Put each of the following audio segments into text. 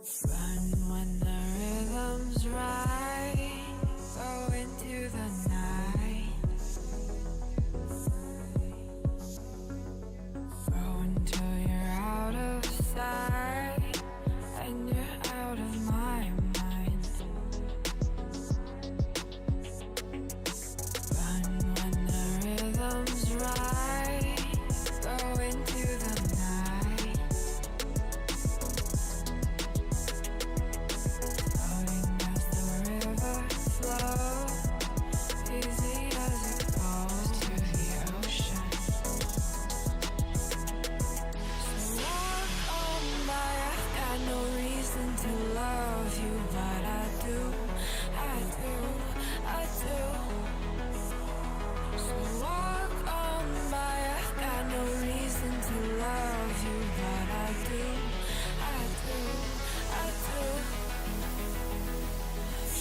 Run when the rhythm's right. Go into the night. Grow until you're out of sight and you're out of my mind. Run when the rhythm's right. Go into the night. Floating as the river flows, easy as it goes to the ocean. So walk on by, I've got no reason to love you, but I do, I do, I do. So walk on by, I've got no reason to love you, but I do, I do, I do.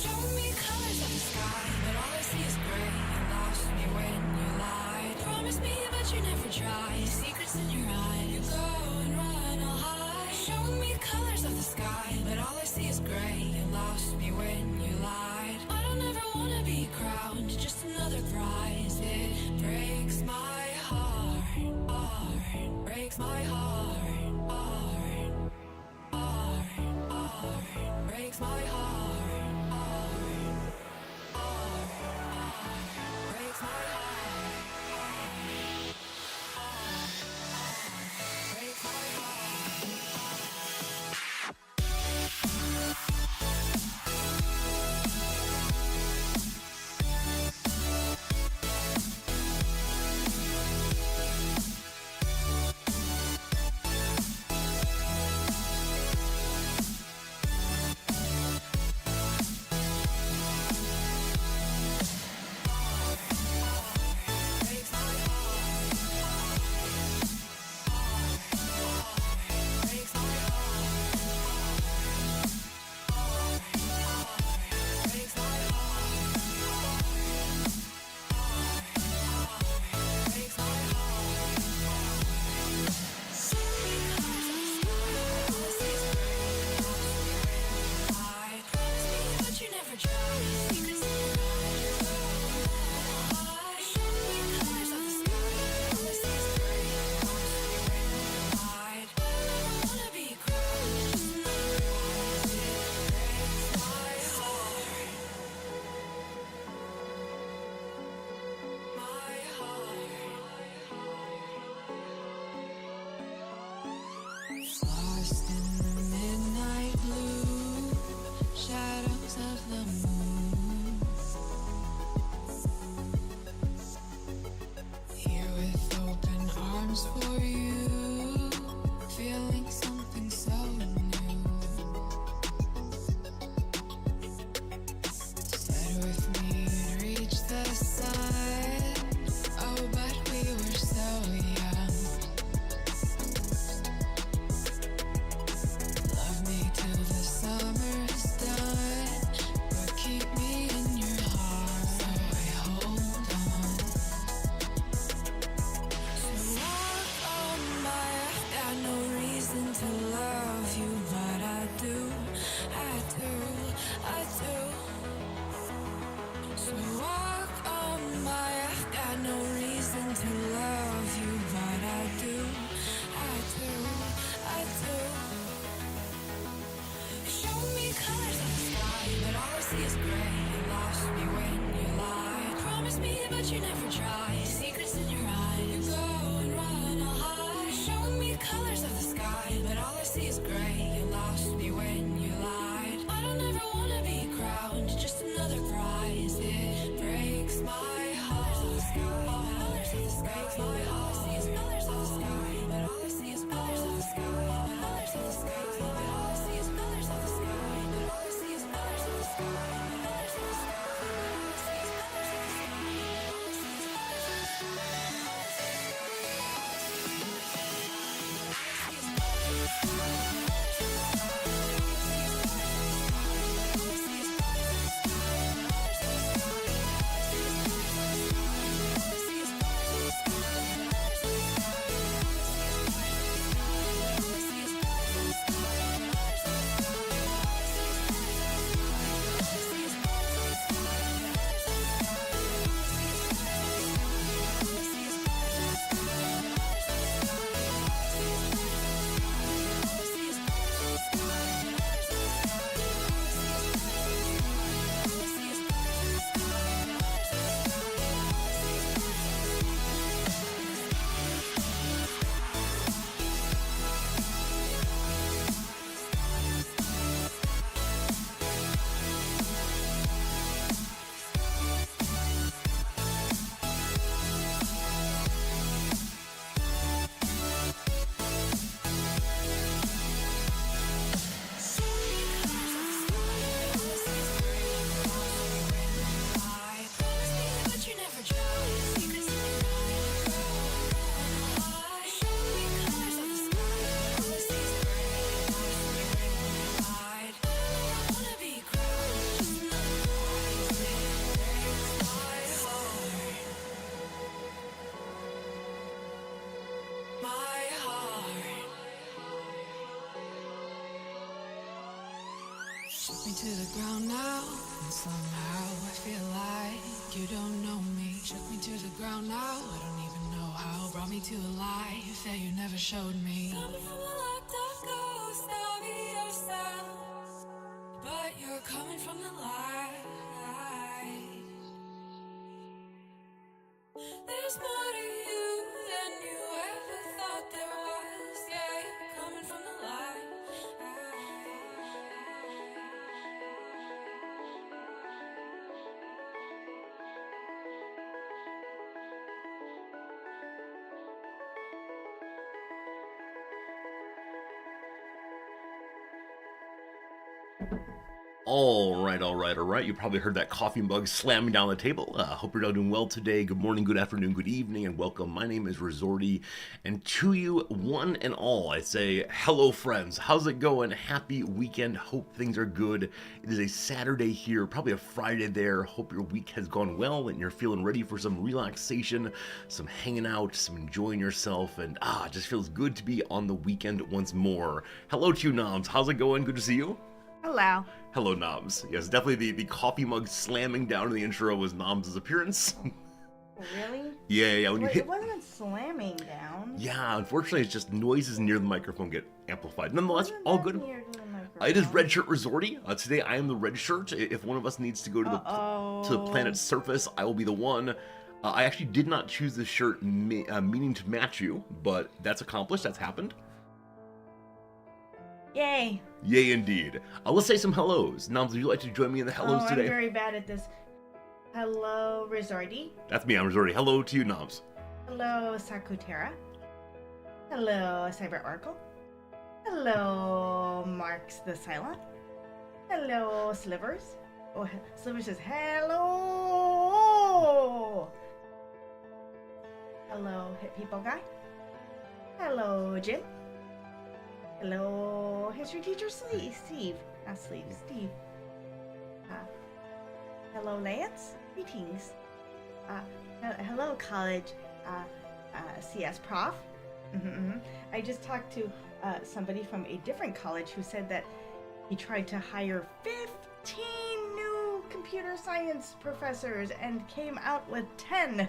Show me colors of the sky, but all I see is gray. You lost me when you lied. Promise me, but you never try. Secrets in your eyes. You go and run, I'll hide. Show me colors of the sky, but all I see is gray. You lost me when you lied. I don't ever wanna be crowned, just another prize. It breaks my heart, heart. Breaks my heart, heart, heart, heart. Breaks my heart, heart, heart, heart. Breaks my heart, heart, heart. Breaks my heart. Lost in the midnight blue shadows of the moon. Here with open arms for you, feeling something so new. Said with me you'd reach the sun. Oh, but we were so young. Love me till the summer's done, but keep me in your heart, so I hold on. So walk on by, I've got no reason to love you, but I do, I do, I do. So walk on by, I've got no reason to love you, but I do, I do, I do. Show me colors of the sky, but all I see is gray. You lost me when you lied. Promise me, but you never try. Secrets in your eyes. You go and run, I'll hide. Show me colors of the sky, but all I see is gray. You lost me when you lied. I don't ever wanna be crowned, just another prize. It breaks my heart. Colors of the sky, breaks my heart. All I see is colors of the sky, but all I see is colors of the sky. Colors of the sky, but all I see is colors of the sky. But all I see is colors of the sky. Colors of the sky, but all I see is colors of the sky. All I see is colors of the sky. Shook me to the ground now, and somehow I feel like you don't know me. Shook me to the ground now, I don't even know how. Brought me to a life that you never showed me. Coming from a locked up ghost of yourself, but you're coming from the light. There's more to you than you ever thought there was. Yeah, you're coming from the light. All right. You probably heard that coffee mug slamming down the table. Hope you're all doing well today. Good morning, good afternoon, good evening, and welcome. My name is Resorty, and to you, one and all, I say hello, friends. How's it going? Happy weekend. Hope things are good. It is a Saturday here, probably a Friday there. Hope your week has gone well and you're feeling ready for some relaxation, some hanging out, some enjoying yourself, and it just feels good to be on the weekend once more. Hello to you, Noms. How's it going? Good to see you. Hello. Hello, Noms. Yes, definitely the coffee mug slamming down in the intro was Noms' appearance. Really? Yeah. When you hit... It wasn't slamming down. Yeah, unfortunately, it's just noises near the microphone get amplified. Nonetheless, all good. Near to the microphone. It is Red Shirt Resorty. Today, I am the red shirt. If one of us needs to go to the planet's surface, I will be the one. I actually did not choose this shirt meaning to match you, but that's accomplished. That's happened. Yay. Yay, indeed. Let's say some hellos. Noms, would you like to join me in the hellos today? I'm very bad at this. Hello, Resorty. That's me, I'm Resorty. Hello to you, Noms. Hello, Sakutera. Hello, Cyber Oracle. Hello, Marks the Silent. Hello, Slivers. Oh, Slivers says hello. Hello, Hit People Guy. Hello, Jim. Hello, history teacher Steve. Not Steve, Steve. Hello, Lance. Greetings. Hello, college CS prof. I just talked to somebody from a different college who said that he tried to hire 15 new computer science professors and came out with 10.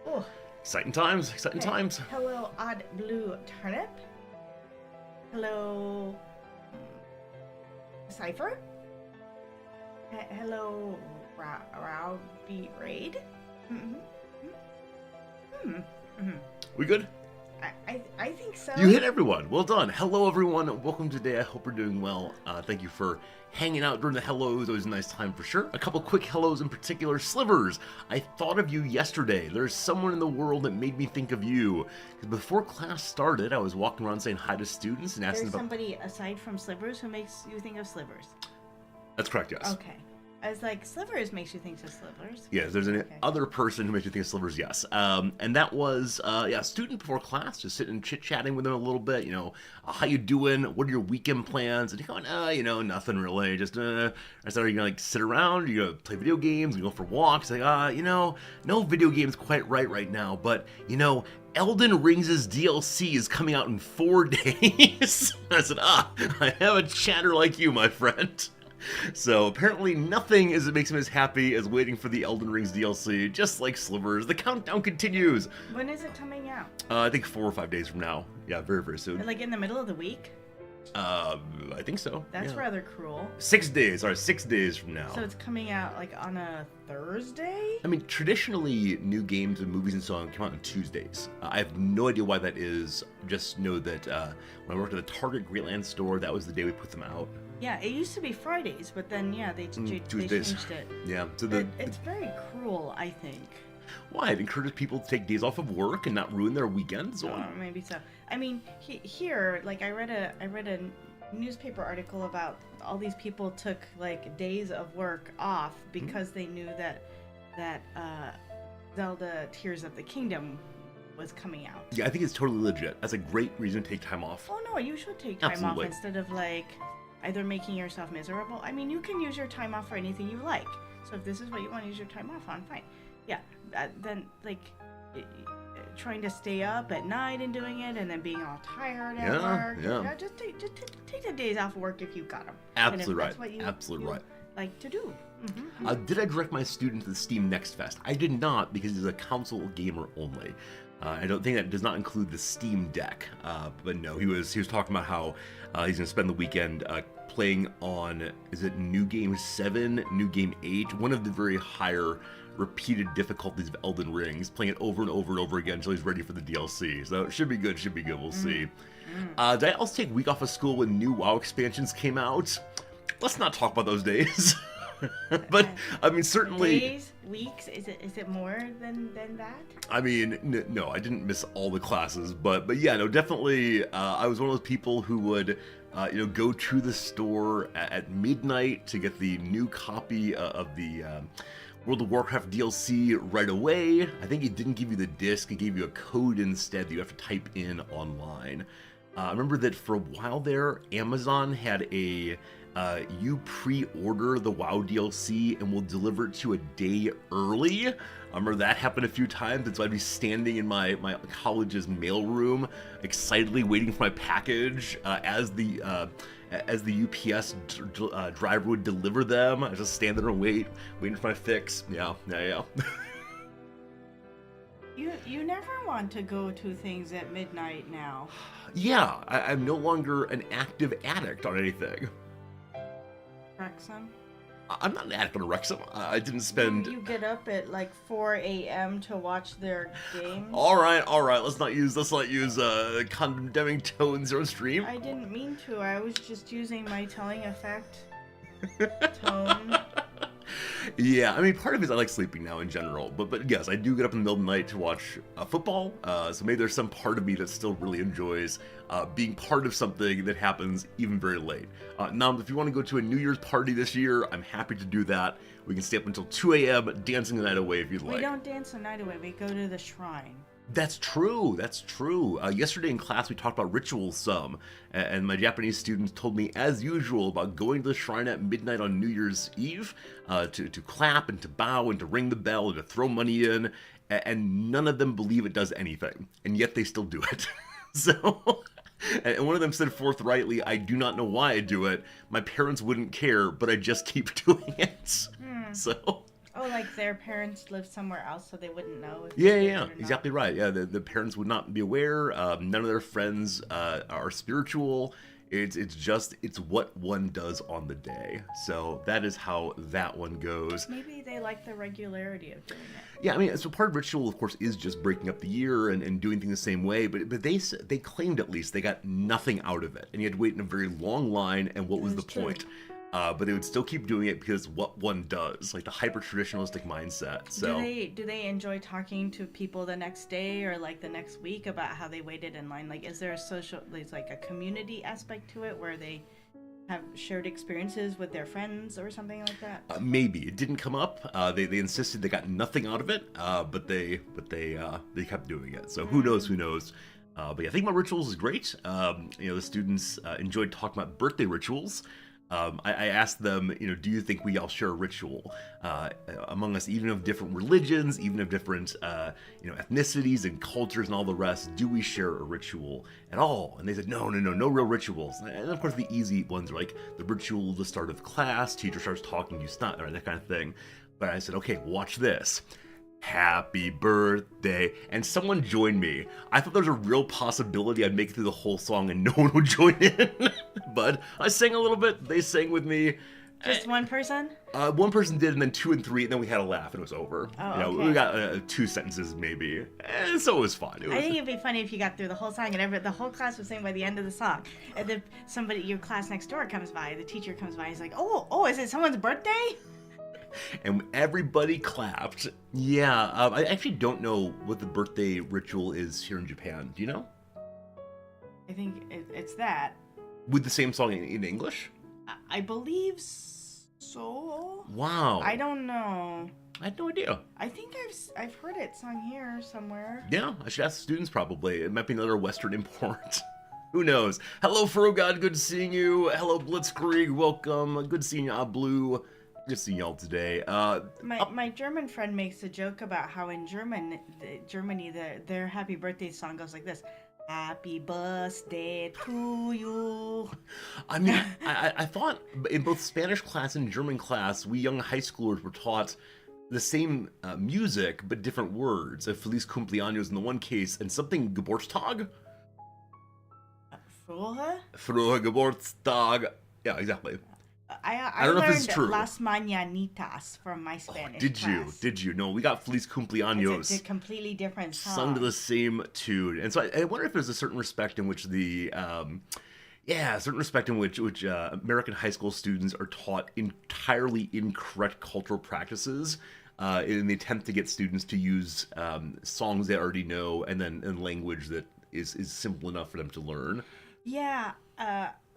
Oh. Exciting times. Hello, Odd Blue Turnip. Hello, Cypher. Hello, Rowby Raid. We good? I think so. You hit everyone. Well done. Hello, everyone. Welcome today. I hope you're doing well. Thank you for hanging out during the hellos. Always a nice time for sure. A couple quick hellos in particular. Slivers, I thought of you yesterday. There's someone in the world that made me think of you. Before class started, I was walking around saying hi to students and asking There's about... somebody aside from Slivers who makes you think of Slivers. That's correct, yes. Okay. I was like, Slivers makes you think of Slivers. Yes, there's an other person who makes you think of Slivers, yes. And that was, a student before class, just sitting and chit-chatting with them a little bit, how you doing? What are your weekend plans? And he going, nothing really. Just, I said, are you going to, sit around? Are you going to play video games? You go for walks? Like, no video games quite right now. But, Elden Rings' DLC is coming out in 4 days. I said, I have a chatter like you, my friend. So apparently nothing makes him as happy as waiting for the Elden Rings DLC, just like Slivers. The countdown continues. When is it coming out? I think 4 or 5 days from now. Yeah, very, very soon. Like in the middle of the week? I think so. That's rather cruel. 6 days. Sorry, 6 days from now. So it's coming out like on a Thursday? I mean, traditionally, new games and movies and so on come out on Tuesdays. I have no idea why that is. Just know that when I worked at the Target Greatland store, that was the day we put them out. Yeah, it used to be Fridays, but then, they changed it. Yeah. So it's very cruel, I think. Why? It encourages people to take days off of work and not ruin their weekends? Maybe so. I mean, here, like, I read a newspaper article about all these people took, like, days of work off because they knew that Zelda Tears of the Kingdom was coming out. Yeah, I think it's totally legit. That's a great reason to take time off. Oh, no, you should take time Absolutely. off instead of, like, either making yourself miserable. I mean, you can use your time off for anything you like. So if this is what you want to use your time off on, fine. Yeah, then, like, trying to stay up at night and doing it, and then being all tired at Yeah, work. yeah. Just take the days off work if you got them. Absolutely right. That's what you, Absolutely you right. like to do. Mm-hmm. Did I direct my student to the Steam NextFest? I did not, because he's a console gamer only. I don't think that does not include the Steam Deck. But no, he was talking about how he's going to spend the weekend playing on, is it New Game 7, New Game 8, one of the very higher repeated difficulties of Elden Ring. He's playing it over and over and over again until he's ready for the DLC. So it should be good, we'll see. Did I also take a week off of school when new WoW expansions came out? Let's not talk about those days. But I mean, certainly Days, weeks. Is it more than that? I mean, no, I didn't miss all the classes, but yeah, no, definitely. I was one of those people who would, go to the store at midnight to get the new copy of the World of Warcraft DLC right away. I think it didn't give you the disc; it gave you a code instead that you have to type in online. I remember that for a while there, Amazon had a you pre-order the WoW DLC and we'll deliver it to you a day early. I remember that happened a few times, and so I'd be standing in my college's mailroom, excitedly waiting for my package as the UPS driver would deliver them. I just stand there and waiting for my fix. Yeah. You never want to go to things at midnight now. Yeah, I'm no longer an active addict on anything. Wrexham? I'm not an addict on Wrexham. I didn't spend... You get up at like 4 a.m. to watch their games. All right. Let's not use condemning tones on stream. I didn't mean to. I was just using my telling effect tone. Yeah, I mean, part of it is I like sleeping now in general, but yes, I do get up in the middle of the night to watch football, so maybe there's some part of me that still really enjoys being part of something that happens even very late. Now, if you want to go to a New Year's party this year, I'm happy to do that. We can stay up until 2 a.m. dancing the night away if you'd like. We don't dance the night away, we go to the shrine. That's true. Yesterday in class, we talked about rituals some, and my Japanese students told me, as usual, about going to the shrine at midnight on New Year's Eve to clap and to bow and to ring the bell and to throw money in, and none of them believe it does anything, and yet they still do it. So, and one of them said forthrightly, "I do not know why I do it. My parents wouldn't care, but I just keep doing it." So. Oh, like their parents live somewhere else, so they wouldn't know. If Yeah, exactly right. Yeah, the parents would not be aware. None of their friends are spiritual. It's what one does on the day. So that is how that one goes. Maybe they like the regularity of doing it. Yeah, I mean, so part of ritual, of course, is just breaking up the year and doing things the same way. But they claimed at least they got nothing out of it, and you had to wait in a very long line. And what was the point? But they would still keep doing it because what one does, like the hyper-traditionalistic mindset. So Do they enjoy talking to people the next day or like the next week about how they waited in line? Like, is there there's like a community aspect to it where they have shared experiences with their friends or something like that? Maybe it didn't come up. They insisted they got nothing out of it, but they kept doing it. So who knows? But yeah, I think my rituals is great. The students enjoyed talking about birthday rituals. I asked them, do you think we all share a ritual among us, even of different religions, even of different, ethnicities and cultures and all the rest? Do we share a ritual at all? And they said, no real rituals. And of course, the easy ones are like the ritual, the start of class, teacher starts talking, you stop, or that kind of thing. But I said, okay, watch this. Happy birthday. And someone joined me. I thought there was a real possibility I'd make it through the whole song and no one would join in. But I sang a little bit. They sang with me. Just one person? One person did, and then 2 and 3, and then we had a laugh, and it was over. Oh, okay. We got 2 sentences, maybe. And so it was fun. I think it'd be funny if you got through the whole song and the whole class was singing by the end of the song. And then your class next door comes by, the teacher comes by, he's like, oh, is it someone's birthday? And everybody clapped. Yeah, I actually don't know what the birthday ritual is here in Japan. Do you know? I think it's that. With the same song in English? I believe so. Wow. I don't know. I had no idea. I think I've heard it sung here somewhere. Yeah, I should ask the students probably. It might be another Western import. Who knows? Hello, Furogod. Good seeing you. Hello, Blitzkrieg. Welcome. Good seeing you, Blue. Just seeing y'all today. My German friend makes a joke about how in Germany, their happy birthday song goes like this: "Happy birthday to you." I mean, I thought in both Spanish class and German class, we young high schoolers were taught the same music but different words. A Feliz Cumpleaños in the one case, and something Geburtstag. Frohe Geburtstag. Yeah, exactly. I don't know if learned this is true. Las Mañanitas from my Spanish class. Did you? No, we got Feliz Cumpleaños. It's a completely different song. Sung to the same tune. And so I wonder if there's a certain respect in which American high school students are taught entirely incorrect cultural practices in the attempt to get students to use songs they already know and then in language that is simple enough for them to learn. Yeah,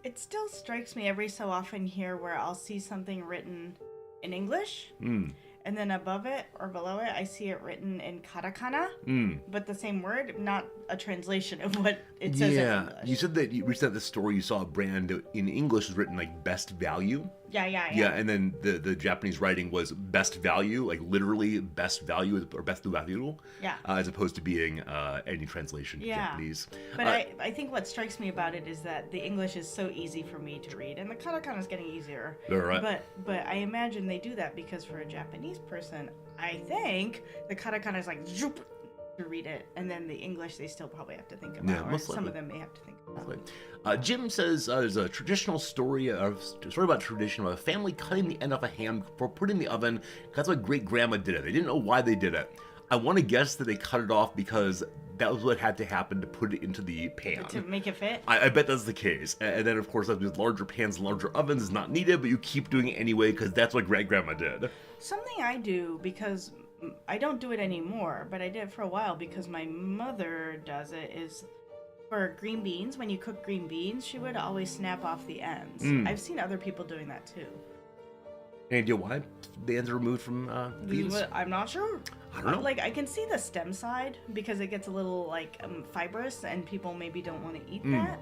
it still strikes me every so often here where I'll see something written in English, and then above it or below it, I see it written in katakana, but the same word, not a translation of what it says in English. You said that you recently at the store you saw a brand in English was written like best value. Yeah, and then the Japanese writing was best value, like literally best value or best value. Yeah. As opposed to being any translation to Japanese. But I think what strikes me about it is that the English is so easy for me to read, and the katakana is getting easier. All right. But I imagine they do that because for a Japanese person, I think the katakana is like zoop to read it, and then the English they still probably have to think about, or some of them may have to think about. Jim says there's a traditional story about tradition of a family cutting the end off a ham for putting in the oven. That's why great grandma did it. They didn't know why they did it. I want to guess that they cut it off because that was what had to happen to put it into the pan. To make it fit? I bet that's the case. And then, of course, with larger pans and larger ovens is not needed, but you keep doing it anyway because that's what great grandma did. Something I do because I don't do it anymore, but I did it for a while because my mother does it, is for green beans. When you cook green beans, she would always snap off the ends. I've seen other people doing that too. Any idea why the ends are removed from beans? I'm not sure. I don't know. Like, I can see the stem side because it gets a little like fibrous, and people maybe don't want to eat that.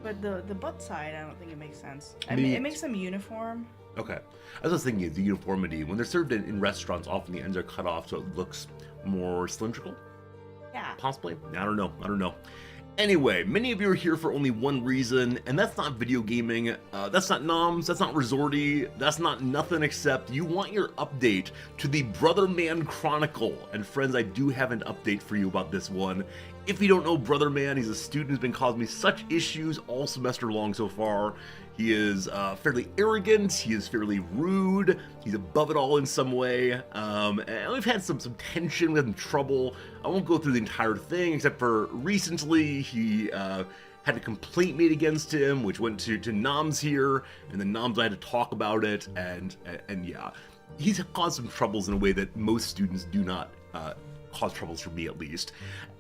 But the butt side, I don't think it makes sense. I mean, it makes them uniform. Okay. I was just thinking the uniformity. When they're served in restaurants, often the ends are cut off so it looks more cylindrical. Yeah. Possibly. I don't know. Anyway, many of you are here for only one reason, and that's not video gaming, that's not noms, that's not resorty, that's not nothing except you want your update to the Brother Man Chronicle. And friends, I do have an update for you about this one. If you don't know Brother Man, he's a student who's been causing me such issues all semester long so far. He is fairly arrogant, he is fairly rude, he's above it all in some way, and we've had some tension, we've had some trouble. I won't go through the entire thing, except for recently he had a complaint made against him, which went to Noms here, and then Noms and I had to talk about it, and yeah. He's caused some troubles in a way that most students do not cause troubles, for me at least.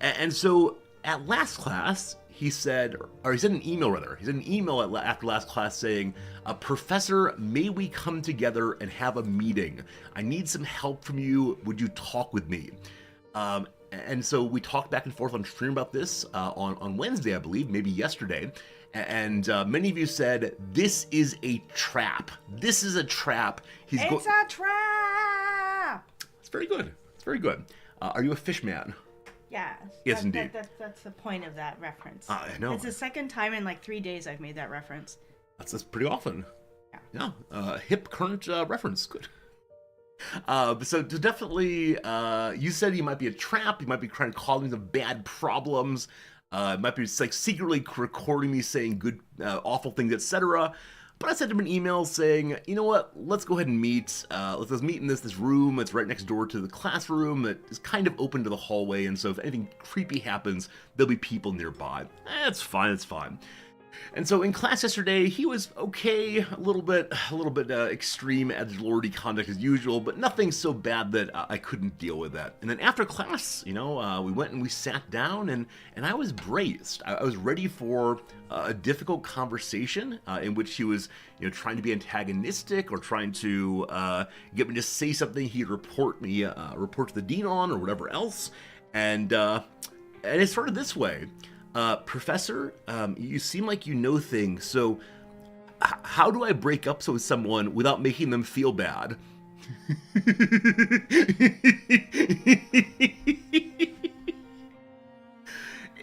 And so, at last class, he said an email after last class saying, Professor, may we come together and have a meeting? I need some help from you. Would you talk with me? And so we talked back and forth on stream about this on Wednesday, I believe, maybe yesterday. And many of you said, this is a trap. This is a trap. It's a trap! It's very good. It's very good. Are you a fish man? Yes, indeed. That's the point of that reference. I know. It's the second time in like 3 days I've made that reference. That's pretty often. Yeah. Hip current reference. Good. So to definitely, you said he might be a trap. He might be trying to cause me some bad problems. Might be like secretly recording me saying good, awful things, etc. But I sent him an email saying, you know what, let's go ahead and meet. Let's meet in this room. It's right next door to the classroom. It is kind of open to the hallway, and so if anything creepy happens, there'll be people nearby. It's fine. And so in class yesterday, he was okay, a little bit extreme edgelordy conduct as usual, but nothing so bad that I couldn't deal with that. And then after class, we went and we sat down, and I was braced. I was ready for a difficult conversation in which he was, trying to be antagonistic or trying to get me to say something he'd report to the dean on or whatever else. And it started this way. Professor, you seem like you know things, so how do I break up with someone without making them feel bad?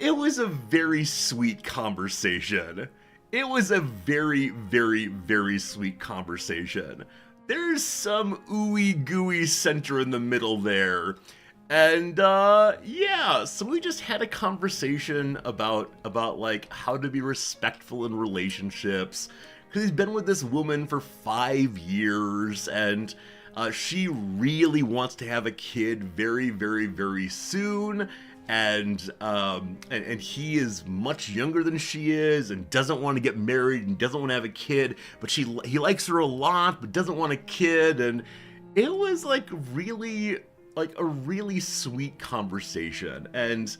It was a very sweet conversation. It was a very, very, very sweet conversation. There's some ooey gooey center in the middle there. And yeah, so we just had a conversation about like how to be respectful in relationships. Because he's been with this woman for 5 years, and she really wants to have a kid very, very, very soon. And he is much younger than she is, and doesn't want to get married, and doesn't want to have a kid. But he likes her a lot, but doesn't want a kid. And it was like a really sweet conversation. And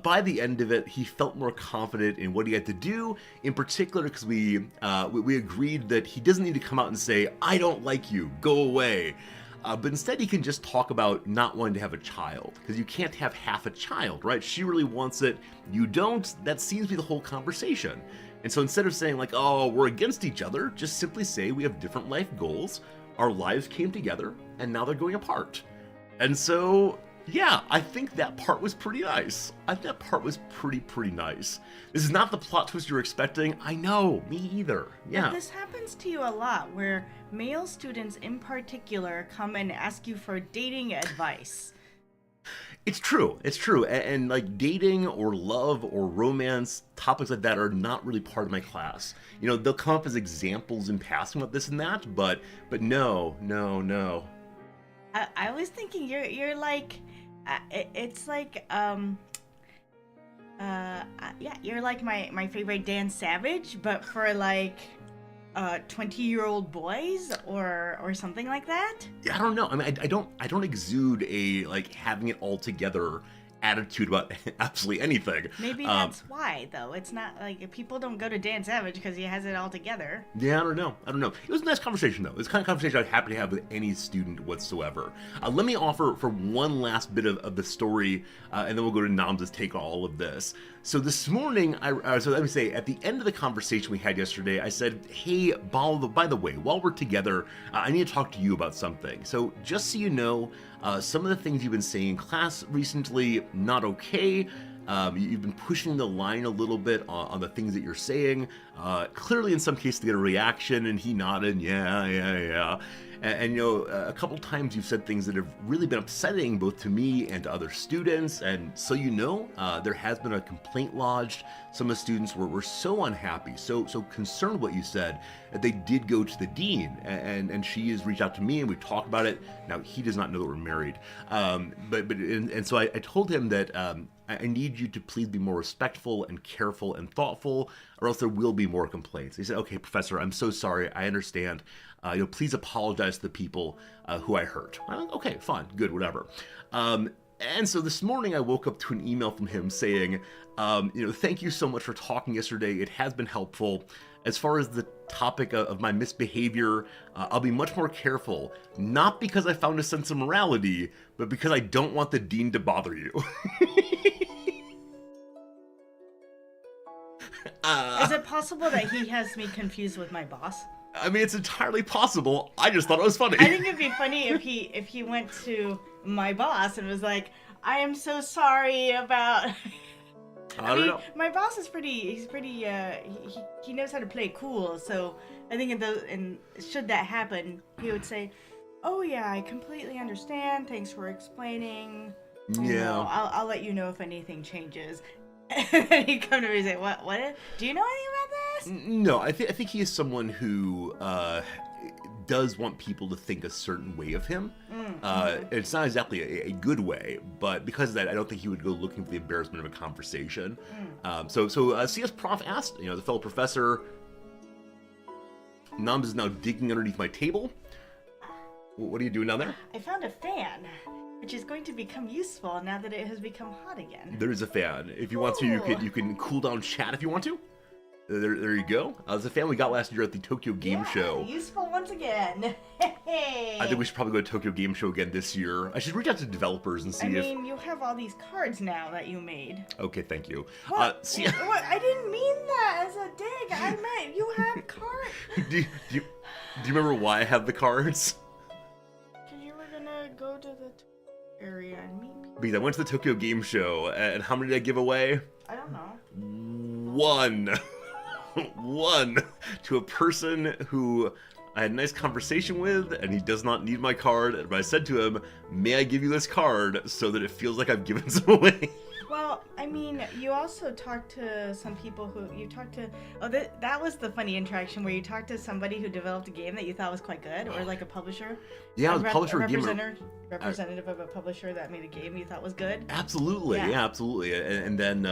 by the end of it, he felt more confident in what he had to do. In particular, because we agreed that he doesn't need to come out and say, "I don't like you, go away." But instead he can just talk about not wanting to have a child, because you can't have half a child, right? She really wants it, you don't. That seems to be the whole conversation. And so instead of saying like, oh, we're against each other, just simply say we have different life goals, our lives came together, and now they're going apart. And so, yeah, I think that part was pretty nice. I think that part was pretty nice. This is not the plot twist you're expecting. I know, me either. Yeah. But this happens to you a lot, where male students in particular come and ask you for dating advice. It's true. And like dating or love or romance, topics like that are not really part of my class. You know, they'll come up as examples in passing about this and that, but no. I was thinking you're like, it's like, yeah, you're like my favorite Dan Savage, but for like 20-year-old boys or something like that. Yeah, I don't know. I mean, I don't exude a like having it all together attitude about absolutely anything. Maybe that's why, though. It's not like people don't go to Dan Savage because he has it all together. Yeah, I don't know. It was a nice conversation, though. It's the kind of conversation I'd happy to have with any student whatsoever. Let me offer for one last bit of the story, and then we'll go to Nam's take on all of this. So this morning, so let me say, at the end of the conversation we had yesterday, I said, hey, by the way, while we're together, I need to talk to you about something. So just so you know, some of the things you've been saying in class recently, not okay. You've been pushing the line a little bit on the things that you're saying. Clearly, in some cases, to get a reaction, and he nodded, yeah. And you know, a couple times you've said things that have really been upsetting both to me and to other students. And so you know, there has been a complaint lodged. Some of the students were so unhappy, so concerned what you said, that they did go to the dean. And she has reached out to me, and we've talked about it. Now, he does not know that we're married. So I told him that I need you to please be more respectful and careful and thoughtful, or else there will be more complaints. He said, okay, Professor, I'm so sorry. I understand. Please apologize to the people who I hurt. I'm like, okay, fine, good, whatever. And so this morning I woke up to an email from him saying, thank you so much for talking yesterday. It has been helpful. As far as the topic of my misbehavior, I'll be much more careful, not because I found a sense of morality, but because I don't want the dean to bother you. Is it possible that he has me confused with my boss? I mean, it's entirely possible. I just thought it was funny. I think it'd be funny if he went to my boss and was like, I am so sorry about... I don't know. My boss is he knows how to play cool, so I think should that happen, he would say, oh yeah, I completely understand, thanks for explaining. Yeah. I'll let you know if anything changes. And then he'd come to me and say, what? Do you know anything about this? No, I think he is someone who does want people to think a certain way of him. It's not exactly a good way, but because of that, I don't think he would go looking for the embarrassment of a conversation. So CS Prof asked, the fellow professor, Nams is now digging underneath my table. What are you doing down there? I found a fan, which is going to become useful now that it has become hot again. There is a fan. If you want to, you can cool down chat if you want to. There you go. It's a fan we got last year at the Tokyo Game Show. Useful once again. Hey. I think we should probably go to Tokyo Game Show again this year. I should reach out to developers and see if... I mean, you have all these cards now that you made. Okay, thank you. What? What? I didn't mean that as a dig. I meant you have cards? Do you remember why I have the cards? Because you were gonna go to the area and meet people. Because I went to the Tokyo Game Show, and how many did I give away? I don't know. One. One. To a person who I had a nice conversation with, and he does not need my card. But I said to him, may I give you this card so that it feels like I've given some away? Well, I mean, you also talked to some people that was the funny interaction where you talked to somebody who developed a game that you thought was quite good, or like a publisher. Yeah, a publisher, representative of a publisher that made a game you thought was good. Absolutely, yeah absolutely. And then,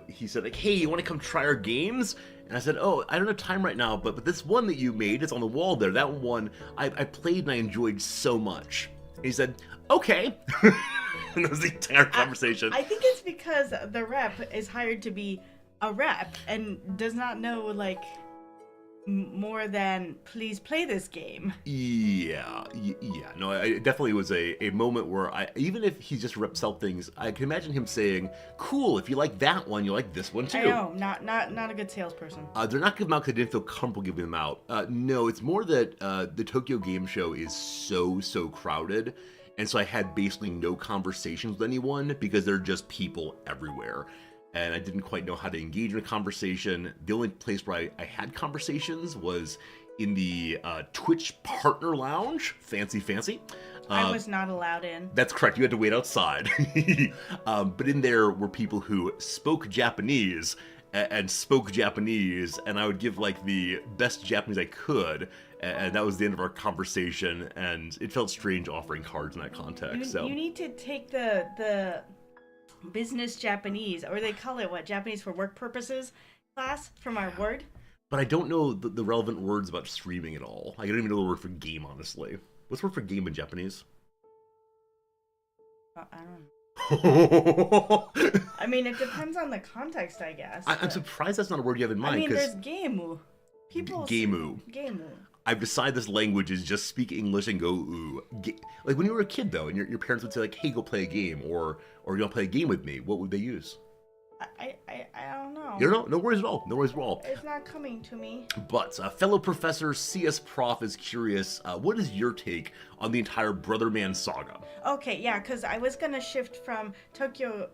he said, like, hey, you want to come try our games? And I said, oh, I don't have time right now, but this one that you made, it's on the wall there. That one, I played and I enjoyed so much. And he said, okay. And that was the entire conversation. I think it's because the rep is hired to be a rep and does not know, like, more than, please play this game. Yeah. No, it definitely was a moment where even if he just reps out things, I can imagine him saying, cool, if you like that one, you like this one too. I know, not a good salesperson. They're not giving them out because they didn't feel comfortable giving them out. No, it's more that the Tokyo Game Show is so crowded, and so I had basically no conversations with anyone because there are just people everywhere. And I didn't quite know how to engage in a conversation. The only place where I had conversations was in the Twitch Partner Lounge. Fancy. I was not allowed in. That's correct. You had to wait outside. But in there were people who spoke Japanese, and I would give, like, the best Japanese I could, and that was the end of our conversation, and it felt strange offering cards in that context. You need to take the business Japanese, or they call it Japanese for work purposes class from our word. But I don't know the relevant words about streaming at all. I don't even know the word for game, honestly. What's the word for game in Japanese? I don't know. I mean, it depends on the context, I guess. I'm surprised that's not a word you have in mind. I mean, there's geimu. Geimu. I've decided this language is just speak English and go ooh. Like when you were a kid, though, and your parents would say, like, hey, go play a game, or you want to play a game with me, what would they use? I don't know. You don't know? No worries at all. It's not coming to me. But fellow professor CS Prof is curious, what is your take on the entire Brother Man saga? Okay, yeah, because I was going to shift from Tokyo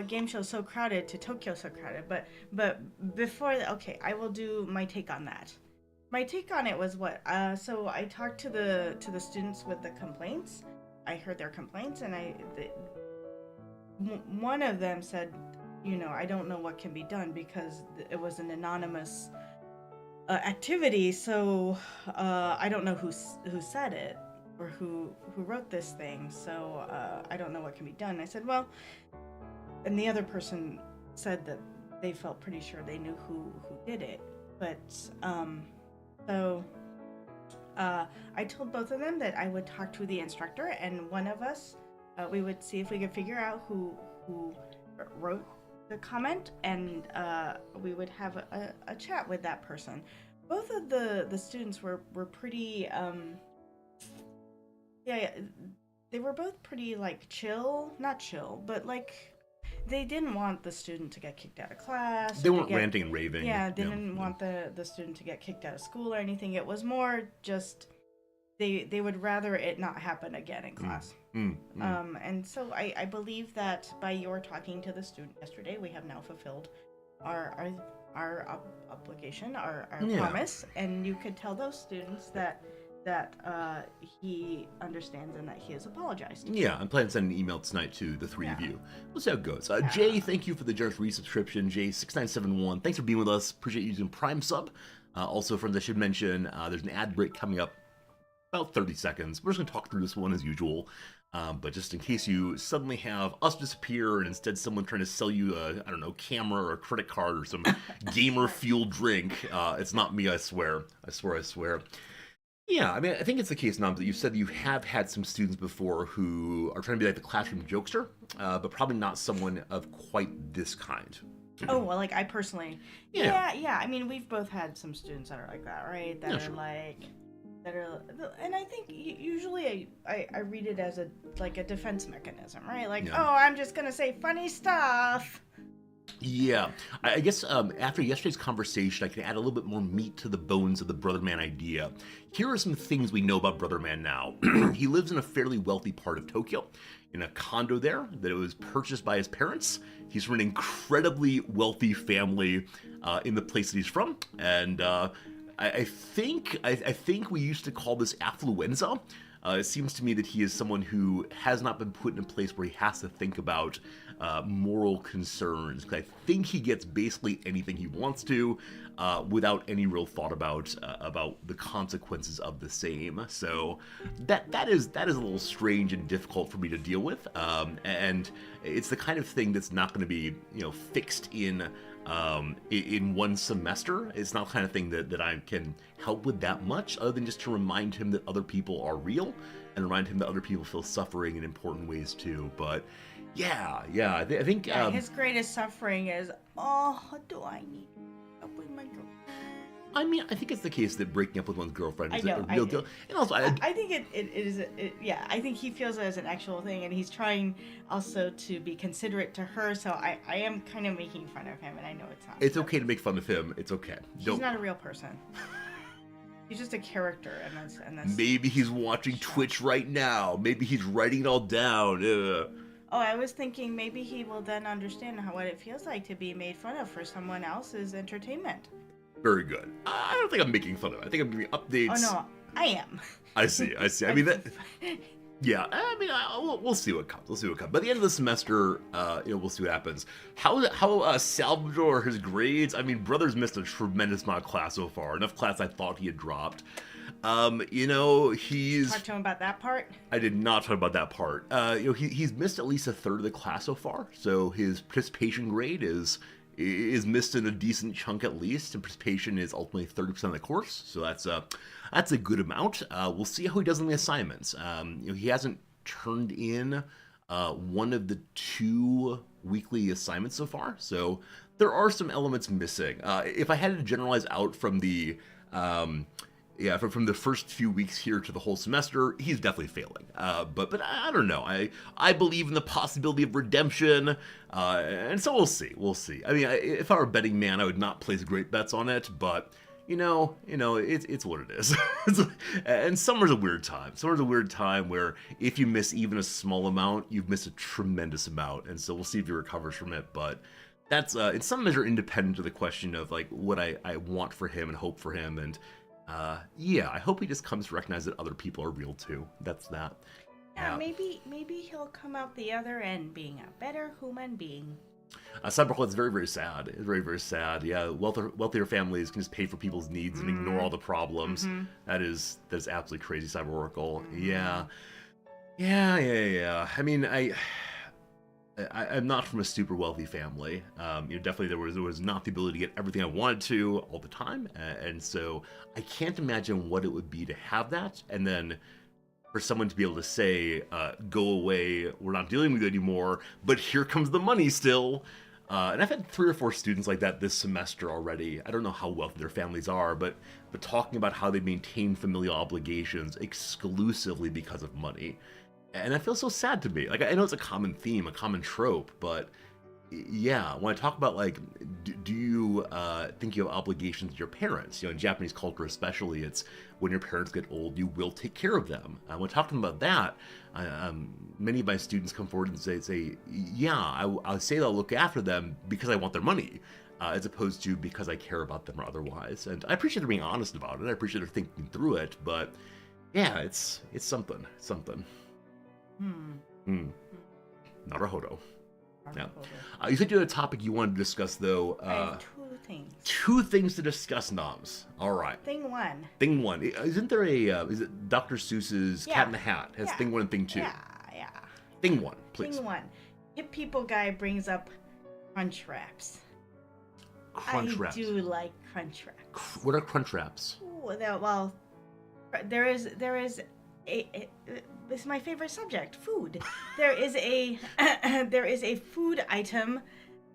Game Show so crowded to Tokyo so crowded, but before that, okay, I will do my take on that. My take on it was so I talked to the students with the complaints. I heard their complaints, and one of them said, I don't know what can be done because it was an anonymous activity, so I don't know who said it or who wrote this thing, so I don't know what can be done. I said, well, and the other person said that they felt pretty sure they knew who did it, but I told both of them that I would talk to the instructor, and one of us, we would see if we could figure out who wrote the comment, and we would have a chat with that person. Both of the students were pretty they were both pretty, like, not chill, but, like, they didn't want the student to get kicked out of class. They weren't ranting and raving. Yeah, they didn't want the student to get kicked out of school or anything. It was more just they would rather it not happen again in class. And so I believe that by your talking to the student yesterday, we have now fulfilled our obligation, our promise, and you could tell those students that he understands and that he has apologized. Yeah, I'm planning to send an email tonight to the three of you. We'll see how it goes. Jay, thank you for the generous resubscription. Jay6971, thanks for being with us. Appreciate you using Prime Sub. Also, friends, I should mention, there's an ad break coming up about 30 seconds. We're just going to talk through this one as usual. But just in case you suddenly have us disappear and instead someone trying to sell you a, camera or a credit card or some gamer-fueled drink, it's not me, I swear. I swear. Yeah, I mean, I think it's the case, Nams, that you said that you have had some students before who are trying to be like the classroom jokester, but probably not someone of quite this kind. Oh, well, like, I personally... Yeah, I mean, we've both had some students that are like that, right? And I think usually I read it as a defense mechanism, right? Like, oh, I'm just gonna say funny stuff. Yeah, I guess after yesterday's conversation, I can add a little bit more meat to the bones of the Brother Man idea. Here are some things we know about Brother Man now. He lives in a fairly wealthy part of Tokyo, in a condo there that was purchased by his parents. He's from an incredibly wealthy family in the place that he's from, and I think we used to call this affluenza. It seems to me that he is someone who has not been put in a place where he has to think about moral concerns. I think he gets basically anything he wants to without any real thought about the consequences of the same. So that is a little strange and difficult for me to deal with. And it's the kind of thing that's not going to be fixed in one semester. It's not the kind of thing that I can help with that much, other than just to remind him that other people are real and remind him that other people feel suffering in important ways too. But yeah, I think his greatest suffering is, oh, do I need help with my girl? I mean, I think it's the case that breaking up with one's girlfriend is a I real do. deal. And also, I think it is. Yeah, I think he feels it as an actual thing, and he's trying also to be considerate to her. So I am kind of making fun of him, and I know it's not. It's okay to make fun of him. It's okay. He's not a real person. He's just a character, and that's. Maybe he's watching Twitch right now. Maybe he's writing it all down. Oh, I was thinking maybe he will then understand what it feels like to be made fun of for someone else's entertainment. Very good. I don't think I'm making fun of it. I think I'm giving updates. Oh no, I am. I see. I mean that. Yeah. I mean, we'll see what comes. By the end of the semester, we'll see what happens. How Salvador, his grades? I mean, brother's missed a tremendous amount of class so far. Enough class I thought he had dropped. He's. Talk to him about that part. I did not talk about that part. He's missed at least a third of the class so far. So his participation grade is missed in a decent chunk at least, and participation is ultimately 30% of the course, so that's a good amount. We'll see how he does on the assignments. He hasn't turned in one of the 2 weekly assignments so far, so there are some elements missing. If I had to generalize out from the from the first few weeks here to the whole semester, he's definitely failing. But I don't know. I believe in the possibility of redemption, and so we'll see. I mean, if I were a betting man, I would not place great bets on it. But it's what it is. And summer's a weird time. Summer's a weird time where if you miss even a small amount, you've missed a tremendous amount. And so we'll see if he recovers from it. But that's in some measure independent of the question of like what I want for him and hope for him. And I hope he just comes to recognize that other people are real too. That's that. Yeah, maybe he'll come out the other end being a better human being. Cyberpunk is very, very sad. It's very, very sad. Yeah, wealthier families can just pay for people's needs and ignore all the problems. Mm-hmm. That is absolutely crazy, Cyber-Oracle. Mm-hmm. Yeah. I mean, I'm not from a super wealthy family. Definitely there was not the ability to get everything I wanted to all the time, and so I can't imagine what it would be to have that, and then for someone to be able to say, "Go away, we're not dealing with you anymore," but here comes the money still. And I've had 3 or 4 students like that this semester already. I don't know how wealthy their families are, but talking about how they maintain familial obligations exclusively because of money. And that feels so sad to me. Like, I know it's a common theme, a common trope, but yeah, when I talk about, like, do you think you have obligations to your parents? In Japanese culture especially, it's when your parents get old, you will take care of them. When talking about that, many of my students come forward and say, I'll say that I'll look after them because I want their money, as opposed to because I care about them or otherwise. And I appreciate them being honest about it. I appreciate them thinking through it, but yeah, it's something. Naruhodo. Yeah. You said you had a topic you wanted to discuss, though. I have 2 things. 2 things to discuss, Noms. All right. Thing 1. Thing 1. Isn't there is it Dr. Seuss's Cat in the Hat? Has Thing 1 and Thing 2. Yeah. Thing 1, please. Thing 1. Hip People Guy brings up crunch wraps. Crunch wraps. I do like crunch wraps. What are crunch wraps? Well, there is a this is my favorite subject, food. There is a food item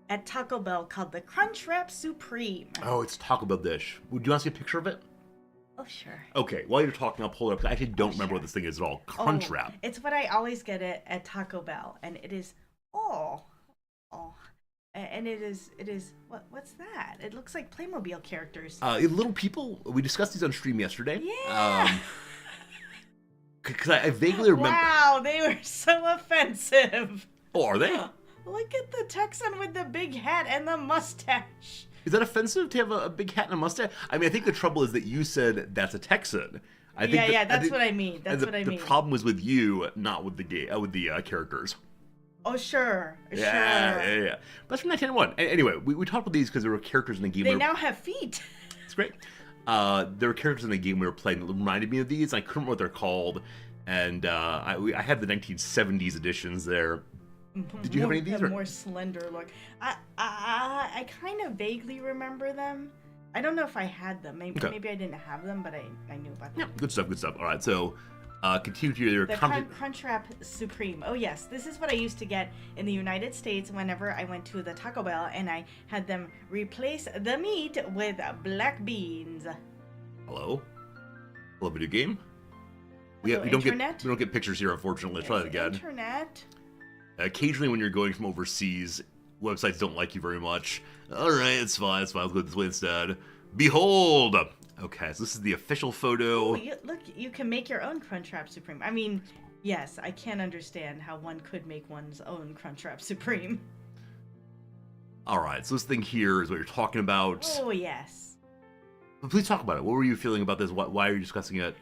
at Taco Bell called the Crunch Wrap Supreme. Oh, it's Taco Bell dish. Would you want to see a picture of it? Oh, sure. Okay, while you're talking, I'll pull it up, because I actually don't remember what this thing is at all. Crunch Wrap. It's what I always get at Taco Bell, and it is, And it is what's that? It looks like Playmobil characters. Little people. We discussed these on stream yesterday. Yeah. Because I vaguely remember. Wow, they were so offensive. Oh, are they? Look at the Texan with the big hat and the mustache. Is that offensive to have a big hat and a mustache? I mean, I think the trouble is that you said that's a Texan. I think That's what I mean. The problem was with you, not with the characters. Oh, sure. Yeah. But that's from 1991. Anyway, we talked about these because there were characters in the game. They now have feet. It's great. There were characters in the game we were playing that reminded me of these. I couldn't remember what they're called. And I had the 1970s editions there. Did you have any of these? A more slender look. I kind of vaguely remember them. I don't know if I had them. Maybe I didn't have them, but I knew about them. Yeah, good stuff. All right, so continue to your Crunchwrap Supreme. Oh yes, this is what I used to get in the United States whenever I went to the Taco Bell, and I had them replace the meat with black beans. Hello, video game. We don't get pictures here, unfortunately. Let's try that again. Internet. Occasionally, when you're going from overseas, websites don't like you very much. All right, it's fine. I'll go this way instead. Behold. Okay, so this is the official photo. Ooh, look, you can make your own Crunchwrap Supreme. I mean, yes, I can understand how one could make one's own Crunchwrap Supreme. All right, so this thing here is what you're talking about. Oh, yes. But please talk about it. What were you feeling about this? Why are you discussing it?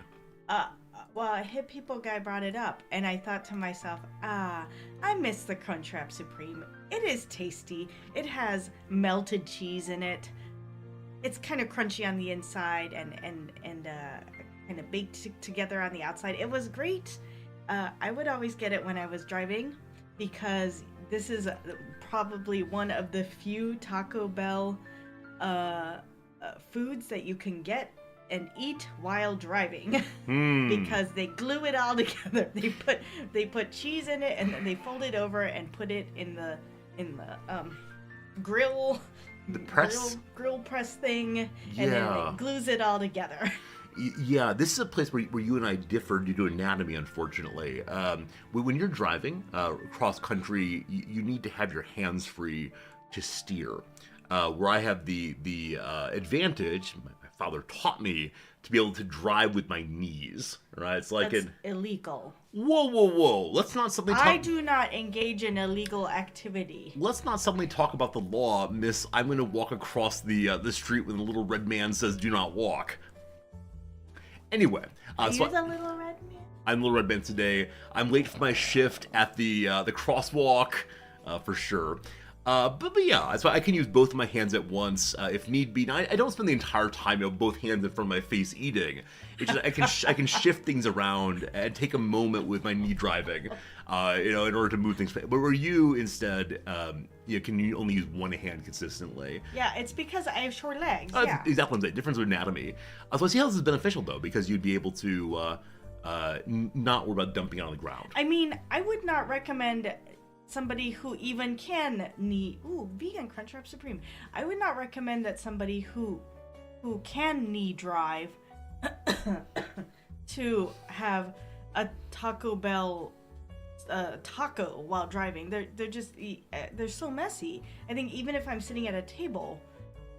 Well, a Hip People guy brought it up, and I thought to myself, I miss the Crunchwrap Supreme. It is tasty. It has melted cheese in it. It's kind of crunchy on the inside and kind of baked together on the outside. It was great. I would always get it when I was driving because this is probably one of the few Taco Bell foods that you can get and eat while driving because they glue it all together. They put cheese in it and then they fold it over and put it in the grill press thing, and then it glues it all together. Yeah, this is a place where you and I differ due to anatomy, unfortunately. When you're driving cross country, you need to have your hands free to steer. Where I have the advantage, my father taught me to be able to drive with my knees. Right? It's like That's illegal. Whoa! Let's not suddenly talk. I do not engage in illegal activity. Let's not suddenly talk about the law, Miss. I'm going to walk across the street when the little red man says, "Do not walk." Anyway, Are you the little red man? I'm the little red man today. I'm late for my shift at the crosswalk, for sure. But yeah, so I can use both of my hands at once if need be. Now, I don't spend the entire time both hands in front of my face eating. It's just I can shift things around and take a moment with my knee driving, in order to move things. But where you instead, can you only use one hand consistently? Yeah, it's because I have short legs. Exactly what I'm saying. Difference with anatomy. So I see how this is beneficial though, because you'd be able to not worry about dumping it on the ground. I mean, I would not recommend somebody who even can vegan Crunchwrap Supreme. I would not recommend that somebody who can knee drive to have a Taco Bell taco while driving. They're so messy. I think even if I'm sitting at a table,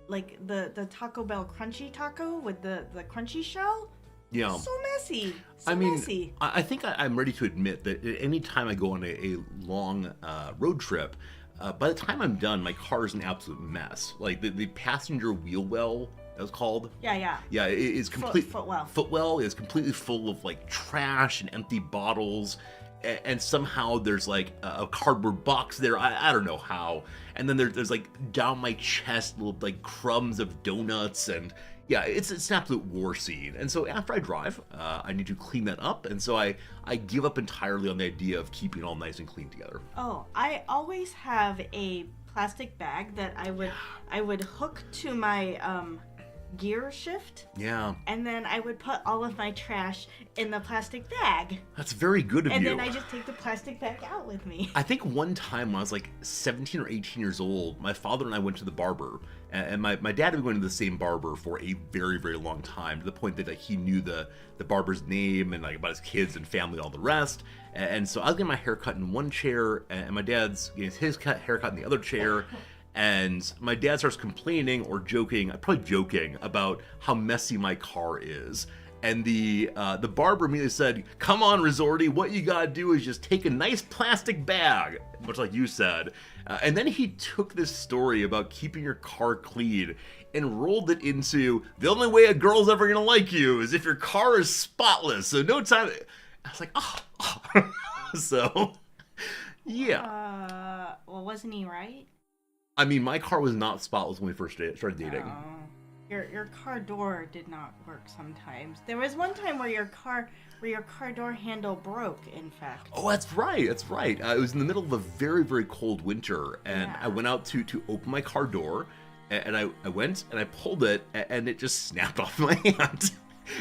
like the Taco Bell crunchy taco with the crunchy shell. Yeah. So messy. Messy. I think I'm ready to admit that any time I go on a long road trip, by the time I'm done, my car is an absolute mess. Like the passenger wheel well, that was called. Yeah. Yeah, it is complete. Footwell. Footwell is completely full of like trash and empty bottles. And somehow there's like a cardboard box there. I don't know how. And then there's like down my chest little like crumbs of donuts, and yeah, it's an absolute war scene. And so after I drive, I need to clean that up. And so I give up entirely on the idea of keeping it all nice and clean together. Oh, I always have a plastic bag that I would hook to my gear shift. Yeah. And then I would put all of my trash in the plastic bag. That's very good of you. And then I just take the plastic bag out with me. I think one time when I was like 17 or 18 years old, my father and I went to the barber. And my dad had been going to the same barber for a very, very long time, to the point that he knew the barber's name and like about his kids and family, all the rest. And so I was getting my hair cut in one chair, and my dad's getting his haircut in the other chair. And my dad starts complaining or joking, probably joking, about how messy my car is. And the barber immediately said, "Come on, Resorty, what you gotta do is just take a nice plastic bag," much like you said. And then he took this story about keeping your car clean and rolled it into the only way a girl's ever gonna like you is if your car is spotless. So no time. I was like, oh. So, yeah. Well, wasn't he right? I mean, my car was not spotless when we first started dating. Your car door did not work sometimes. There was one time where your car door handle broke, in fact. Oh, that's right. It was in the middle of a very, very cold winter, and I went out to open my car door, and I went and I pulled it, and it just snapped off my hand.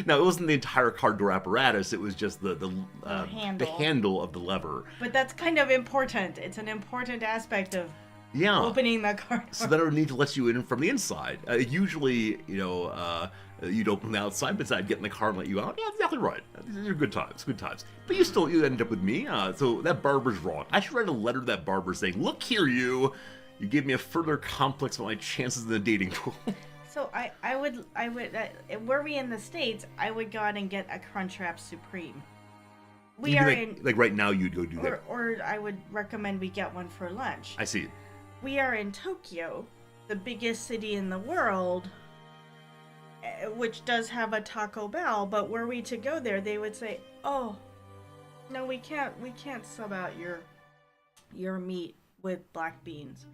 Now, it wasn't the entire car door apparatus. It was just the handle of the lever. But that's kind of important. It's an important aspect of opening the car door. So that I would need to let you in from the inside. Usually, you'd open the outside, but I'd get in the car and let you out. Yeah, exactly right. These are good times. But you ended up with me. So that barber's wrong. I should write a letter to that barber saying, "Look here, you gave me a further complex about my chances in the dating pool." So I would, were we in the States, I would go out and get a Crunchwrap Supreme. Like right now, you'd go do that. Or I would recommend we get one for lunch. I see. We are in Tokyo, the biggest city in the world, which does have a Taco Bell, but were we to go there, they would say, "Oh, no, we can't sub out your meat with black beans.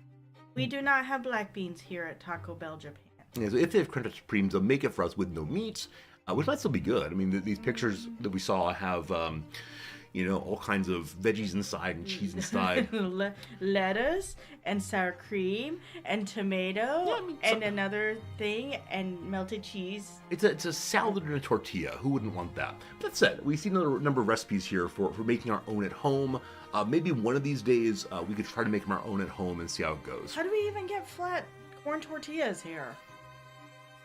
We do not have black beans here at Taco Bell, Japan." Yeah, so if they have Crunchwrap Supremes, they'll make it for us with no meat, which might still be good. I mean, these pictures that we saw have, all kinds of veggies inside and cheese inside. Lettuce and sour cream and tomato and another thing and melted cheese. It's a salad and a tortilla. Who wouldn't want that? That said, we see another number of recipes here for making our own at home. Maybe one of these days we could try to make them our own at home and see how it goes. How do we even get flat corn tortillas here?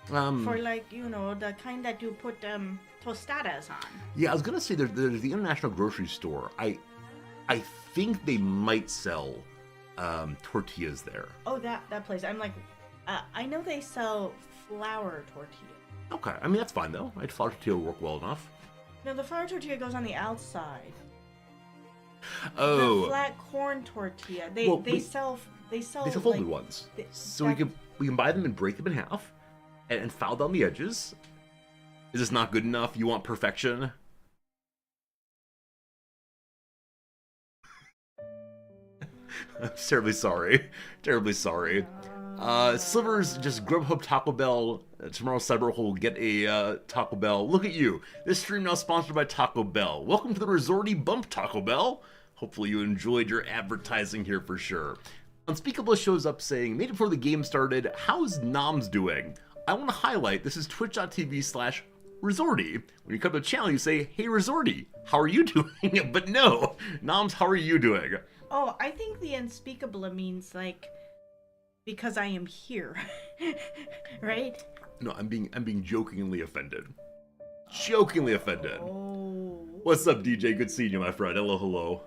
For the kind that you put tostadas on. Yeah, I was gonna say there's the International Grocery Store. I think they might sell tortillas there. Oh, that place. I'm like, I know they sell flour tortillas. Okay, I mean that's fine though. Flour tortilla will work well enough. No, the flour tortilla goes on the outside. Oh. The flat corn tortilla. They sell folded ones. So we can buy them and break them in half. And foul down the edges. Is this not good enough? You want perfection? I'm terribly sorry. Slivers, just Grubhub Taco Bell. Tomorrow Cyber will get a Taco Bell. Look at you. This stream now sponsored by Taco Bell. Welcome to the Resorty Bump, Taco Bell. Hopefully you enjoyed your advertising here for sure. Unspeakable shows up saying, made it before the game started, how's Noms doing? I want to highlight, this is twitch.tv/Resorty. When you come to the channel, you say, "Hey Resorty, how are you doing?" But no, Noms, how are you doing? Oh, I think the unspeakable means like, because I am here, right? No, I'm being jokingly offended. Oh. What's up, DJ? Good seeing you, my friend. Hello.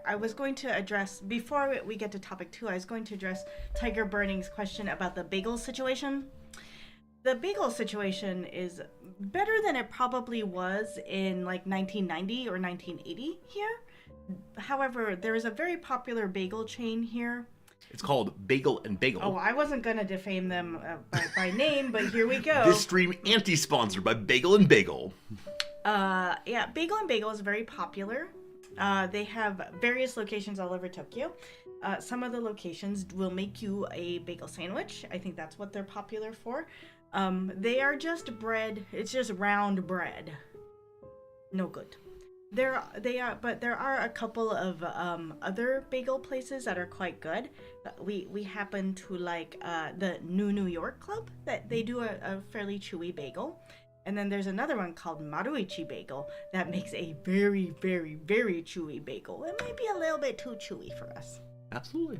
I was going to address, before we get to topic 2, I was going to address Tiger Burning's question about the bagel situation. The bagel situation is better than it probably was in like 1990 or 1980 here. However, there is a very popular bagel chain here. It's called Bagel and Bagel. Oh, I wasn't going to defame them by name, but here we go. This stream anti-sponsored by Bagel and Bagel. Yeah, Bagel and Bagel is very popular. They have various locations all over Tokyo. Some of the locations will make you a bagel sandwich. I think that's what they're popular for. They are just bread. It's just round bread. No good. But there are a couple of other bagel places that are quite good. We happen to like the New York Club, that they do a fairly chewy bagel. And then there's another one called Maruichi Bagel that makes a very, very, very chewy bagel. It might be a little bit too chewy for us. Absolutely.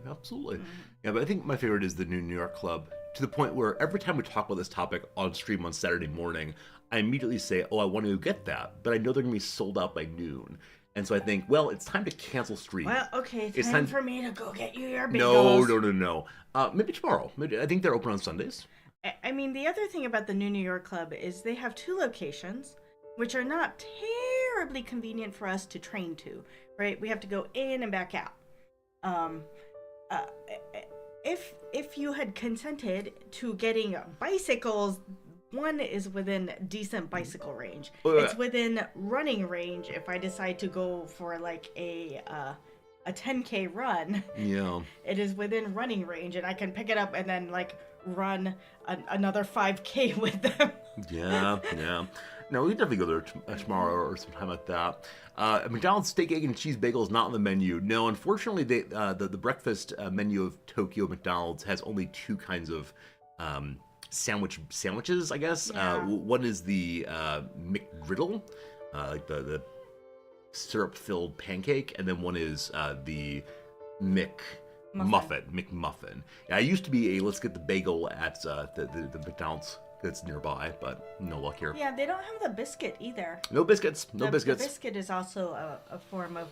Yeah, but I think my favorite is the New York Club, to the point where every time we talk about this topic on stream on Saturday morning, I immediately say, "Oh, I want to get that," but I know they're going to be sold out by noon. And so I think, well, it's time to cancel stream. Well, okay, It's time time- for me to go get you your No, bagels. no. Maybe tomorrow. Maybe, I think they're open on Sundays. I mean, the other thing about the New York Club is they have 2 locations, which are not terribly convenient for us to train to, right? We have to go in and back out. Uh, if you had consented to getting bicycles, one is within decent bicycle range. It's within running range if I decide to go for like a 10K run. Yeah. It is within running range, and I can pick it up and then like run another 5K with them. Yeah. No, we can definitely go there tomorrow or sometime like that. McDonald's steak, egg, and cheese bagel is not on the menu. No, unfortunately, the breakfast menu of Tokyo McDonald's has only 2 kinds of sandwiches, I guess. Yeah. One is the McGriddle, like the syrup-filled pancake, and then one is the McMuffin. Yeah, I used to be a let's get the bagel at the McDonald's that's nearby, but no luck here. Yeah, they don't have the biscuit either. No biscuits. The biscuit is also a form of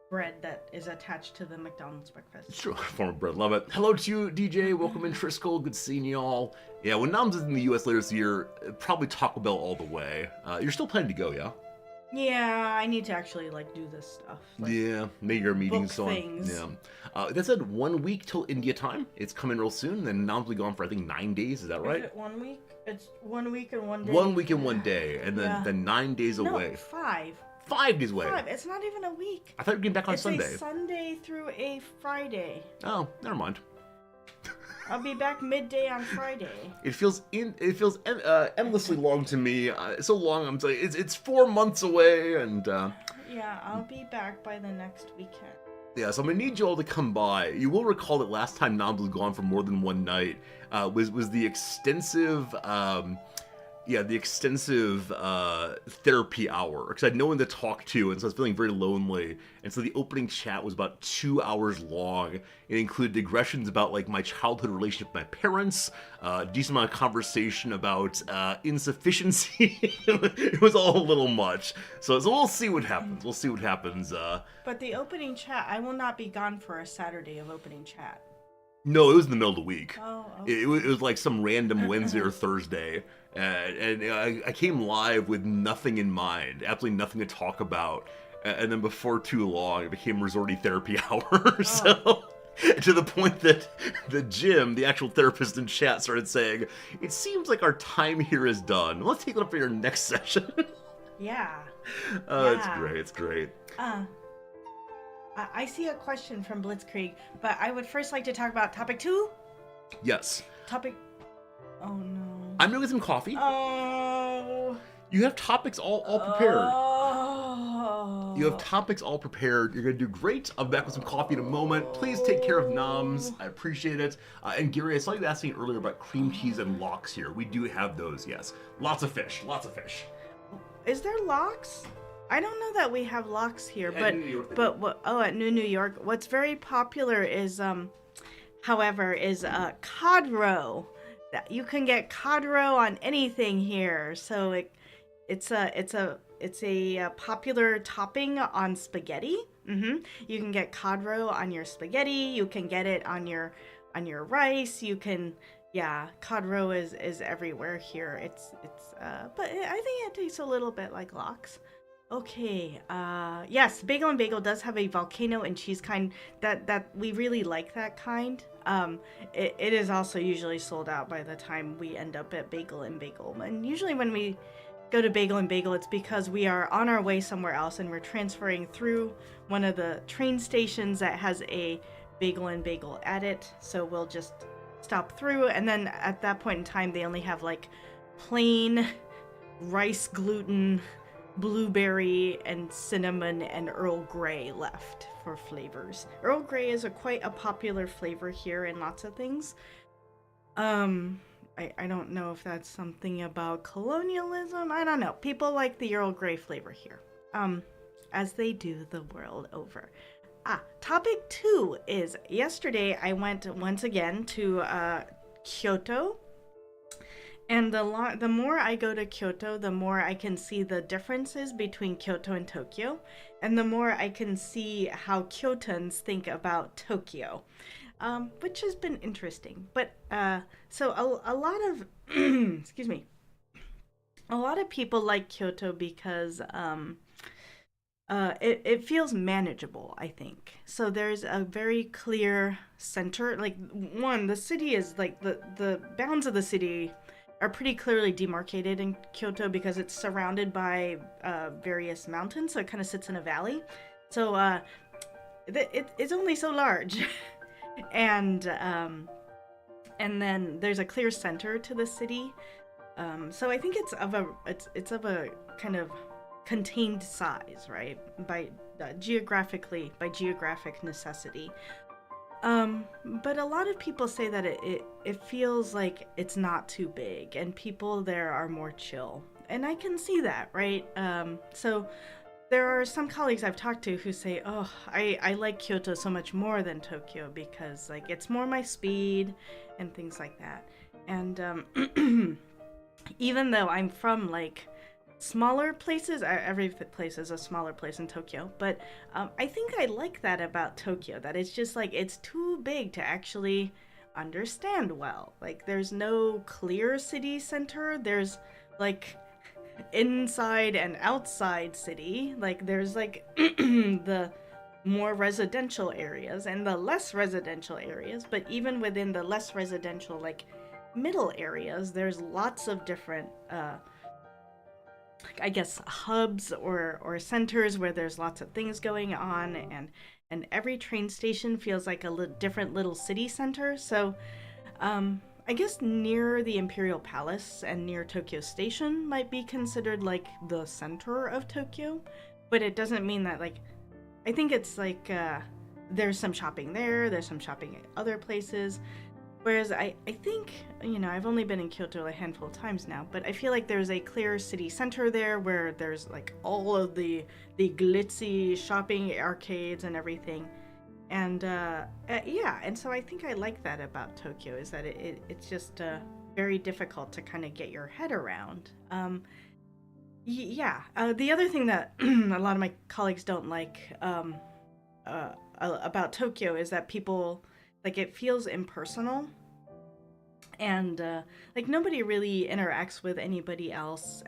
bread that is attached to the McDonald's breakfast. Sure, form of bread, love it. Hello to you, DJ. Welcome in, Triskel. Good seeing you all. Yeah, when Noms is in the U.S. later this year, probably Taco Bell all the way. You're still planning to go, yeah? Yeah, I need to actually like do this stuff. Like, Yeah, make your meetings book so on. things. Yeah. That said, 1 week till India time. It's coming real soon. Then Noms will be gone for I think 9 days. Is that right? Is it 1 week? It's 1 week and 1 day. 1 week and 1 day, and then 9 days No, away. 5. 5 days away. 5. It's not even a week. I thought you were getting back on It's Sunday. a Sunday through a Friday. Oh, never mind. I'll be back midday on Friday. It feels endlessly long to me. So long. I'm saying it's 4 months away, and Yeah, I'll be back by the next weekend. yeah. So I'm gonna need you all to come by. You will recall that last time Noms was gone for more than one night was the extensive. The extensive therapy hour, because I had no one to talk to, and so I was feeling very lonely. And so the opening chat was about 2 hours long. It included digressions about like my childhood relationship with my parents, a decent amount of conversation about insufficiency. It was all a little much. So we'll see what happens. But the opening chat, I will not be gone for a Saturday of opening chat. No, it was in the middle of the week. Oh, okay. It was like some random Wednesday or Thursday. And I came live with nothing in mind, absolutely nothing to talk about. And then before too long, it became resorty therapy hour. So, to the point that the actual therapist in chat, started saying, "It seems like our time here is done. Let's take it up for your next session." Yeah. Oh, Yeah. It's great. I see a question from Blitzkrieg, but I would first like to talk about topic 2. Yes. Oh no. I'm gonna get some coffee. Oh. You have topics all prepared. Oh. You have topics all prepared. You're going to do great. I'll be back with some coffee in a moment. Please take care of Noms. I appreciate it. And Gary, I saw you asking earlier about cream cheese and lox here. We do have those, yes. Lots of fish. Is there lox? I don't know that we have lox here, At New York, at New York, what's very popular is cod roe. You can get cod roe on anything here, so it's a popular topping on spaghetti. You can get cod roe on your spaghetti. You can get it on your rice. Cod roe is everywhere here. But I think it tastes a little bit like lox. Okay. Yes, Bagel and Bagel does have a volcano and cheese kind that we really like that kind. It is also usually sold out by the time we end up at Bagel and Bagel. And usually when we go to Bagel and Bagel, it's because we are on our way somewhere else and we're transferring through one of the train stations that has a Bagel and Bagel at it. So we'll just stop through, and then at that point in time, they only have like plain rice gluten, blueberry and cinnamon and Earl Grey left for flavors. Earl Grey is quite a popular flavor here in lots of things. I don't know if that's something about colonialism. I don't know. People like the Earl Grey flavor here. As they do the world over. Topic 2 is yesterday I went once again to Kyoto. And the more I go to Kyoto, the more I can see the differences between Kyoto and Tokyo. and the more I can see how Kyotans think about Tokyo, which has been interesting. But so a lot of excuse me, a lot of people like Kyoto because it feels manageable, I think. So there's a very clear center. Like, one, the city is like the bounds of the city are pretty clearly demarcated in Kyoto because it's surrounded by various mountains. So it kind of sits in a valley. So it's only so large, and and then there's a clear center to the city. So I think it's of a kind of contained size, right? By geographic necessity. But a lot of people say that it feels like it's not too big, and people there are more chill, and I can see that, right? So there are some colleagues I've talked to who say, "Oh, I like Kyoto so much more than Tokyo because like it's more my speed and things like that." And even though I'm from like smaller places, every place is a smaller place in Tokyo, but I think I like that about Tokyo, that it's just like it's too big to actually understand well. Like there's no clear city center. There's like inside and outside city. Like there's like the more residential areas and the less residential areas, but even within the less residential like middle areas, there's lots of different I guess hubs or centers where there's lots of things going on, and every train station feels like a different little city center. So I guess near the Imperial Palace and near Tokyo Station might be considered like the center of Tokyo, but it doesn't mean that like I think it's like there's some shopping there's some shopping at other places. Whereas I think, I've only been in Kyoto a handful of times now, but I feel like there's a clear city center there where there's like all of the glitzy shopping arcades and everything. And yeah, and so I think I like that about Tokyo, is that it's just very difficult to kind of get your head around. Yeah, the other thing that a lot of my colleagues don't like about Tokyo is that people like it feels impersonal, and like nobody really interacts with anybody else.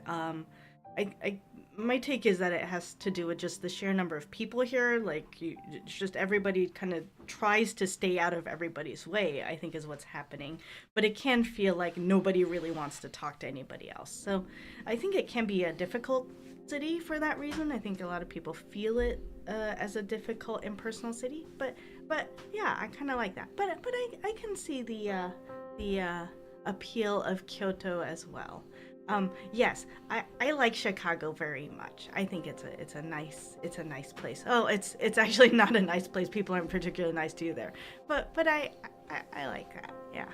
My take is that it has to do with just the sheer number of people here. Like it's just everybody kind of tries to stay out of everybody's way, I think is what's happening. But it can feel like nobody really wants to talk to anybody else. So I think it can be a difficult city for that reason. I think a lot of people feel it as a difficult impersonal city, but yeah, I kind of like that. But I can see the appeal of Kyoto as well. Yes, I like Chicago very much. I think it's a nice place. Oh, it's actually not a nice place. People aren't particularly nice to you there. But I like that. Yeah.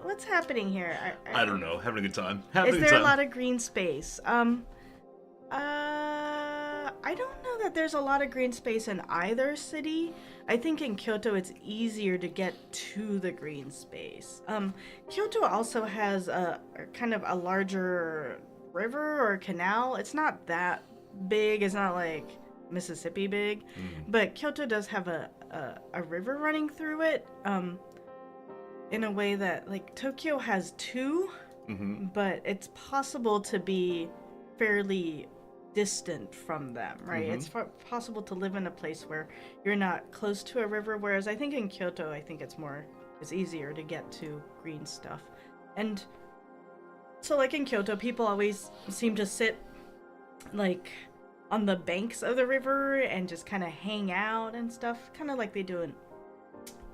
What's happening here? I don't know. Having a good time. Is there a lot of green space? I don't know that there's a lot of green space in either city. I think in Kyoto it's easier to get to the green space. Kyoto also has a kind of a larger river or canal. It's not that big. It's not like Mississippi big, but Kyoto does have a river running through it. In a way that like Tokyo has two, but it's possible to be fairly distant from them, right? It's possible to live in a place where you're not close to a river, whereas I think in Kyoto, I think it's easier to get to green stuff. And so like in Kyoto, people always seem to sit like on the banks of the river and just kind of hang out and stuff, kind of like they do in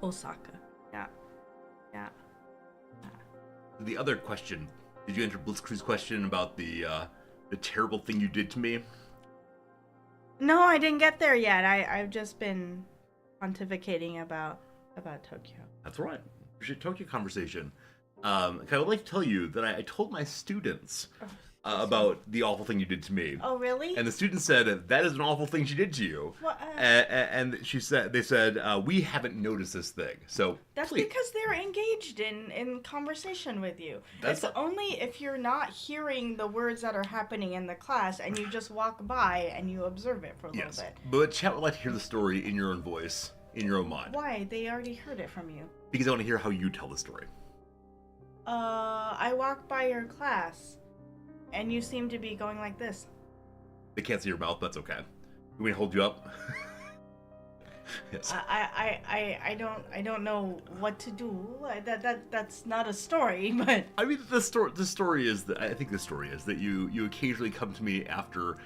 Osaka. Yeah. The other question, did you enter Blitzkrieg's question about the terrible thing you did to me? No, I didn't get there yet. I've just been pontificating about Tokyo. That's right. Appreciate Tokyo conversation. I would like to tell you that I told my students about the awful thing you did to me. Oh, really? And the student said, that is an awful thing she did to you. What, and they said, we haven't noticed this thing. So That's please. because they're engaged in conversation with you. That's It's only if you're not hearing the words that are happening in the class and you just walk by and you observe it for a little bit. But chat would like to hear the story in your own voice, in your own mind. Why? They already heard it from you. Because I want to hear how you tell the story. I walked by your class and you seem to be going like this. They can't see your mouth, that's okay. You want me to hold you up? Yes. I don't know what to do. That's not a story, but I mean, the story is that I think the story is that you occasionally come to me after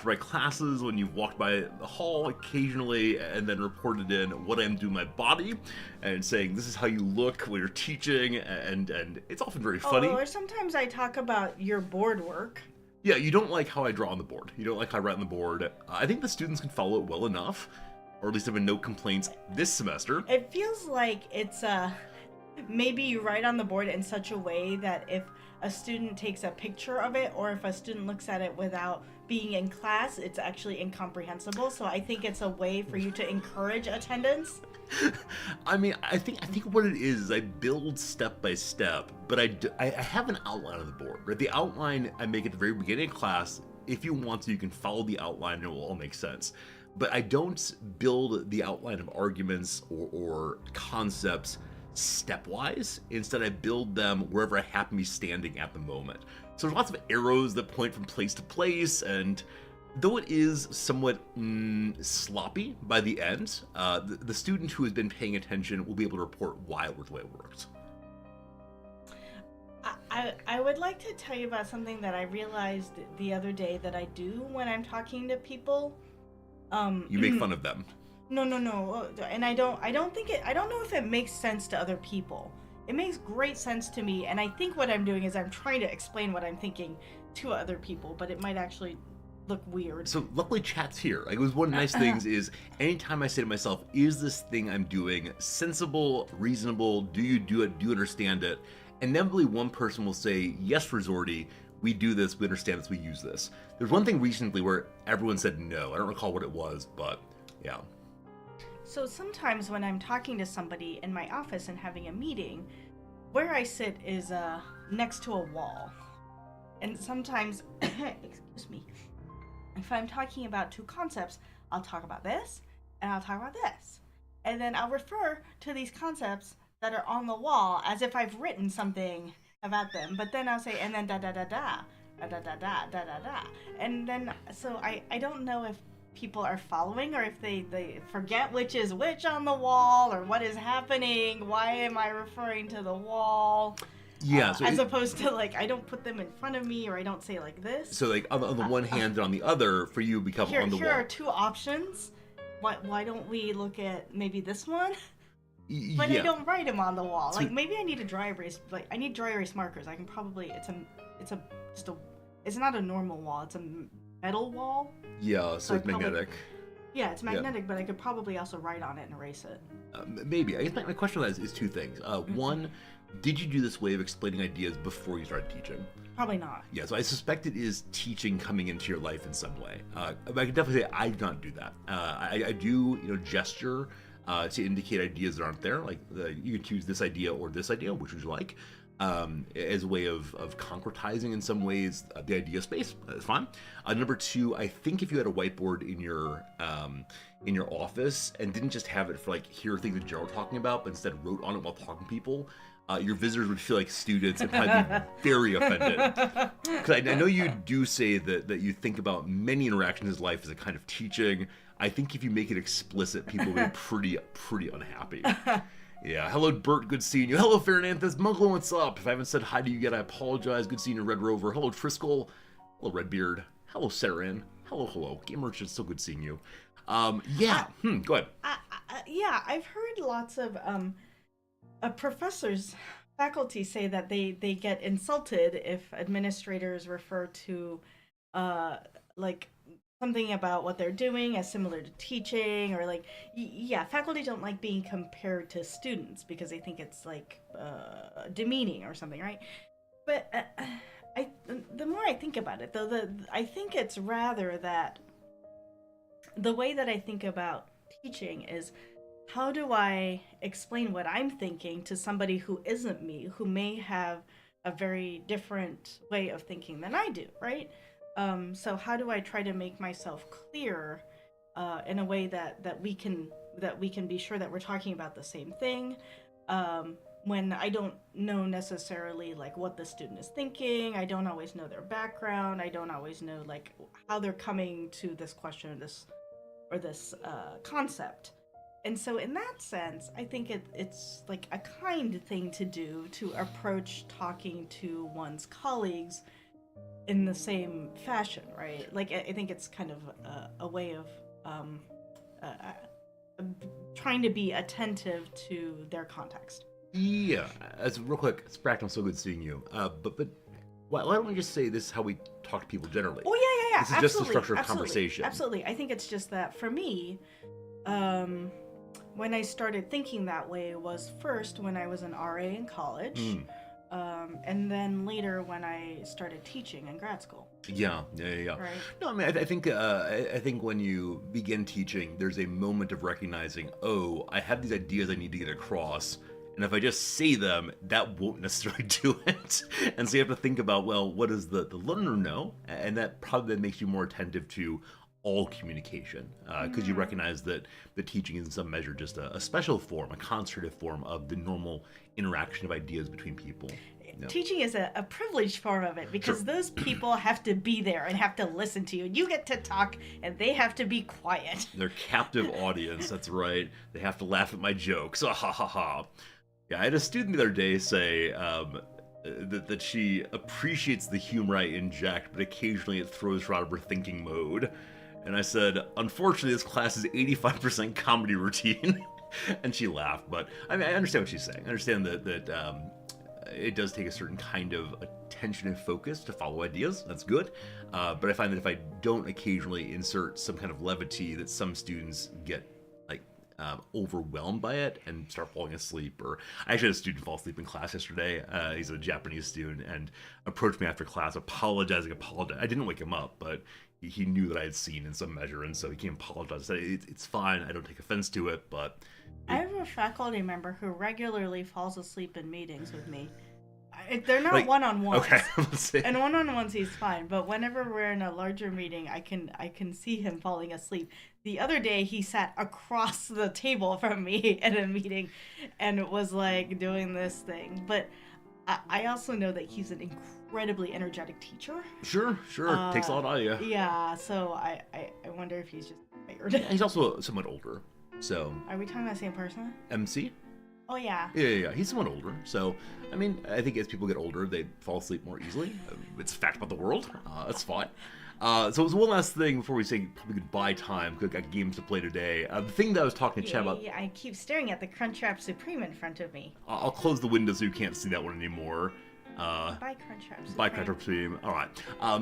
my classes when you've walked by the hall occasionally and then reported in what I'm doing my body and saying this is how you look when you're teaching and it's often very funny. or sometimes I talk about your board work. Yeah, you don't like how I draw on the board. You don't like how I write on the board. I think the students can follow it well enough, or at least have been no complaints this semester. It feels like it's maybe you write on the board in such a way that if a student takes a picture of it or if a student looks at it without being in class, it's actually incomprehensible. So I think it's a way for you to encourage attendance. I mean, I think what it is I build step by step, but I have an outline on the board, right? The outline I make at the very beginning of class. If you want to, you can follow the outline and it will all make sense. But I don't build the outline of arguments or concepts stepwise. Instead, I build them wherever I happen to be standing at the moment. So there's lots of arrows that point from place to place, and though it is somewhat sloppy by the end, the student who has been paying attention will be able to report why it worked the way it worked. I would like to tell you about something that I realized the other day that I do when I'm talking to people. You make fun of them. No. And I don't know if it makes sense to other people. It makes great sense to me, and I think what I'm doing is I'm trying to explain what I'm thinking to other people, but it might actually look weird. So luckily chat's here. Like, it was one of the nice things is anytime I say to myself, is this thing I'm doing sensible, reasonable, do you do it, do you understand it? Inevitably one person will say, yes, Resorty, we do this, we understand this, we use this. There's one thing recently where everyone said no. I don't recall what it was, but yeah. So sometimes when I'm talking to somebody in my office and having a meeting, where I sit is next to a wall. And sometimes, excuse me, if I'm talking about two concepts, I'll talk about this and I'll talk about this. And then I'll refer to these concepts that are on the wall as if I've written something about them. But then I'll say, and then da da da da, da da da da da da da. And then, so I don't know if people are following or if they forget which is which on the wall or what is happening. Why am I referring to the wall? Yeah, so as opposed to like I don't put them in front of me or I don't say like this. So like on the one hand and on the other, for you become on the wall. Here are two options. Why don't we look at maybe this one? But yeah. I don't write them on the wall. So like maybe I need a dry erase. Like I need dry erase markers. I can probably it's not a normal wall. It's a metal wall. Yeah, so it's magnetic. Yeah, it's magnetic, but I could probably also write on it and erase it. Maybe. I guess my question on that is two things. One, did you do this way of explaining ideas before you started teaching? Probably not. Yeah, so I suspect it is teaching coming into your life in some way. I can definitely say I do not do that. I do, gesture to indicate ideas that aren't there. Like you can choose this idea or this idea, which would you like, as a way of concretizing in some ways the idea space. That's fine. Number two, I think if you had a whiteboard in your office and didn't just have it for like here are things that Gerald talking about, but instead wrote on it while talking to people, your visitors would feel like students and probably be very offended. Because I know you do say that you think about many interactions in life as a kind of teaching. I think if you make it explicit, people will be pretty unhappy. Yeah. Hello, Bert. Good seeing you. Hello, Fernandez. Muggle, what's up? If I haven't said hi to you yet, I apologize. Good seeing you, Red Rover. Hello, Triskel. Hello, Redbeard. Hello, Sarin. Hello. Game Merchant, still good seeing you. Yeah. Go ahead. Yeah, I've heard lots of professors, faculty say that they get insulted if administrators refer to like something about what they're doing as similar to teaching, or like faculty don't like being compared to students because they think it's like demeaning or something, right? But The more I think about it, though, I think it's rather that the way that I think about teaching is, how do I explain what I'm thinking to somebody who isn't me, who may have a very different way of thinking than I do, right? So how do I try to make myself clear in a way that we can be sure that we're talking about the same thing, when I don't know necessarily like what the student is thinking. I don't always know their background. I don't always know like how they're coming to this question or this concept. And so in that sense, I think it's like a kind thing to do, to approach talking to one's colleagues in the same fashion, right? Like, I think it's kind of a way of trying to be attentive to their context. Yeah, as real quick, it's Brackton, so good seeing you. But why don't we just say this is how we talk to people generally? Oh, yeah. This is just the structure of conversation. Absolutely. I think it's just that for me, when I started thinking that way was first when I was an RA in college, and then later when I started teaching in grad school. Yeah. Right. No, I mean, I think when you begin teaching, there's a moment of recognizing, oh, I have these ideas I need to get across, and if I just say them, that won't necessarily do it. And so you have to think about, well, what does the learner know? And that probably then makes you more attentive to all communication, because you recognize that the teaching is in some measure just a special form, a concentrative form of the normal interaction of ideas between people. Teaching is a privileged form of it, because those people have to be there and have to listen to you. You get to talk and they have to be quiet. They're captive audience, that's right. They have to laugh at my jokes. Ha ha ha. Yeah, I had a student the other day say that she appreciates the humor I inject, but occasionally it throws her out of her thinking mode. And I said, unfortunately, this class is 85% comedy routine. And she laughed, but I mean, I understand what she's saying. I understand that it does take a certain kind of attention and focus to follow ideas. That's good. But I find that if I don't occasionally insert some kind of levity, that some students get like overwhelmed by it and start falling asleep. Or I actually had a student fall asleep in class yesterday. He's a Japanese student and approached me after class apologizing. I didn't wake him up, but he knew that I had seen in some measure, and so he came apologize. Said, it's fine. I don't take offense to it, but... I have a faculty member who regularly falls asleep in meetings with me. They're not like, one-on-ones. Okay. And one-on-ones he's fine, but whenever we're in a larger meeting, I can see him falling asleep. The other day, he sat across the table from me at a meeting and was like doing this thing. But I also know that he's an incredibly energetic teacher. Sure. Takes a lot out of you. Yeah, so I wonder if he's just tired. Yeah, he's also somewhat older, so... Are we talking about the same person? MC? Oh, yeah. Yeah. He's somewhat older, so... I mean, I think as people get older, they fall asleep more easily. It's a fact about the world. That's fine. So it was one last thing before we say probably goodbye time, because we've got games to play today. The thing that I was talking to Chad about... Yeah, I keep staring at the Crunchwrap Supreme in front of me. I'll close the window so you can't see that one anymore. Buy Crunchwrap Supreme. Buy Crunchwrap Supreme. All right.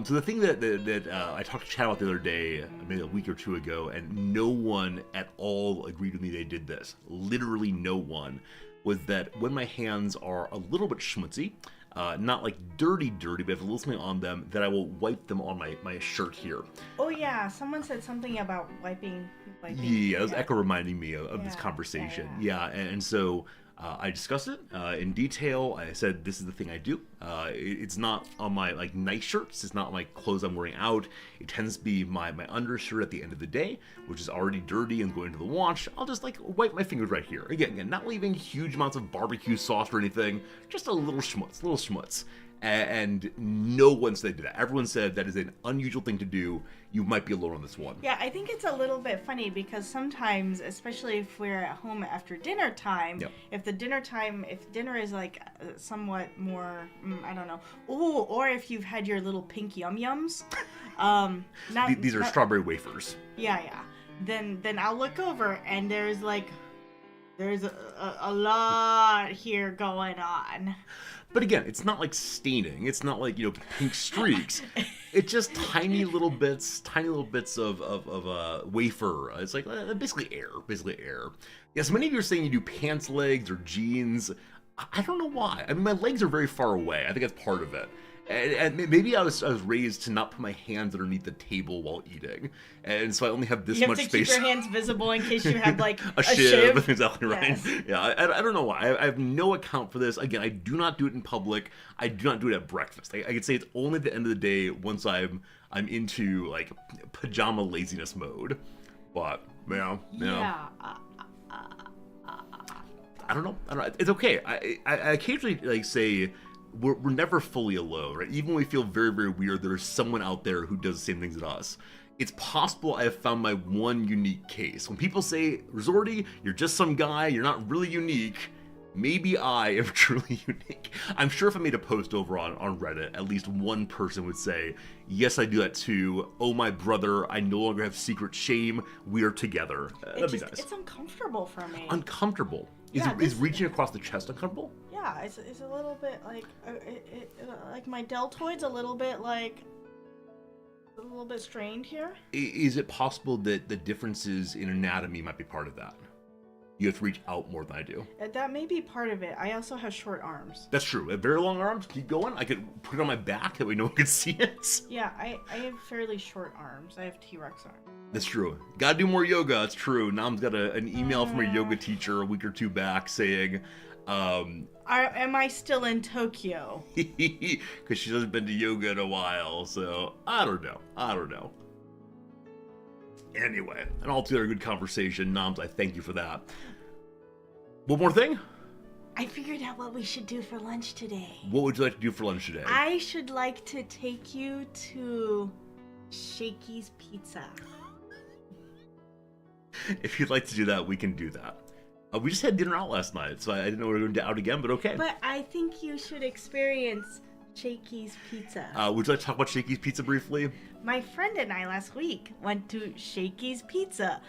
So the thing that I talked to Chad about the other day, maybe a week or two ago, and no one at all agreed with me they did this. Literally no one. Was that when my hands are a little bit schmutzy, not like dirty, but have a little something on them, that I will wipe them on my shirt here. Oh yeah, someone said something about wiping. Yeah, it was Echo reminding me of this conversation. Yeah, and so I discussed it in detail. I said, this is the thing I do. It's not on my like nice shirts. It's not on my clothes I'm wearing out. It tends to be my undershirt at the end of the day, which is already dirty and going to the wash. I'll just like wipe my fingers right here. Again, not leaving huge amounts of barbecue sauce or anything. Just a little schmutz. And no one said that. Everyone said that is an unusual thing to do. You might be alone on this one. Yeah, I think it's a little bit funny because sometimes, especially if we're at home after dinner time, if dinner is like somewhat more, I don't know, or if you've had your little pink yum-yums. These are strawberry wafers. Yeah. Then I'll look over and there's a lot here going on. But again, it's not like staining. It's not like, pink streaks. It's just tiny little bits of wafer. It's like basically air. Yes, many of you are saying you do pants legs or jeans. I don't know why. I mean, my legs are very far away. I think that's part of it. And maybe I was raised to not put my hands underneath the table while eating, and so I only have this You have much to space. keep your hands visible in case you have like a shiv. Exactly right. Yes. Yeah, I don't know why. I have no account for this. Again, I do not do it in public. I do not do it at breakfast. I could say it's only at the end of the day once I'm into like pajama laziness mode. But Yeah. I don't know. It's okay. I occasionally like say we're never fully alone, right? Even when we feel very, very weird, there's someone out there who does the same things as us. It's possible I have found my one unique case. When people say, Resorty, you're just some guy, you're not really unique, maybe I am truly unique. I'm sure if I made a post over on Reddit, at least one person would say, yes, I do that too. Oh, my brother, I no longer have secret shame. We are together. That'd be nice. It's uncomfortable for me. Uncomfortable. Yeah, Is reaching across the chest uncomfortable? Yeah, it's a little bit like like my deltoid's a little bit strained here. Is it possible that the differences in anatomy might be part of that? You have to reach out more than I do. That may be part of it. I also have short arms. That's true. I have very long arms. Keep going. I could put it on my back that way no one could see it. Yeah, I have fairly short arms. I have T-Rex arms. That's true. Gotta do more yoga. It's true. Nam's got an email from a yoga teacher a week or two back saying, am I still in Tokyo? because she hasn't been to yoga in a while, so I don't know. Anyway, an altogether good conversation. Noms, I thank you for that. One more thing? I figured out what we should do for lunch today. What would you like to do for lunch today? I should like to take you to Shakey's Pizza. If you'd like to do that, we can do that. We just had dinner out last night, so I didn't know we were going to out again, but okay. But I think you should experience Shakey's Pizza. Would you like to talk about Shakey's Pizza briefly? My friend and I last week went to Shakey's Pizza.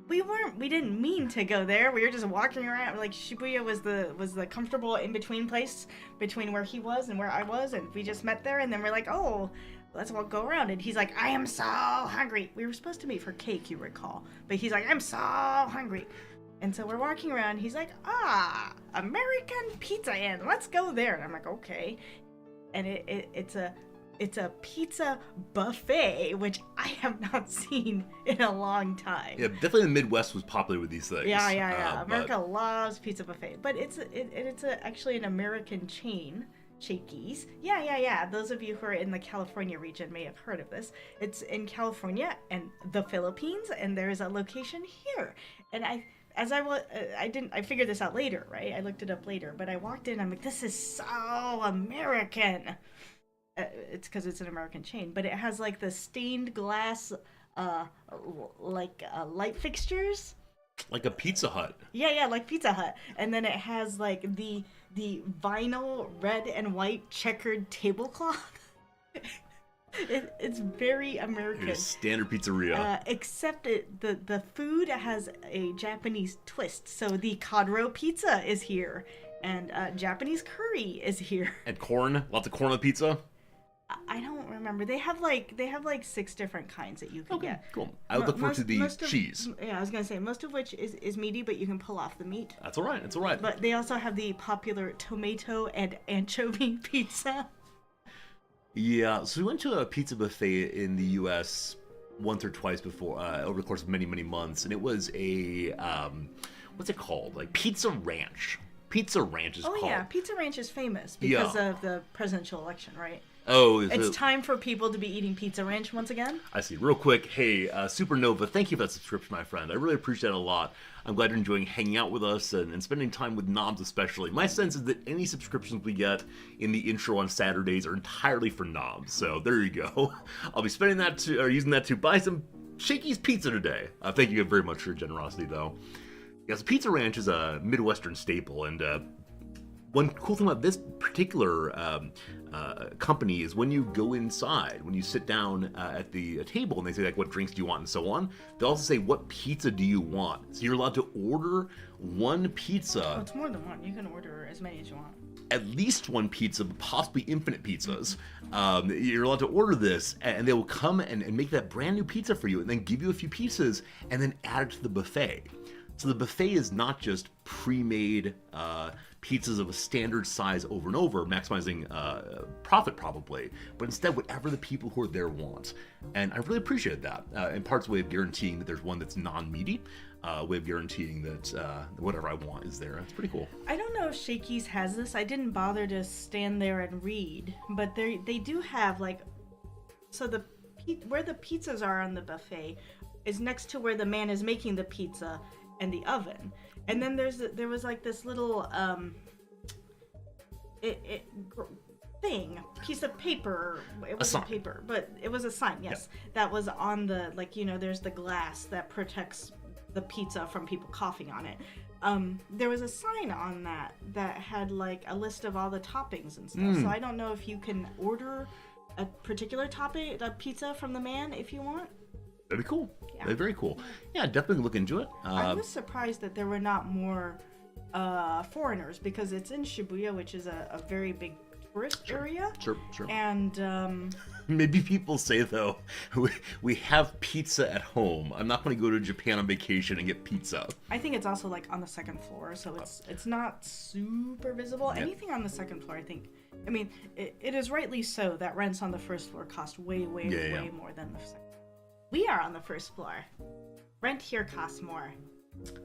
We didn't mean to go there. We were just walking around. Like Shibuya was the comfortable in between place between where he was and where I was, and we just met there. And then we're like, oh, let's all go around. And he's like, I am so hungry. We were supposed to meet for cake, you recall, but he's like, I'm so hungry. And so we're walking around. He's like, American Pizza Inn. Let's go there. And I'm like, okay. And it's a pizza buffet, which I have not seen in a long time. Yeah, definitely the Midwest was popular with these things. Yeah. America loves pizza buffet, but it's actually an American chain, Shakey's. Yeah. Those of you who are in the California region may have heard of this. It's in California and the Philippines, and there is a location here. And I figured this out later, right? I looked it up later, but I walked in, I'm like, this is so American. It's because it's an American chain, but it has like the stained glass, light fixtures. Like a Pizza Hut. Yeah, like Pizza Hut. And then it has like the vinyl red and white checkered tablecloth. It's very American. It's standard pizzeria. Except the food has a Japanese twist. So the Kadro pizza is here, and Japanese curry is here. And corn, lots of corn on the pizza. I don't remember. They have like 6 different kinds that you can get. Cool. I would look forward to the cheese. Yeah, I was gonna say most of which is meaty, but you can pull off the meat. That's all right. But they also have the popular tomato and anchovy pizza. Yeah, so we went to a pizza buffet in the U.S. once or twice before, over the course of many, many months, and it was a, what's it called? Like Pizza Ranch. Pizza Ranch is called. Oh yeah, Pizza Ranch is famous because of the presidential election, right? Oh, it's time for people to be eating Pizza Ranch once again. I see. Real quick, hey, Supernova, thank you for that subscription, my friend. I really appreciate it a lot. I'm glad you're enjoying hanging out with us and spending time with Knobs especially. My sense is that any subscriptions we get in the intro on Saturdays are entirely for Knobs. So there you go. I'll be spending that using that to buy some Shakey's Pizza today. Thank you very much for your generosity, though. Yes, Pizza Ranch is a Midwestern staple, and one cool thing about this particular company is when you go inside, when you sit down at the table and they say like what drinks do you want and so on, they also say what pizza do you want. So you're allowed to order one pizza. Oh, it's more than one. You can order as many as you want. At least one pizza, but possibly infinite pizzas. You're allowed to order this, and they will come and make that brand new pizza for you and then give you a few pieces and then add it to the buffet. So the buffet is not just pre-made pizzas of a standard size over and over, maximizing profit probably, but instead whatever the people who are there want. And I really appreciated that. In part's a way of guaranteeing that there's one that's non-meaty, way of guaranteeing that whatever I want is there. It's pretty cool. I don't know if Shakey's has this. I didn't bother to stand there and read, but they do have like, so where the pizzas are on the buffet is next to where the man is making the pizza and the oven. And then there was like this little piece of paper. It wasn't paper, but it was a sign. Yes, that was on the, like, you know, there's the glass that protects the pizza from people coughing on it. There was a sign on that had like a list of all the toppings and stuff. So I don't know if you can order a particular topping, a pizza from the man if you want. That'd be cool. Yeah. That'd be very cool. Yeah, definitely look into it. I was surprised that there were not more foreigners, because it's in Shibuya, which is a very big tourist area. Sure. And maybe people say, though, we have pizza at home. I'm not going to go to Japan on vacation and get pizza. I think it's also like on the second floor, so it's not super visible. Yeah. Anything on the second floor, I mean, it is rightly so that rents on the first floor cost way more than the second. We are on the first floor. Rent here costs more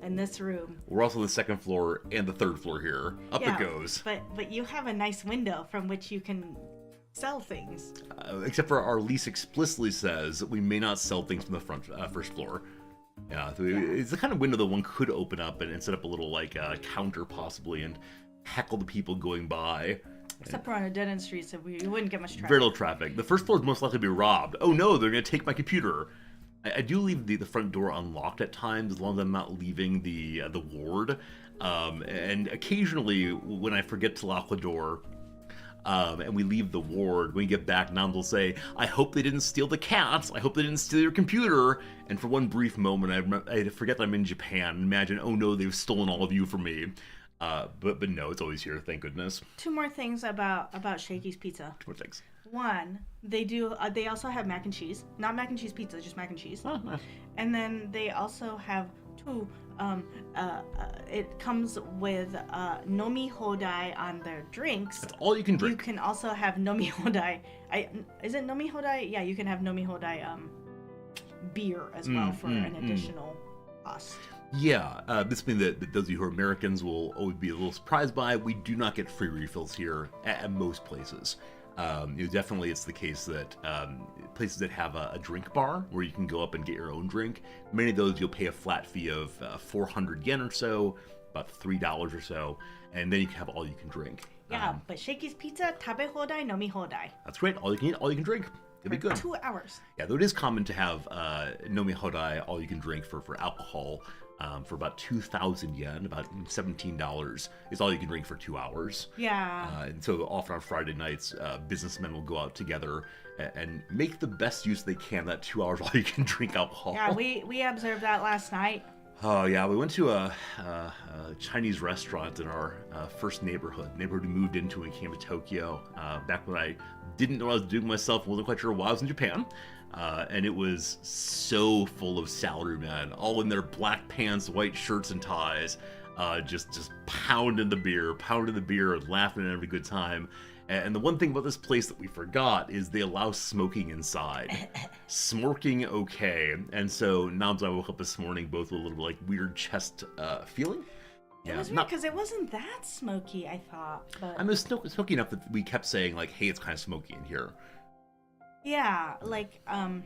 in this room. We're also on the second floor and the third floor here. Up it goes. But you have a nice window from which you can sell things. Except for our lease explicitly says we may not sell things from the first floor. Yeah, so it's the kind of window that one could open up and set up a little like counter possibly and heckle the people going by. Except we're on a dead-end street, so we wouldn't get much traffic. Very little traffic. The first floor is most likely to be robbed. Oh no, they're going to take my computer. I do leave the front door unlocked at times, as long as I'm not leaving the ward. And occasionally, when I forget to lock the door, and we leave the ward, when we get back, Nams will say, I hope they didn't steal the cats. I hope they didn't steal your computer. And for one brief moment, I forget that I'm in Japan and imagine, oh no, they've stolen all of you from me. But no, it's always here, thank goodness. Two more things about Shakey's Pizza. Two more things. One, they also have mac and cheese. Not mac and cheese pizza, just mac and cheese. Oh, nice. And then they also have two, it comes with nomi hodai on their drinks. That's all you can drink. You can also have nomi hodai. Is it nomi hodai? Yeah, you can have nomi hodai beer as well for an additional cost. Yeah, this is something that those of you who are Americans will always be a little surprised by. We do not get free refills here at most places. Definitely it's the case that places that have a drink bar where you can go up and get your own drink, many of those you'll pay a flat fee of 400 yen or so, about $3 or so, and then you can have all you can drink. Yeah, but Shakey's Pizza, tabe hodai, nomi hodai. That's great. All you can eat, all you can drink. It'll be good. 2 hours. Yeah, though it is common to have nomi hodai, all you can drink for alcohol. For about 2,000 yen, about $17, is all you can drink for 2 hours. Yeah. And so often on Friday nights, businessmen will go out together and make the best use they can of that 2 hours while you can drink alcohol. Yeah, we observed that last night. Oh, yeah, we went to a Chinese restaurant in our first neighborhood we moved into when we came to Tokyo, back when I didn't know what I was doing myself, wasn't quite sure why I was in Japan. And it was so full of salarymen, all in their black pants, white shirts, and ties, just pounding the beer, and laughing and having a good time. And the one thing about this place that we forgot is they allow smoking inside. Smoking okay. And so Nams and I woke up this morning both with a little like weird chest feeling. Yeah, it was weird because it wasn't that smoky, I thought. But I mean, it was smoky enough that we kept saying like, hey, it's kind of smoky in here. Yeah, like, my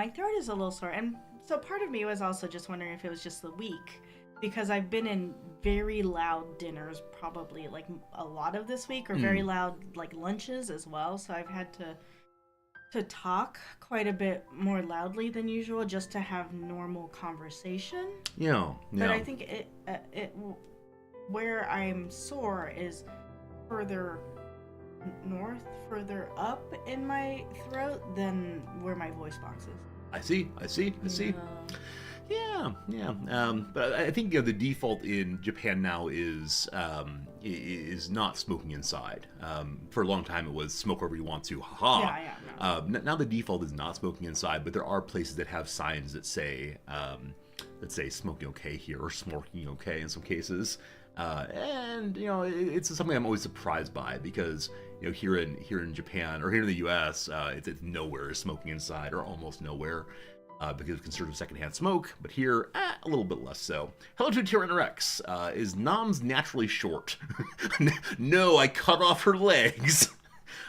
throat is a little sore. And so part of me was also just wondering if it was just the week, because I've been in very loud dinners probably like a lot of this week, or very loud like lunches as well. So I've had to talk quite a bit more loudly than usual just to have normal conversation. Yeah. But I think it where I'm sore is further up in my throat than where my voice box is. I see. Yeah. But I think the default in Japan now is not smoking inside. For a long time it was smoke wherever you want to. Haha. Yeah. No. Now the default is not smoking inside, but there are places that have signs that say smoking okay here or smoking okay in some cases. And it's something I'm always surprised by because here in Japan or here in the U.S. It's nowhere is smoking inside or almost nowhere. Because it's considered secondhand smoke, but here, a little bit less so. Hello to Tyranner X. Is Noms naturally short? No, I cut off her legs.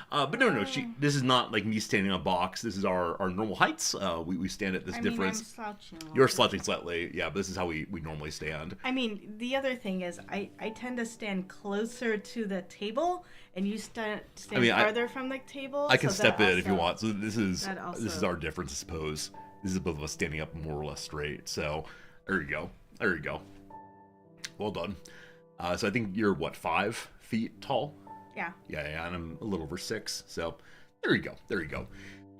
But no, this is not like me standing on a box. This is our normal heights. We stand at this difference. I'm slouching. You're slouching slightly, yeah, but this is how we normally stand. I mean, the other thing is I tend to stand closer to the table, and you stand farther from the table. I can step in if you want. So this is our difference, I suppose. This is both of us standing up more or less straight. So there you go. Well done. So I think you're 5 feet tall? Yeah. Yeah, and I'm a little over 6. So there you go.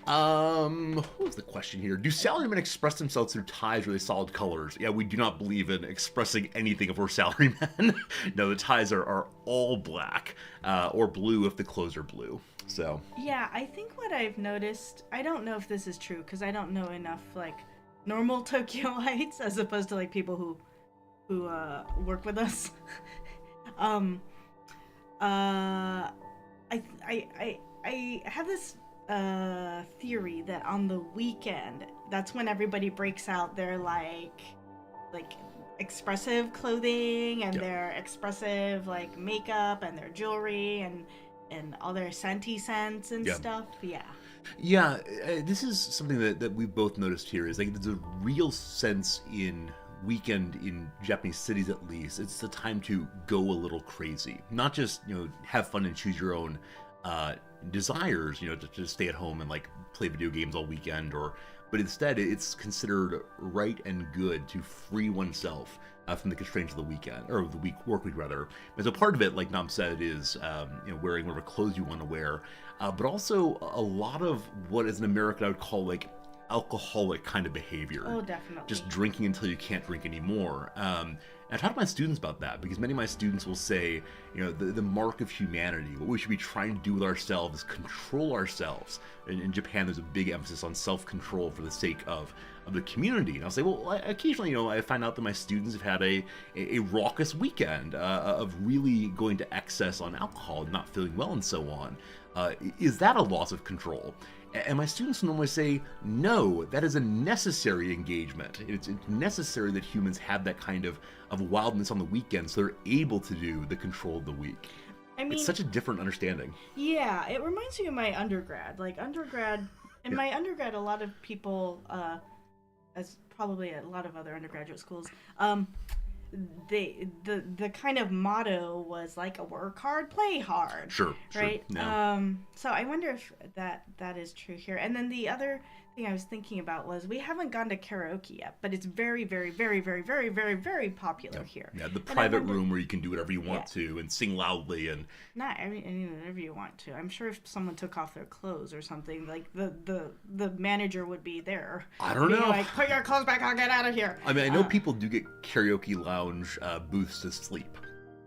What was the question here? Do salarymen express themselves through ties or are they solid colors? Yeah, we do not believe in expressing anything if we're salarymen. No, the ties are all black or blue if the clothes are blue. So yeah, I think what I've noticed, I don't know if this is true because I don't know enough like normal Tokyoites as opposed to like people who work with us. I have this theory that on the weekend that's when everybody breaks out their like expressive clothing and their expressive like makeup and their jewelry and all their scenty scents and stuff. Yeah, this is something that we've both noticed here is like there's a real sense in weekend in Japanese cities, at least it's the time to go a little crazy, not just have fun and choose your own desires, to stay at home and like play video games all weekend, but instead it's considered right and good to free oneself from the constraints of the weekend or the work week rather. And so part of it, like Nam said, is wearing whatever clothes you want to wear, but also a lot of what as an American I would call like alcoholic kind of behavior. Oh, definitely. Just drinking until you can't drink anymore. And I talk to my students about that because many of my students will say, the mark of humanity, what we should be trying to do with ourselves is control ourselves. In Japan, there's a big emphasis on self-control for the sake of the community. And I'll say, well, occasionally, I find out that my students have had a raucous weekend of really going to excess on alcohol and not feeling well and so on. Is that a loss of control? And my students normally say, no, that is a necessary engagement. It's necessary that humans have that kind of wildness on the weekend so they're able to do the control of the week. I mean, it's such a different understanding. Yeah, it reminds me of my undergrad. In my undergrad, a lot of people, as probably a lot of other undergraduate schools, the kind of motto was like a work hard, play hard. Sure. Right? Yeah. So I wonder if that is true here. And then the other thing I was thinking about was we haven't gone to karaoke yet, but it's very, very, very, very, very, very, very popular here. Yeah, the private room where you can do whatever you want to and sing loudly and not whatever you want to. I'm sure if someone took off their clothes or something, like the manager would be there. I don't know. Like, put your clothes back on, get out of here. I mean, I know people do get karaoke lounge booths to sleep.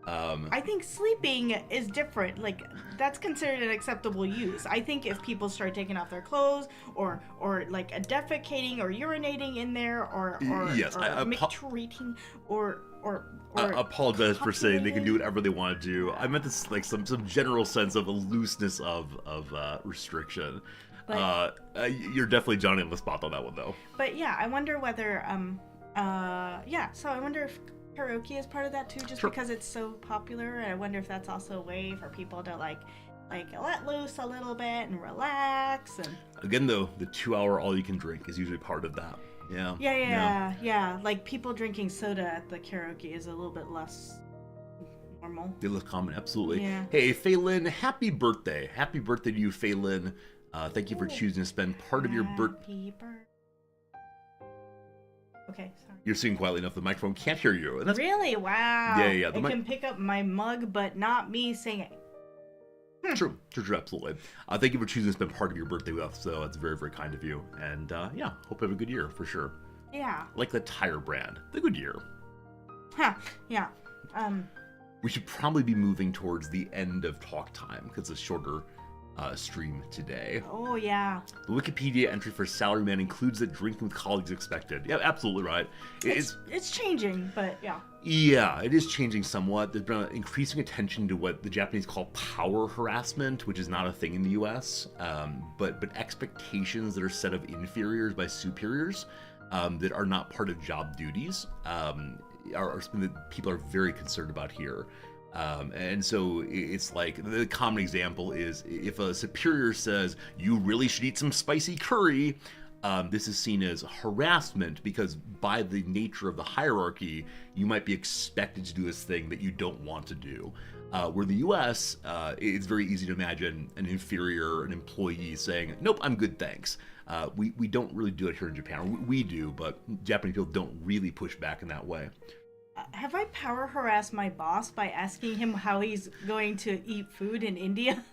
I think sleeping is different. Like, that's considered an acceptable use. I think if people start taking off their clothes or like defecating or urinating in there or micturating or I apologize for saying they can do whatever they want to do. I meant this like some general sense of a looseness of restriction. But, you're definitely Johnny on the spot on that one though. But yeah, I wonder whether so I wonder if karaoke is part of that too, just because it's so popular. And I wonder if that's also a way for people to like let loose a little bit and relax. And again, though, the 2-hour all you can drink is usually part of that. Yeah. Like people drinking soda at the karaoke is a little bit less normal. They look common, absolutely. Yeah. Hey, Phelan, happy birthday! Happy birthday to you, Phelan. Thank you for choosing to spend part of your birthday. Okay, sorry. You're singing quietly enough the microphone can't hear you. And that's... Really? Wow. Yeah. It can pick up my mug, but not me singing. True, absolutely. Thank you for choosing to spend part of your birthday with us, so that's very, very kind of you. And hope you have a good year, for sure. Yeah. Like the tire brand, the Goodyear. Yeah. We should probably be moving towards the end of talk time, because it's a shorter stream today. Oh, yeah. The Wikipedia entry for salaryman includes that drinking with colleagues expected. Yeah, absolutely right. It's changing, but yeah. Yeah, it is changing somewhat. There's been increasing attention to what the Japanese call power harassment, which is not a thing in the U.S., but expectations that are set of inferiors by superiors that are not part of job duties are something that people are very concerned about here. And so it's like the common example is if a superior says, you really should eat some spicy curry, this is seen as harassment because by the nature of the hierarchy, you might be expected to do this thing that you don't want to do. Where the US, it's very easy to imagine an inferior, an employee saying, nope, I'm good, thanks. We don't really do it here in Japan. We do, but Japanese people don't really push back in that way. Have I power harassed my boss by asking him how he's going to eat food in India?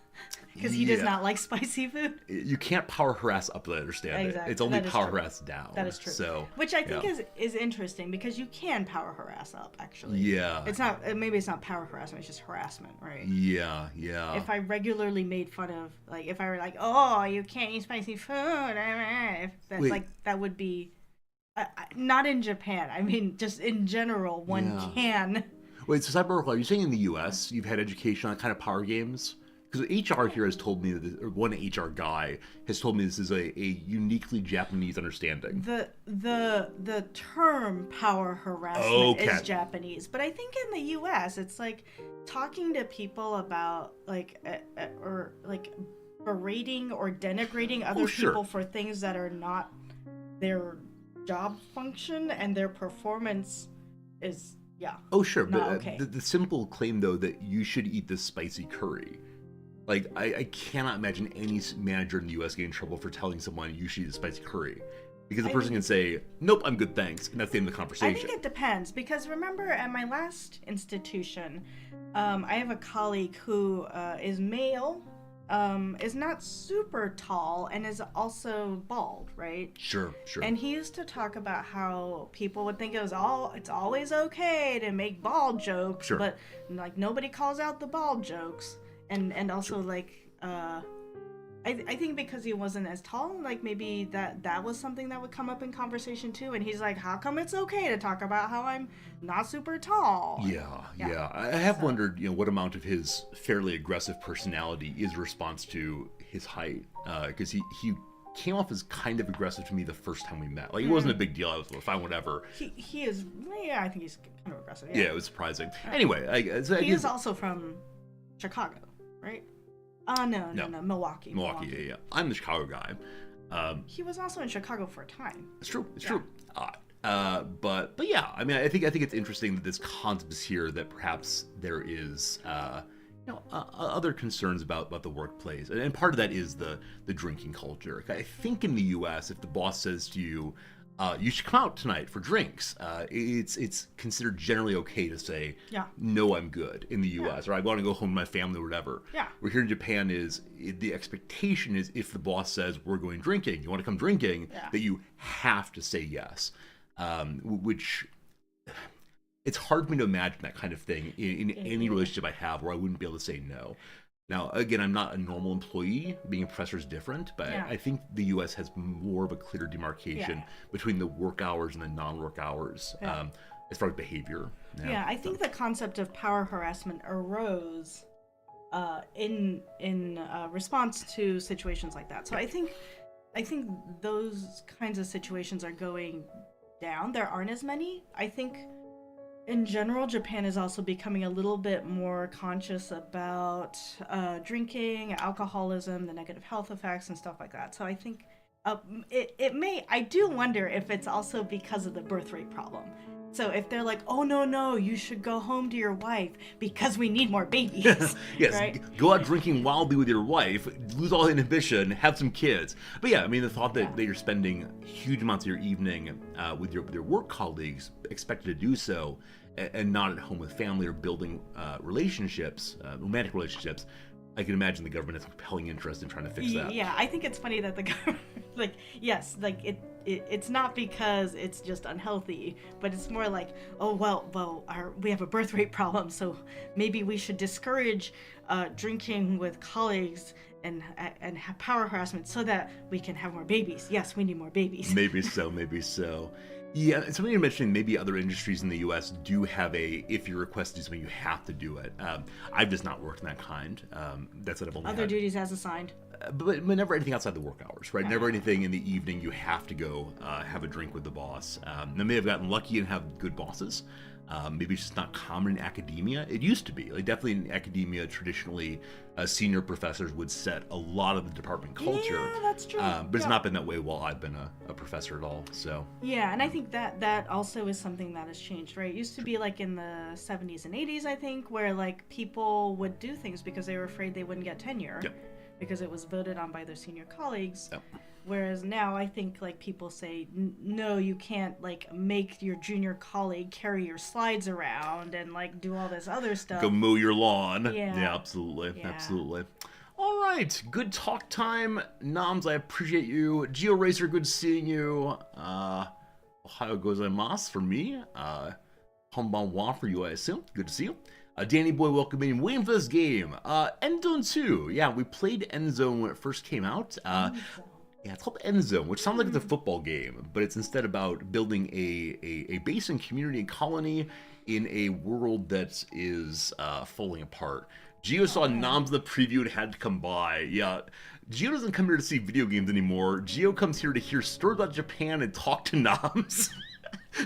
Because he does not like spicy food. You can't power harass up, I understand exactly. it. It's only power harass down. That is true. So, which I think is interesting because you can power harass up, actually. Yeah. It's not, maybe it's not power harassment, it's just harassment, right? Yeah. If I regularly made fun of, like, if I were like, oh, you can't eat spicy food, that would be, not in Japan. I mean, just in general, one can. Wait, so Cyber, are you saying in the U.S. you've had education on kind of power games? Because HR here has told me that, or one HR guy has told me this is a uniquely Japanese understanding. The term power harassment is Japanese, but I think in the U.S. it's like talking to people about or berating or denigrating other people for things that are not their job function, and their performance is the simple claim though that you should eat this spicy curry. Like, I cannot imagine any manager in the U.S. getting in trouble for telling someone you should eat a spicy curry. Because the person can say, nope, I'm good, thanks. And that's the end of the conversation. I think it depends. Because remember, at my last institution, I have a colleague who is male, is not super tall, and is also bald, right? Sure. And he used to talk about how people would think it's always okay to make bald jokes, but like nobody calls out the bald jokes. And also I think because he wasn't as tall, like maybe that was something that would come up in conversation too. And he's like, how come it's okay to talk about how I'm not super tall? Yeah. I have wondered, what amount of his fairly aggressive personality is a response to his height, because he came off as kind of aggressive to me the first time we met. Like, it wasn't a big deal. I was fine, whatever. He is, I think he's kind of aggressive. Yeah, it was surprising. Anyway, he is also from Chicago. Right? No, Milwaukee. Yeah. I'm the Chicago guy. He was also in Chicago for a time. It's true. But yeah, I mean, I think it's interesting that this concept is here, that perhaps there is other concerns about the workplace, and part of that is the drinking culture. I think in the U.S., if the boss says to you, you should come out tonight for drinks, it's considered generally okay to say, no, I'm good in the U.S., or I want to go home to my family or whatever. We're here in Japan the expectation is if the boss says we're going drinking, you want to come drinking, that you have to say yes, which it's hard for me to imagine that kind of thing in any relationship I have where I wouldn't be able to say no. Now, again, I'm not a normal employee. Being a professor is different, but I think the U.S. has more of a clear demarcation between the work hours and the non-work hours as far as behavior. I think the concept of power harassment arose in response to situations like that. So I think those kinds of situations are going down. There aren't as many. I think in general, Japan is also becoming a little bit more conscious about drinking, alcoholism, the negative health effects, and stuff like that. So I think I do wonder if it's also because of the birth rate problem. So if they're like, oh, no, you should go home to your wife because we need more babies. Yes, right? Go out drinking wildly with your wife, lose all inhibition, have some kids. But yeah, I mean, the thought that you're spending huge amounts of your evening with your work colleagues, expected to do so, and not at home with family or building relationships, romantic relationships, I can imagine the government has a compelling interest in trying to fix that. Yeah, I think it's funny that the government, it's not because it's just unhealthy, but it's more like, oh, well, we have a birth rate problem, so maybe we should discourage drinking with colleagues and power harassment so that we can have more babies. Yes, we need more babies. Maybe so, maybe so. Yeah, and something you're mentioning, maybe other industries in the U.S. do have if you request to do something, you have to do it. I've just not worked in that kind. That's what I've only Other had. duties as assigned. But never anything outside the work hours, right? Never anything in the evening you have to go have a drink with the boss. They may have gotten lucky and have good bosses. Maybe it's just not common in academia. It used to be. Like definitely in academia, traditionally, senior professors would set a lot of the department culture. Yeah, that's true. But it's not been that way while I've been a professor at all. So Yeah, and I think that also is something that has changed, right? It used to be like in the 70s and 80s, I think, where like people would do things because they were afraid they wouldn't get tenure. Yep. Because it was voted on by their senior colleagues. Yep. Whereas now I think like people say, no, you can't like make your junior colleague carry your slides around and like do all this other stuff. go mow your lawn. Yeah. Absolutely. Yeah. Absolutely. All right. Good talk time. Noms, I appreciate you. Geo Racer, good seeing you. Ohio gozaimasu for me. Konbanwa for you, I assume. Good to see you. Danny Boy, welcome in. Waiting for this game. Endzone 2. Yeah, we played Endzone when it first came out. Yeah, it's called Endzone, which sounds like it's a football game, but it's instead about building a base and community and colony in a world that is falling apart. Gio saw Noms in the preview and had to come by. Yeah, Gio doesn't come here to see video games anymore. Gio comes here to hear stories about Japan and talk to Noms.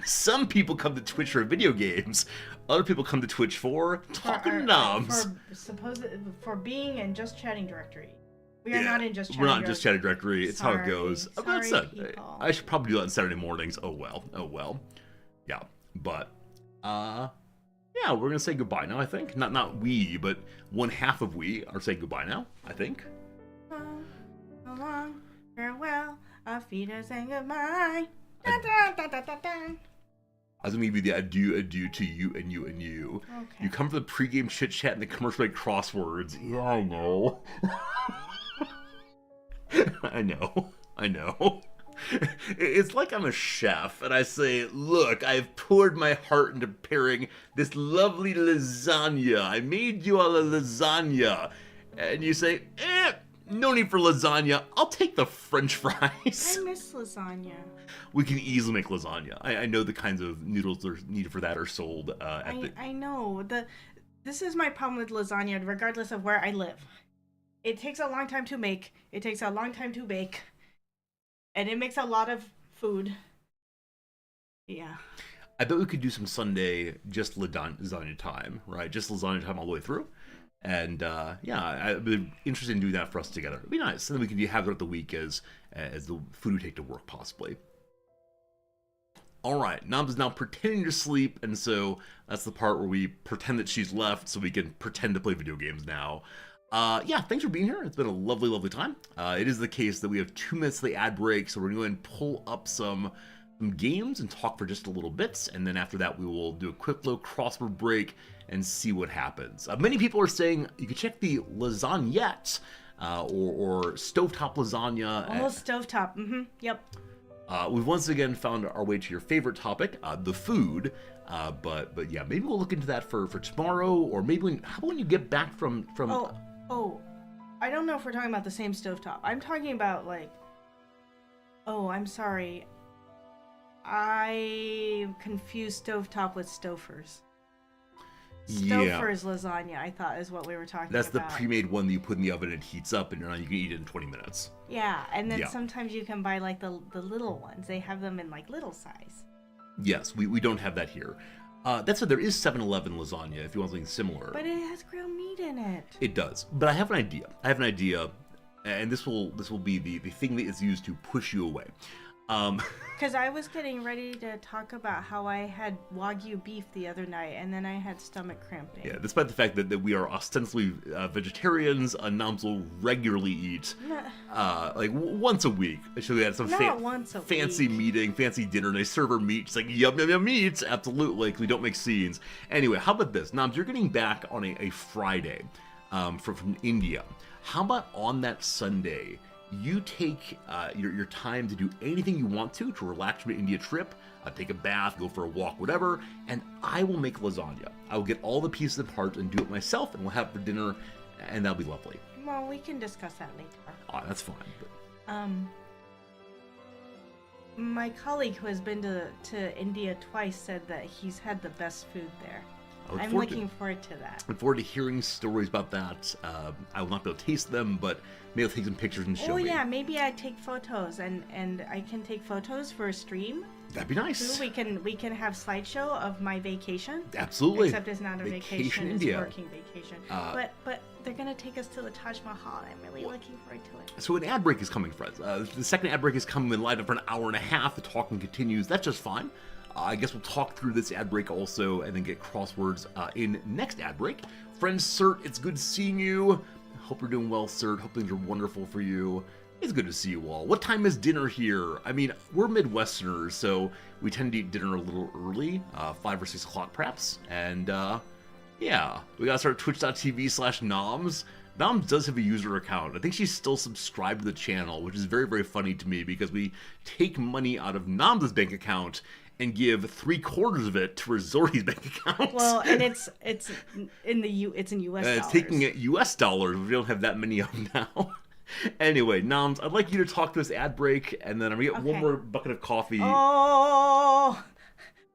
Some people come to Twitch for video games. Other people come to Twitch for talking to Noms. For being in Just Chatting Directory. We are not in Just Chatting We're not Directory. in Just Chatting Directory. It's how it Sorry. goes. But Sorry, that's people. I should probably do that on Saturday mornings. Oh well. Yeah, but yeah, we're gonna say goodbye now. I think not we, but one half of we are saying goodbye now. I think. So long, farewell, auf Wiedersehen, goodbye. Da, da, da, da, da, da. I was gonna give you the adieu to you and you and you. Okay. You come for the pregame chit chat and the commercial break crosswords. Yeah, I know. I know. It's like I'm a chef and I say, look, I've poured my heart into preparing this lovely lasagna. I made you all a lasagna. And you say, no need for lasagna. I'll take the French fries. I miss lasagna. We can easily make lasagna. I know the kinds of noodles that are needed for that are sold at the... I know. This is my problem with lasagna, regardless of where I live. It takes a long time to make. It takes a long time to bake. And it makes a lot of food. Yeah. I bet we could do some Sunday just lasagna time, right? Just lasagna time all the way through. And yeah, I'd be interested in doing that for us together. It'd be nice. And then we could have it throughout the week as the food we take to work, possibly. All right, Noms is now pretending to sleep, and so that's the part where we pretend that she's left so we can pretend to play video games now. Yeah, thanks for being here. It's been a lovely, lovely time. It is the case that we have 2 minutes to the ad break, so we're going to go ahead and pull up some games and talk for just a little bit, and then after that we will do a quick little crossword break and see what happens. Many people are saying you can check the lasagnette or stovetop lasagna. Oh, stovetop. Mm-hmm. Yep. We've once again found our way to your favorite topic, the food. But yeah, maybe we'll look into that for tomorrow, or maybe how about when you get back from. Oh, I don't know if we're talking about the same stovetop. I'm talking about like. Oh, I'm sorry. I confused stovetop with Stouffer's. Stouffer's lasagna, I thought, is what we were talking That's about. the pre-made one that you put in the oven and it heats up, and you can eat it in 20 minutes. Yeah, and then Yeah. sometimes you can buy like the little ones. They have them in like little size. Yes, we don't have that here. That said, there is 7-Eleven lasagna if you want something similar. But it has grilled meat in it. It does. But I have an idea. And this will be the thing that is used to push you away. Because I was getting ready to talk about how I had Wagyu beef the other night, and then I had stomach cramping. Yeah, despite the fact that we are ostensibly vegetarians, Noms will regularly eat like once a week. So we had some fancy meeting, fancy dinner, and they serve her meat. She's like, yum, yum, yum, meat. Absolutely, because we don't make scenes. Anyway, how about this? Noms, you're getting back on a Friday from India. How about on that Sunday, you take your time to do anything you want to relax from your India trip, take a bath, go for a walk, whatever, and I will make lasagna. I will get all the pieces apart and do it myself, and we'll have it for dinner, and that'll be lovely. Well, we can discuss that later. Oh, that's fine. But... My colleague who has been to India twice said that he's had the best food there. I'm looking forward to that. Look forward to hearing stories about that. I will not be able to taste them, but maybe I'll take some pictures and show me. Oh yeah, maybe I take photos and I can take photos for a stream. That'd be nice. Too. We can have slideshow of my vacation. Absolutely. Except it's not a vacation, it's India. a working vacation. But they're gonna take us to the Taj Mahal. I'm really looking forward to it. So an ad break is coming, friends. The second ad break is coming in live for an hour and a half. The talking continues. That's just fine. I guess we'll talk through this ad break also and then get crosswords in next ad break. Friends, Cert, it's good seeing you. Hope you're doing well, Cert. Hope things are wonderful for you. It's good to see you all. What time is dinner here? I mean, we're Midwesterners, so we tend to eat dinner a little early, 5 or 6 o'clock perhaps. And yeah, we gotta start twitch.tv/noms. Noms does have a user account. I think she's still subscribed to the channel, which is very, very funny to me because we take money out of Noms' bank account and give 3/4 of it to Rizori's bank account. Well, and it's in US dollars. It's taking it US dollars. We don't have that many of them now. Anyway, Noms, I'd like you to talk to this ad break, and then I'm gonna get one more bucket of coffee. Oh,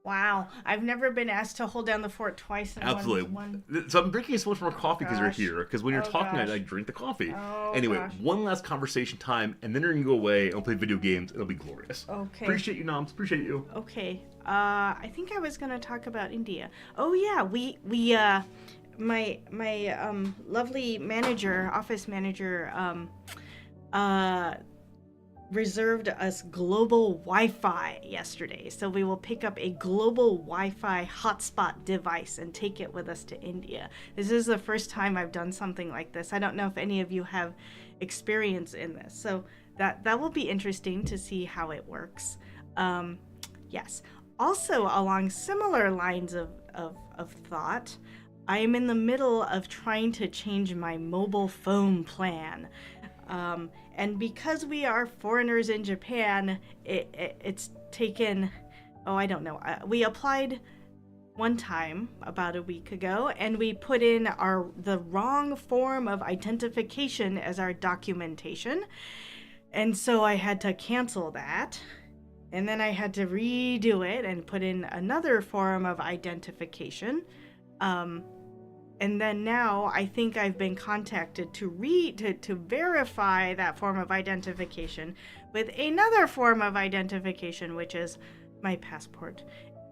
wow! I've never been asked to hold down the fort twice in Absolutely. one. So I'm drinking so much more coffee because you're here. Because when you're talking, gosh. I drink the coffee. Oh, anyway, gosh. one last conversation time, and then you're gonna go away and we'll play video games. It'll be glorious. Okay. Appreciate you, Noms. Appreciate you. Okay. I think I was gonna talk about India. Oh yeah, we my lovely manager, office manager, reserved us global Wi-Fi yesterday. So we will pick up a global Wi-Fi hotspot device and take it with us to India. This is the first time I've done something like this. I don't know if any of you have experience in this. So that will be interesting to see how it works. Yes. Also, along similar lines of thought, I am in the middle of trying to change my mobile phone plan. And because we are foreigners in Japan, it's taken, I don't know. We applied one time about a week ago, and we put in the wrong form of identification as our documentation. And so I had to cancel that. And then I had to redo it and put in another form of identification. And then now I think I've been contacted to verify that form of identification with another form of identification, which is my passport.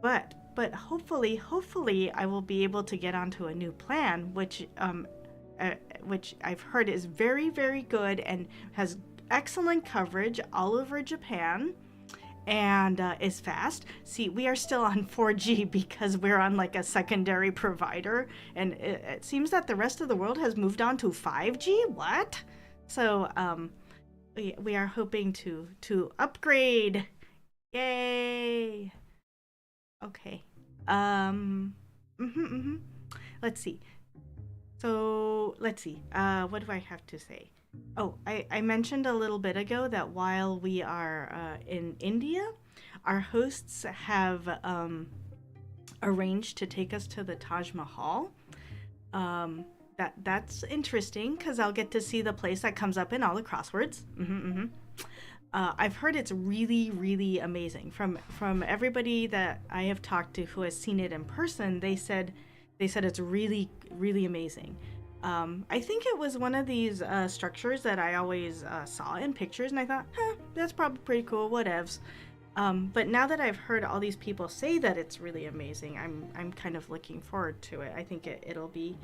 But hopefully I will be able to get onto a new plan, which I've heard is very, very good and has excellent coverage all over Japan. And is fast. See, we are still on 4G because we're on like a secondary provider, and it seems that the rest of the world has moved on to 5G. What? So we are hoping to upgrade. Yay! Okay. Let's see. So let's see. What do I have to say? Oh, I mentioned a little bit ago that while we are in India, our hosts have arranged to take us to the Taj Mahal. That's interesting because I'll get to see the place that comes up in all the crosswords. I've heard it's really, really amazing. From everybody that I have talked to who has seen it in person, they said it's really, really amazing. I think it was one of these structures that I always saw in pictures, and I thought, that's probably pretty cool, whatevs. But now that I've heard all these people say that it's really amazing, I'm kind of looking forward to it. I think it'll be,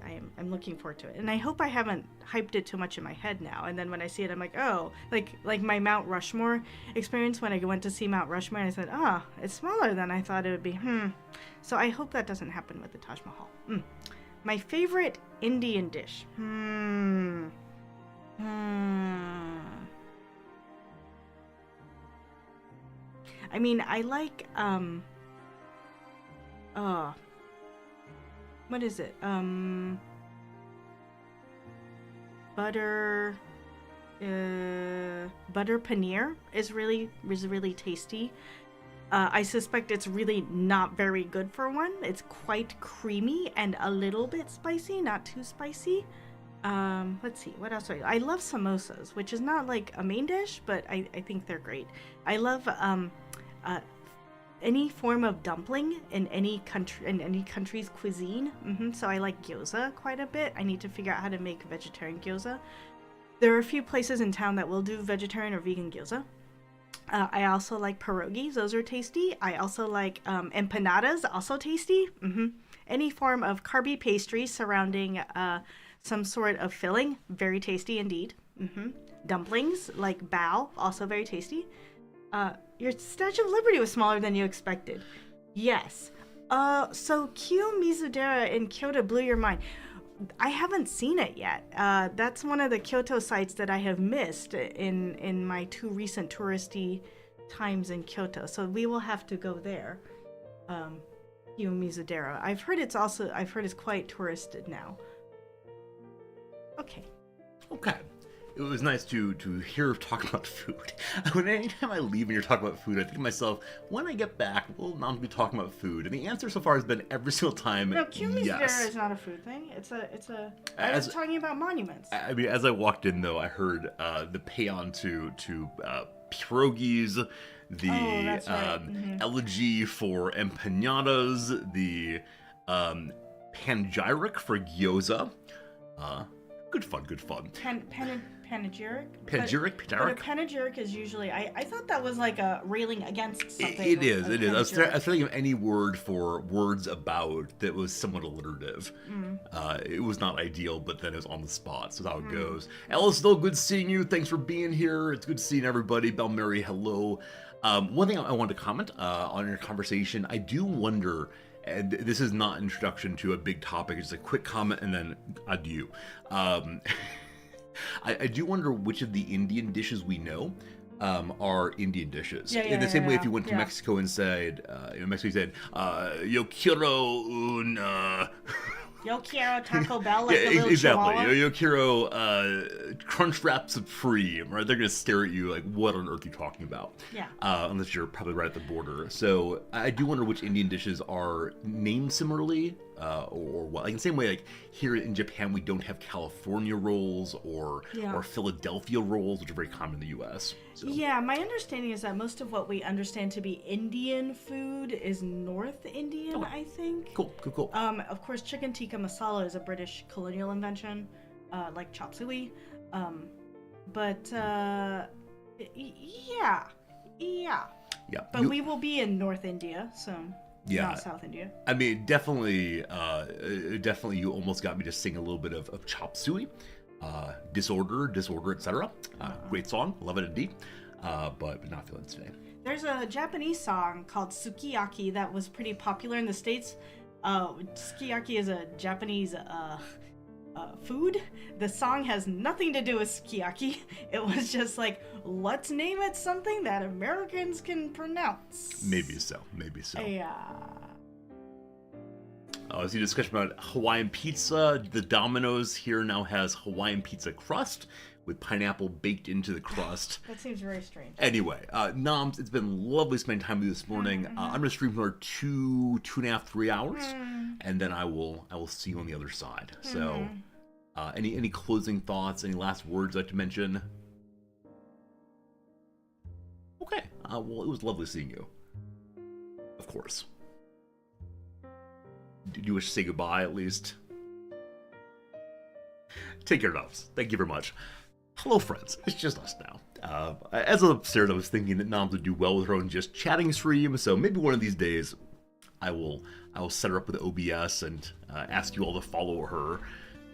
I'm looking forward to it, and I hope I haven't hyped it too much in my head now. And then when I see it, I'm like, oh, like my Mount Rushmore experience when I went to see Mount Rushmore, and I said, it's smaller than I thought it would be. So I hope that doesn't happen with the Taj Mahal. My favorite Indian dish. I mean, I like, what is it? Butter paneer is really tasty. I suspect it's really not very good for one. It's quite creamy and a little bit spicy, not too spicy. Let's see, what else do I love samosas, which is not like a main dish, but I think they're great. I love uh, any form of dumpling in any country's cuisine. So I like gyoza quite a bit. I need to figure out how to make vegetarian gyoza. There are a few places in town that will do vegetarian or vegan gyoza. I also like pierogies; those are tasty. I also like empanadas, also tasty. Any form of carby pastry surrounding some sort of filling, very tasty indeed. Dumplings like bao, also very tasty. Your Statue of Liberty was smaller than you expected. Yes. So Kyo Mizudera in Kyoto blew your mind. I haven't seen it yet. That's one of the Kyoto sites that I have missed in my 2 recent touristy times in Kyoto. So we will have to go there. Kyo Mizudera. I've heard it's quite touristed now. Okay. It was nice to hear talk about food. Anytime I leave and you're talking about food, I think to myself, when I get back, we'll not be talking about food. And the answer so far has been every single time, no, Kumi yes. is not a food thing. I was talking about monuments. I mean, as I walked in, though, I heard the paean to pierogies, the elegy for empanadas, the panegyric for gyoza. Good fun. Panegyric? Panegyric? But a panegyric is usually... I thought that was like a railing against something. It is. I was thinking of any word for words about that was somewhat alliterative. It was not ideal, but then it was on the spot, so that's how it goes. Alice, still good seeing you. Thanks for being here. It's good seeing everybody. Bell Mary, hello. One thing I wanted to comment on your conversation, I do wonder... And this is not an introduction to a big topic, it's a quick comment and then adieu. I do wonder which of the Indian dishes we know are Indian dishes. In the same way, if you went to Mexico and said, yo quiero un... Yo quiero Taco Bell, like the little exactly. chihuahua. Yo quiero Crunchwrap Supreme, right? They're going to stare at you like, what on earth are you talking about? Yeah. Unless you're probably right at the border. So I do wonder which Indian dishes are named similarly, or what. Like in the same way, like here in Japan, we don't have California rolls or Philadelphia rolls, which are very common in the U.S. So. Yeah, my understanding is that most of what we understand to be Indian food is North Indian, I think. Cool. Of course, chicken tikka masala is a British colonial invention, like chop suey. Yeah. But we will be in North India, so not South India. I mean, definitely, you almost got me to sing a little bit of chop suey. Disorder, etc. Great song, love it indeed. But not feeling it today. There's a Japanese song called Sukiyaki that was pretty popular in the States. Sukiyaki is a Japanese food. The song has nothing to do with sukiyaki. It was just like, let's name it something that Americans can pronounce. Maybe so. Yeah. I see a discussion about Hawaiian pizza. The Domino's here now has Hawaiian pizza crust with pineapple baked into the crust. That seems very strange. Anyway, Noms, it's been lovely spending time with you this morning. I'm going to stream for 2.5, 3 hours, and then I will see you on the other side. So, any closing thoughts, any last words I'd like to mention? Okay, well, it was lovely seeing you. Of course. Do you wish to say goodbye, at least? Take care, Noms. Thank you very much. Hello, friends. It's just us now. As I was upstairs, I was thinking that Noms would do well with her own just chatting stream, so maybe one of these days I will set her up with OBS and ask you all to follow her.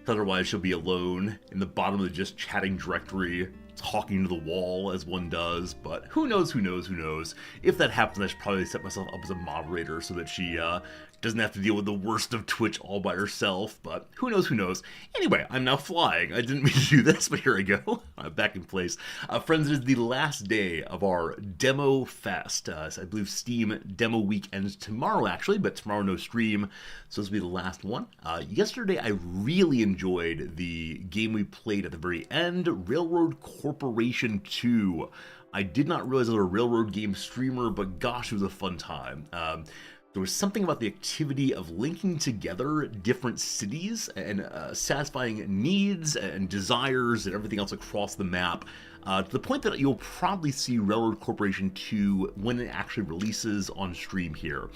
Otherwise, she'll be alone in the bottom of the just chatting directory, talking to the wall as one does. But who knows? If that happens, I should probably set myself up as a moderator so that she doesn't have to deal with the worst of Twitch all by herself. But who knows? Anyway, I'm now flying. I didn't mean to do this, but here I go. I'm back in place. Friends, it is the last day of our Demo Fest. So I believe Steam Demo Week ends tomorrow, actually, but tomorrow no stream. So this will be the last one. Yesterday, I really enjoyed the game we played at the very end, Railroad Corporation 2. I did not realize I was a railroad game streamer, but gosh, it was a fun time. there was something about the activity of linking together different cities and satisfying needs and desires and everything else across the map, to the point that you'll probably see Railroad Corporation 2 when it actually releases on stream here.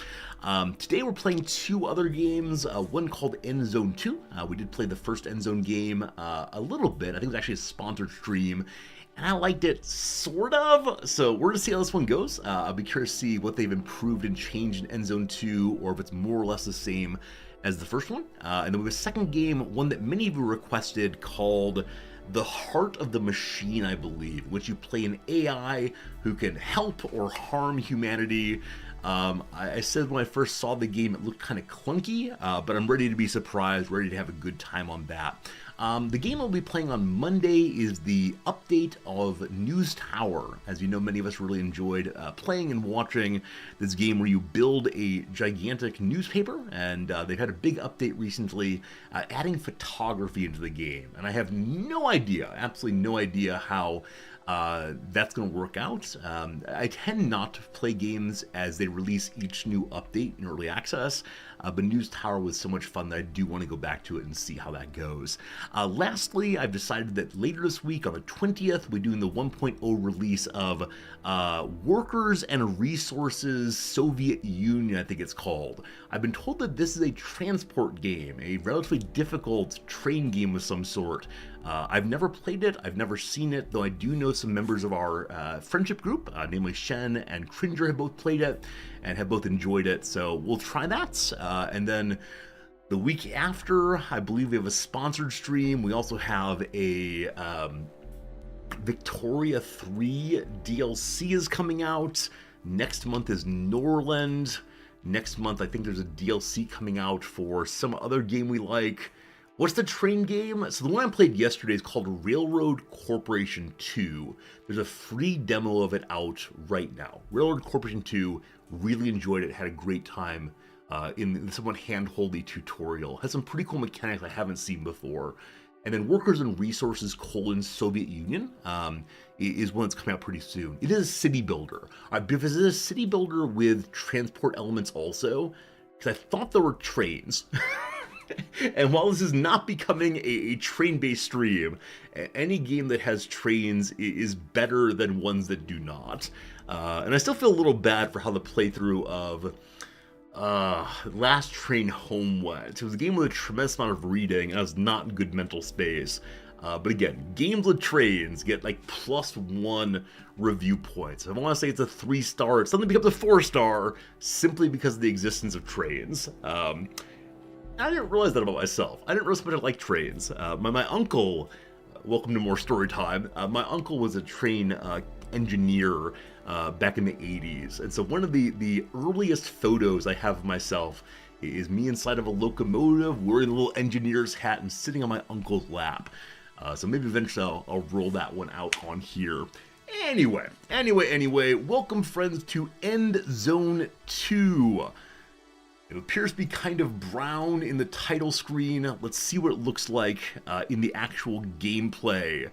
Today we're playing two other games, one called End Zone 2. We did play the first End Zone game a little bit. I think it was actually a sponsored stream, and I liked it, sort of. So we're gonna see how this one goes. I'll be curious to see what they've improved and changed in End Zone 2, or if it's more or less the same as the first one. And then we have a second game, one that many of you requested, called The Heart of the Machine, I believe, in which you play an AI who can help or harm humanity. I said when I first saw the game it looked kind of clunky, but I'm ready to be surprised, ready to have a good time on that. The game I'll be playing on Monday is the update of News Tower. As you know, many of us really enjoyed playing and watching this game where you build a gigantic newspaper, and they've had a big update recently, adding photography into the game. And I have no idea, absolutely no idea how that's going to work out. I tend not to play games as they release each new update in early access, but News Tower was so much fun that I do want to go back to it and see how that goes. Lastly, I've decided that later this week on the 20th, we're doing the 1.0 release of Workers and Resources Soviet Union, I think it's called. I've been told that this is a transport game, a relatively difficult train game of some sort. I've never played it, I've never seen it, though I do know some members of our friendship group, namely Shen and Cringer, have both played it and have both enjoyed it, so we'll try that. And then the week after, I believe we have a sponsored stream. We also have a Victoria 3 DLC is coming out. Next month is Norland. Next month, I think there's a DLC coming out for some other game we like. What's the train game? So the one I played yesterday is called Railroad Corporation 2. There's a free demo of it out right now. Railroad Corporation 2, really enjoyed it, had a great time in the somewhat hand-holdy tutorial. Has some pretty cool mechanics I haven't seen before. And then Workers and Resources, Soviet Union is one that's coming out pretty soon. It is a city builder. Because it is a city builder with transport elements also, because I thought there were trains. And while this is not becoming a train-based stream, any game that has trains is better than ones that do not. And I still feel a little bad for how the playthrough of Last Train Home went. It was a game with a tremendous amount of reading, and I was not in good mental space. But again, games with trains get like +1 review points. I want to say it's a 3-star, it suddenly becomes a 4-star simply because of the existence of trains. I didn't realize that about myself. I didn't realize how much I like trains. My uncle, welcome to more story time, my uncle was a train engineer back in the 80s. And so one of the earliest photos I have of myself is me inside of a locomotive, wearing a little engineer's hat and sitting on my uncle's lap. So maybe eventually I'll roll that one out on here. Anyway, welcome friends to End Zone 2. It appears to be kind of brown in the title screen. Let's see what it looks like in the actual gameplay.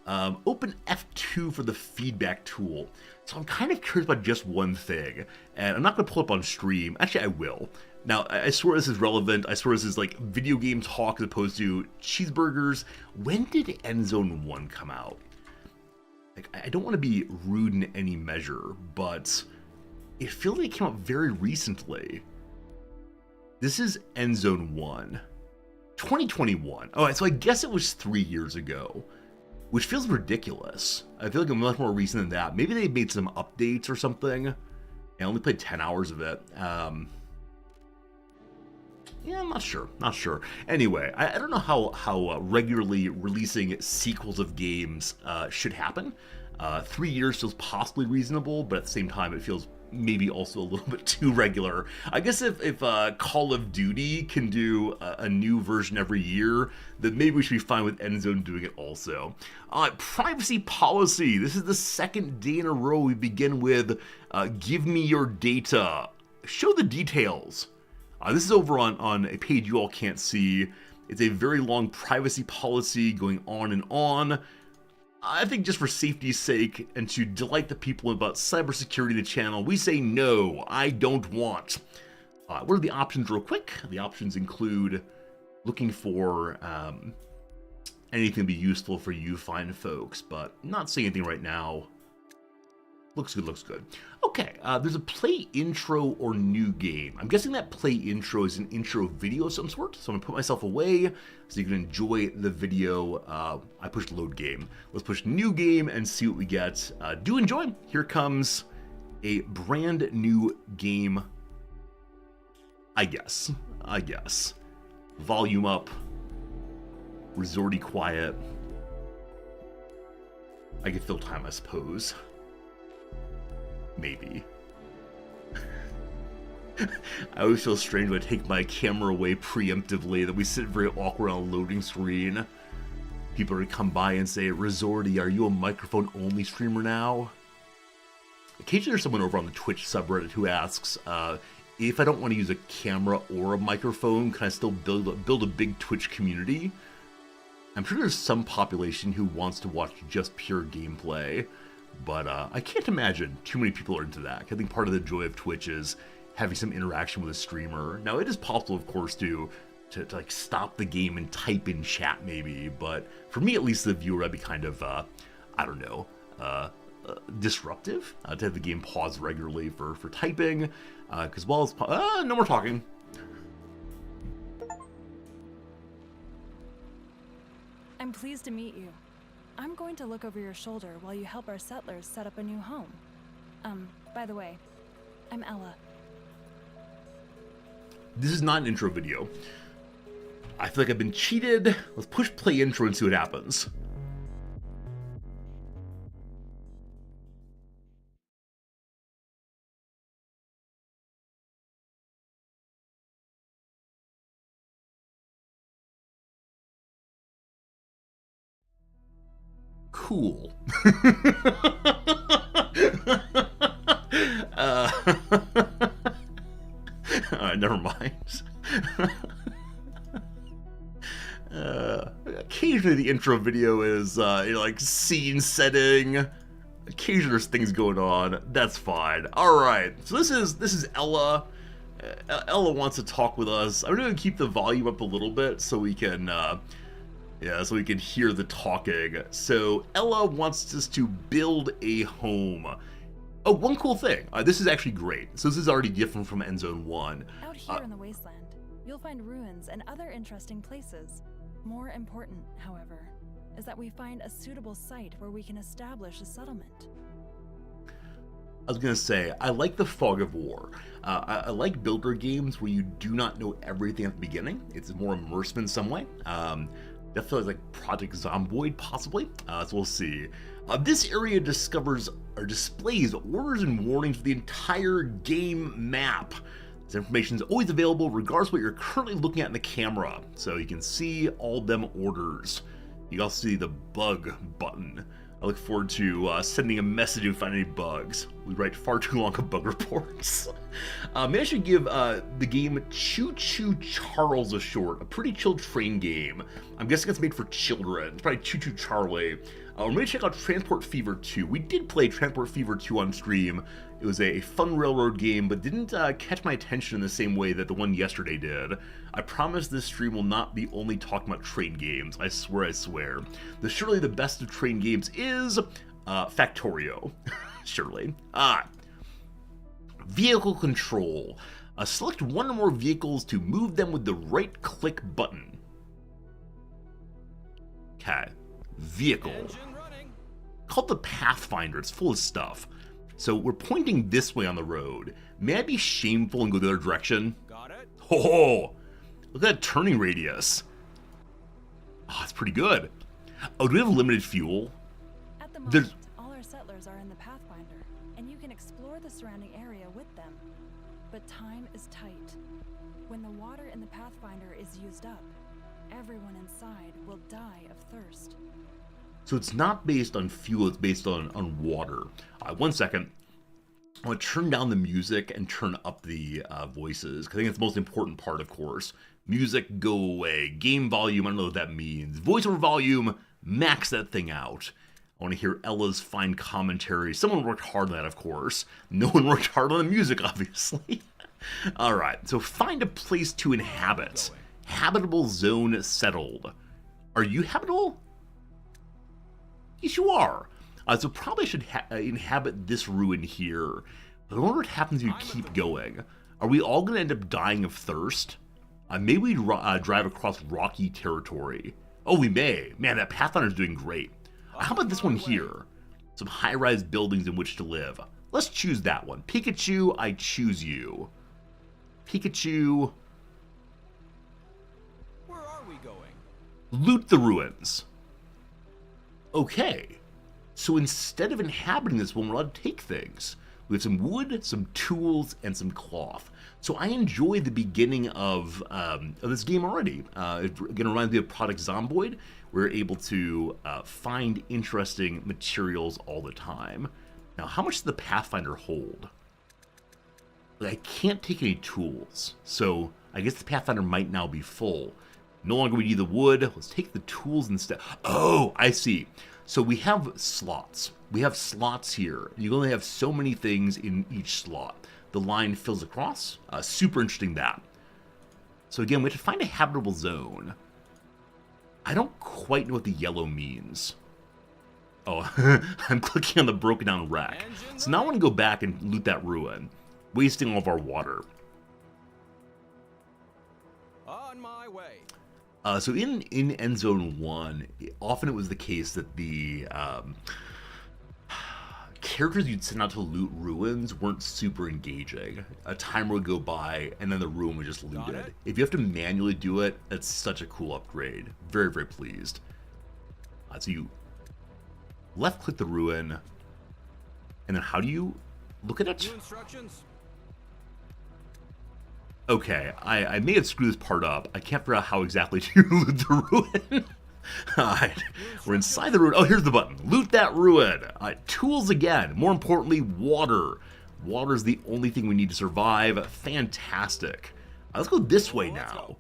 Open F2 for the feedback tool. So I'm kind of curious about just one thing, and I'm not going to pull it up on stream. Actually, I will. Now, I swear this is relevant. I swear this is like video game talk as opposed to cheeseburgers. When did End Zone 1 come out? Like, I don't want to be rude in any measure, but it feels like it came out very recently. This is End Zone 1. 2021. Alright, so I guess it was 3 years ago, which feels ridiculous. I feel like I'm much more recent than that. Maybe they made some updates or something. I only played 10 hours of it. Yeah, I'm not sure. Anyway, I don't know how regularly releasing sequels of games should happen. 3 years feels possibly reasonable, but at the same time, it feels maybe also a little bit too regular. I guess if Call of Duty can do a new version every year, then maybe we should be fine with End Zone doing it also. Privacy policy. This is the second day in a row we begin with give me your data. Show the details. This is over on a page you all can't see. It's a very long privacy policy going on and on. I think just for safety's sake and to delight the people about cybersecurity of the channel, we say no, I don't want. What are the options real quick? The options include looking for anything to be useful for you fine folks, but not seeing anything right now. Looks good, looks good. Okay, there's a play intro or new game. I'm guessing that play intro is an intro video of some sort, so I'm gonna put myself away so you can enjoy the video. I pushed load game. Let's push new game and see what we get. Do enjoy. Here comes a brand new game, I guess. Volume up. Resorty quiet. I can fill time, I suppose. Maybe. I always feel strange when I take my camera away preemptively, that we sit very awkward on a loading screen. People are gonna come by and say, Resorty, are you a microphone-only streamer now? Occasionally there's someone over on the Twitch subreddit who asks, if I don't want to use a camera or a microphone, can I still build a big Twitch community? I'm sure there's some population who wants to watch just pure gameplay, but I can't imagine too many people are into that. I think part of the joy of Twitch is having some interaction with a streamer. Now, it is possible, of course, to like stop the game and type in chat maybe, but for me, at least, the viewer, I'd be kind of, I don't know, disruptive to have the game pause regularly for typing, because while it's no more talking. I'm pleased to meet you. I'm going to look over your shoulder while you help our settlers set up a new home. By the way, I'm Ella. This is not an intro video. I feel like I've been cheated. Let's push play intro and see what happens. Cool. Alright, never mind. Occasionally the intro video is like scene setting. Occasionally there's things going on. That's fine. Alright, so this is Ella. Ella wants to talk with us. I'm gonna keep the volume up a little bit so we can so we can hear the talking. So Ella wants us to build a home. Oh, one cool thing. This is actually great. So this is already different from End Zone 1. Out here in the wasteland, you'll find ruins and other interesting places. More important, however, is that we find a suitable site where we can establish a settlement. I was gonna say, I like the fog of war. I like builder games where you do not know everything at the beginning. It's more immersive in some way. Definitely like Project Zomboid, possibly. So we'll see. This area displays orders and warnings for the entire game map. This information is always available regardless of what you're currently looking at in the camera. So you can see all them orders. You can also see the bug button. I look forward to sending a message if we find any bugs. We write far too long of bug reports. Maybe I should give the game Choo Choo Charles a short. A pretty chill train game. I'm guessing it's made for children. It's probably Choo Choo Charlie. We're going to check out Transport Fever 2. We did play Transport Fever 2 on stream. It was a fun railroad game, but didn't catch my attention in the same way that the one yesterday did. I promise this stream will not be only talking about train games. I swear, I swear. Surely the best of train games is Factorio. Surely. Vehicle control. Select one or more vehicles to move them with the right-click button. Okay. Vehicle. Called the Pathfinder. It's full of stuff. So we're pointing this way on the road. May I be shameful and go the other direction? Got it. Oh, look at that turning radius. Oh, that's pretty good. Oh, do we have limited fuel? At the moment, all our settlers are in the Pathfinder, and you can explore the surrounding area with them. But time is tight. When the water in the Pathfinder is used up, everyone inside will die of thirst. So it's not based on fuel, it's based on water. 1 second. I want to turn down the music and turn up the voices, because I think it's the most important part, of course. Music, go away. Game volume, I don't know what that means. Voiceover volume, max that thing out. I want to hear Ella's fine commentary. Someone worked hard on that, of course. No one worked hard on the music, obviously. All right, so find a place to inhabit. Habitable zone settled. Are you habitable? Yes, you are. So probably should inhabit this ruin here. But I wonder what happens if you keep going. Are we all going to end up dying of thirst? Maybe we drive across rocky territory. Oh, we may. Man, that Pathfinder's doing great. How about this one here? Some high-rise buildings in which to live. Let's choose that one. Pikachu, I choose you. Pikachu. Where are we going? Loot the ruins. Okay. So instead of inhabiting this one, we're allowed to take things. We have some wood, some tools, and some cloth. So I enjoy the beginning of this game already. It again reminds me of Project Zomboid. We're able to find interesting materials all the time. Now, how much does the Pathfinder hold? I can't take any tools, so I guess the Pathfinder might now be full. No longer we need the wood. Let's take the tools instead. Oh, I see. So we have slots. We have slots here. You only have so many things in each slot. The line fills across. Super interesting that. So again, we have to find a habitable zone. I don't quite know what the yellow means. Oh, I'm clicking on the broken down wreck. So now I want to go back and loot that ruin, wasting all of our water. On my way. So in End Zone 1, often it was the case that the characters you'd send out to loot ruins weren't super engaging. A timer would go by, and then the ruin was just looted. If you have to manually do it, that's such a cool upgrade. Very, very pleased. So you left-click the ruin, and then how do you look at it? New instructions? Okay, I may have screwed this part up. I can't figure out how exactly to loot the ruin. Alright, we're inside the ruin. Oh, here's the button. Loot that ruin. Alright, tools again. More importantly, water. Water is the only thing we need to survive. Fantastic. Let's go this way now.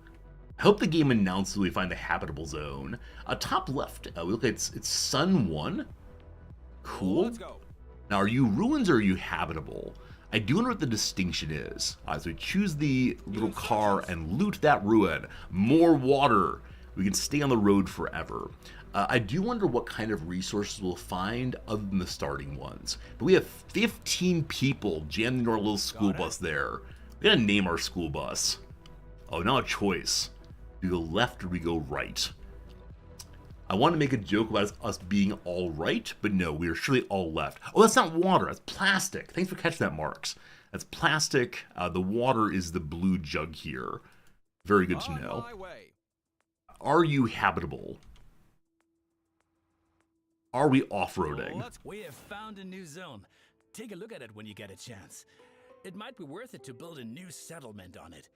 I hope the game announces we find the habitable zone. Top left, we look at it's Sun 1. Cool. Let's go. Now, are you ruins or are you habitable? I do wonder what the distinction is. So we choose the little car and loot that ruin. More water. We can stay on the road forever. I do wonder what kind of resources we'll find other than the starting ones. But we have 15 people jammed into our little school bus there. We gotta name our school bus. Oh, now a choice. Do we go left or do we go right? I want to make a joke about us being all right, but no, we are surely all left. Oh, that's not water, that's plastic. Thanks for catching that, Marks. That's plastic. The water is the blue jug here. Very good to know. Are you habitable? Are we off-roading? We have found a new zone. Take a look at it when you get a chance. It might be worth it to build a new settlement on it.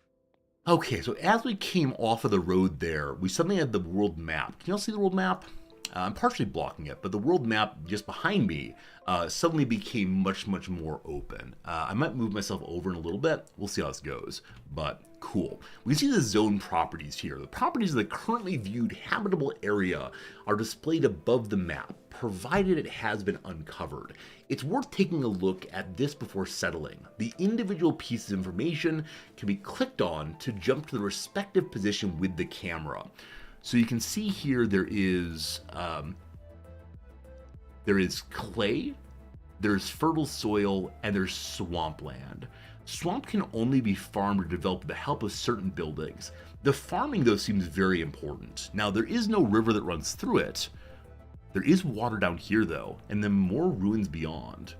Okay, so as we came off of the road there, we suddenly had the world map. Can you all see the world map? I'm partially blocking it, but the world map just behind me suddenly became much, much more open. I might move myself over in a little bit. We'll see how this goes, but cool. We see the zone properties here. The properties of the currently viewed habitable area are displayed above the map, provided it has been uncovered. It's worth taking a look at this before settling. The individual pieces of information can be clicked on to jump to the respective position with the camera. So you can see here there is clay, there's fertile soil, and there's swampland. Swamp can only be farmed or developed with the help of certain buildings. The farming, though, seems very important. Now, there is no river that runs through it. There is water down here, though, and then more ruins beyond.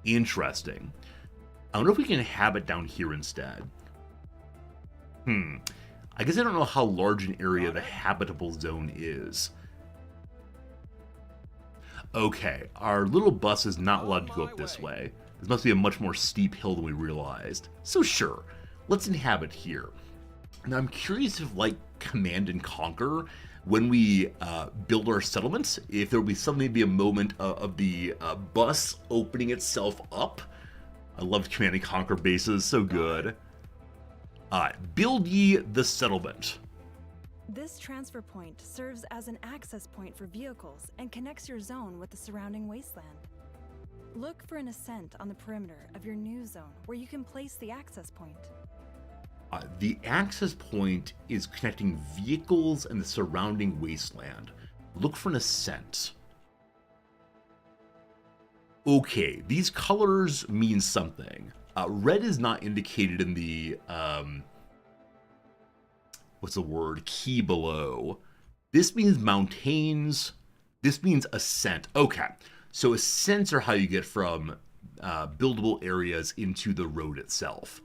Interesting. I wonder if we can inhabit down here instead. I guess I don't know how large an area the habitable zone is. Okay, our little bus is not allowed to go up this way. This must be a much more steep hill than we realized. So sure, let's inhabit here. Now I'm curious if, like Command and Conquer, when we build our settlements, if there will be suddenly be a moment of the bus opening itself up. I loved Command and Conquer bases, so good. Build ye the settlement. This transfer point serves as an access point for vehicles and connects your zone with the surrounding wasteland. Look for an ascent on the perimeter of your new zone where you can place the access point. The access point is connecting vehicles and the surrounding wasteland. Look for an ascent. Okay, these colors mean something. Red is not indicated in the, what's the word, key below. This means mountains. This means ascent. Okay, so ascents are how you get from buildable areas into the road itself.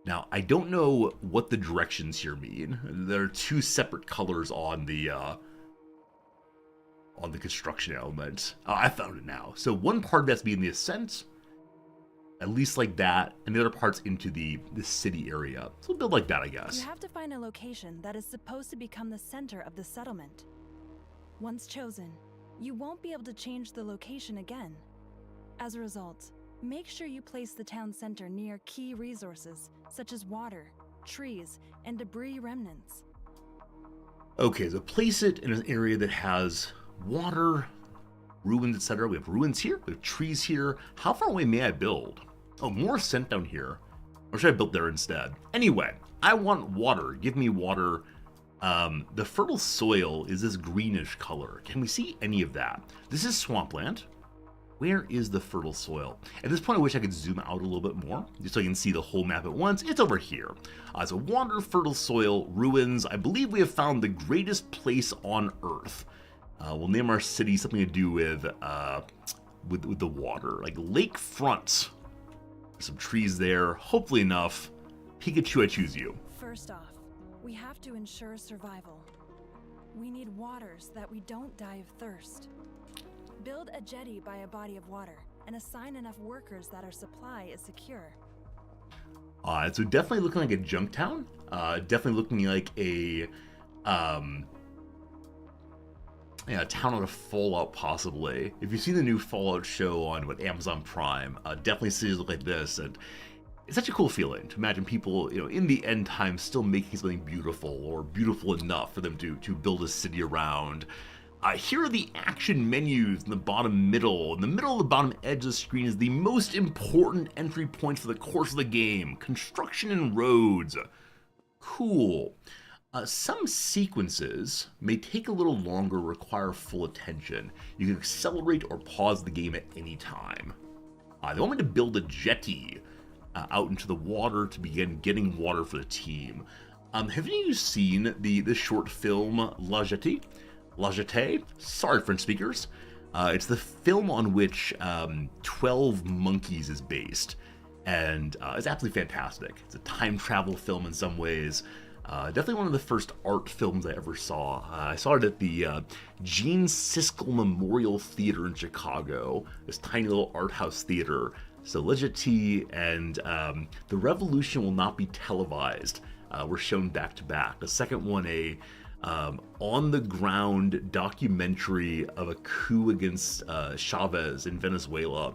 Now, I don't know what the directions here mean. There are two separate colors on the construction element. I found it now. So one part has to be in the ascent, at least like that, and the other part's into the city area. So we'll build like that, I guess. You have to find a location that is supposed to become the center of the settlement. Once chosen, you won't be able to change the location again. As a result, make sure you place the town center near key resources such as water, trees, and debris remnants. Okay, so place it in an area that has water, ruins, etc. We have ruins here, we have trees here. How far away may I build? Oh, more ascent down here. Or should I build there instead? Anyway, I want water. Give me water. The fertile soil is this greenish color. Can we see any of that? This is swampland. Where is the fertile soil? At this point, I wish I could zoom out a little bit more, just so I can see the whole map at once. It's over here. So water, fertile soil, ruins. I believe we have found the greatest place on Earth. We'll name our city something to do with the water, like lakefront. Some trees there, hopefully enough. Pikachu, I choose you. First off, we have to ensure survival. We need water so that we don't die of thirst. Build a jetty by a body of water and assign enough workers that our supply is secure. So definitely looking like a junk town. Definitely looking like a town out of Fallout, possibly. If you've seen the new Fallout show on Amazon Prime, definitely cities look like this, and it's such a cool feeling to imagine people, in the end time, still making something beautiful or beautiful enough for them to build a city around. Here are the action menus in the bottom middle. In the middle of the bottom edge of the screen is the most important entry point for the course of the game: construction and roads. Cool. Some sequences may take a little longer, require full attention. You can accelerate or pause the game at any time. They want me to build a jetty out into the water to begin getting water for the team. Have any of you seen the short film La Jetée? La Jetée? Sorry, French speakers. It's the film on which 12 Monkeys is based, and it's absolutely fantastic. It's a time travel film in some ways. Definitely one of the first art films I ever saw. I saw it at the Gene Siskel Memorial Theater in Chicago, this tiny little art house theater. So La Jetée and The Revolution Will Not Be Televised were shown back to back. The second one, a on-the-ground documentary of a coup against Chavez in Venezuela.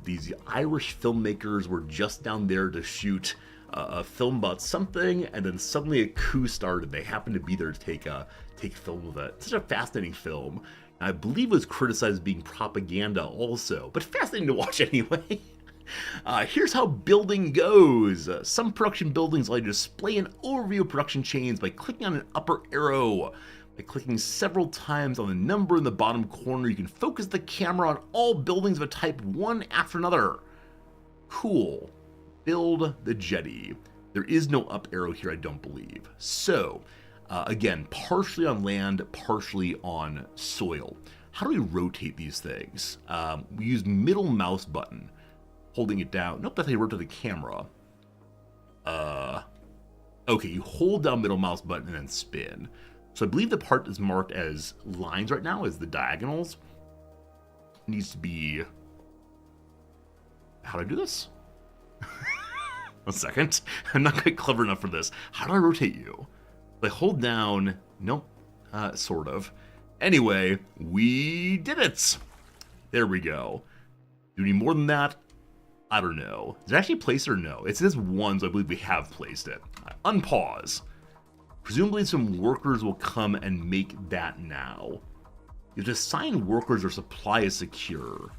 These Irish filmmakers were just down there to shoot a film about something, and then suddenly a coup started. They happened to be there to take film of it. Such a fascinating film. I believe it was criticized as being propaganda also, but fascinating to watch anyway. Here's how building goes. Some production buildings allow you to display an overview of production chains by clicking on an upper arrow. By clicking several times on the number in the bottom corner, you can focus the camera on all buildings of a type one after another. Cool. Build the jetty. There is no up arrow here, I don't believe. So, again, partially on land, partially on soil. How do we rotate these things? We use middle mouse button. Holding it down. Nope, that's how you rotate the camera. Okay, you hold down middle mouse button and then spin. So I believe the part that's marked as lines right now is the diagonals. It needs to be... How do I do this? 1 second. I'm not quite clever enough for this. How do I rotate you? I hold down... Nope. Sort of. Anyway, we did it! There we go. Do we need more than that? I don't know. Is it actually placed or no? It says 1, so I believe we have placed it. Unpause. Presumably some workers will come and make that now. You have to assign workers or supply is secure.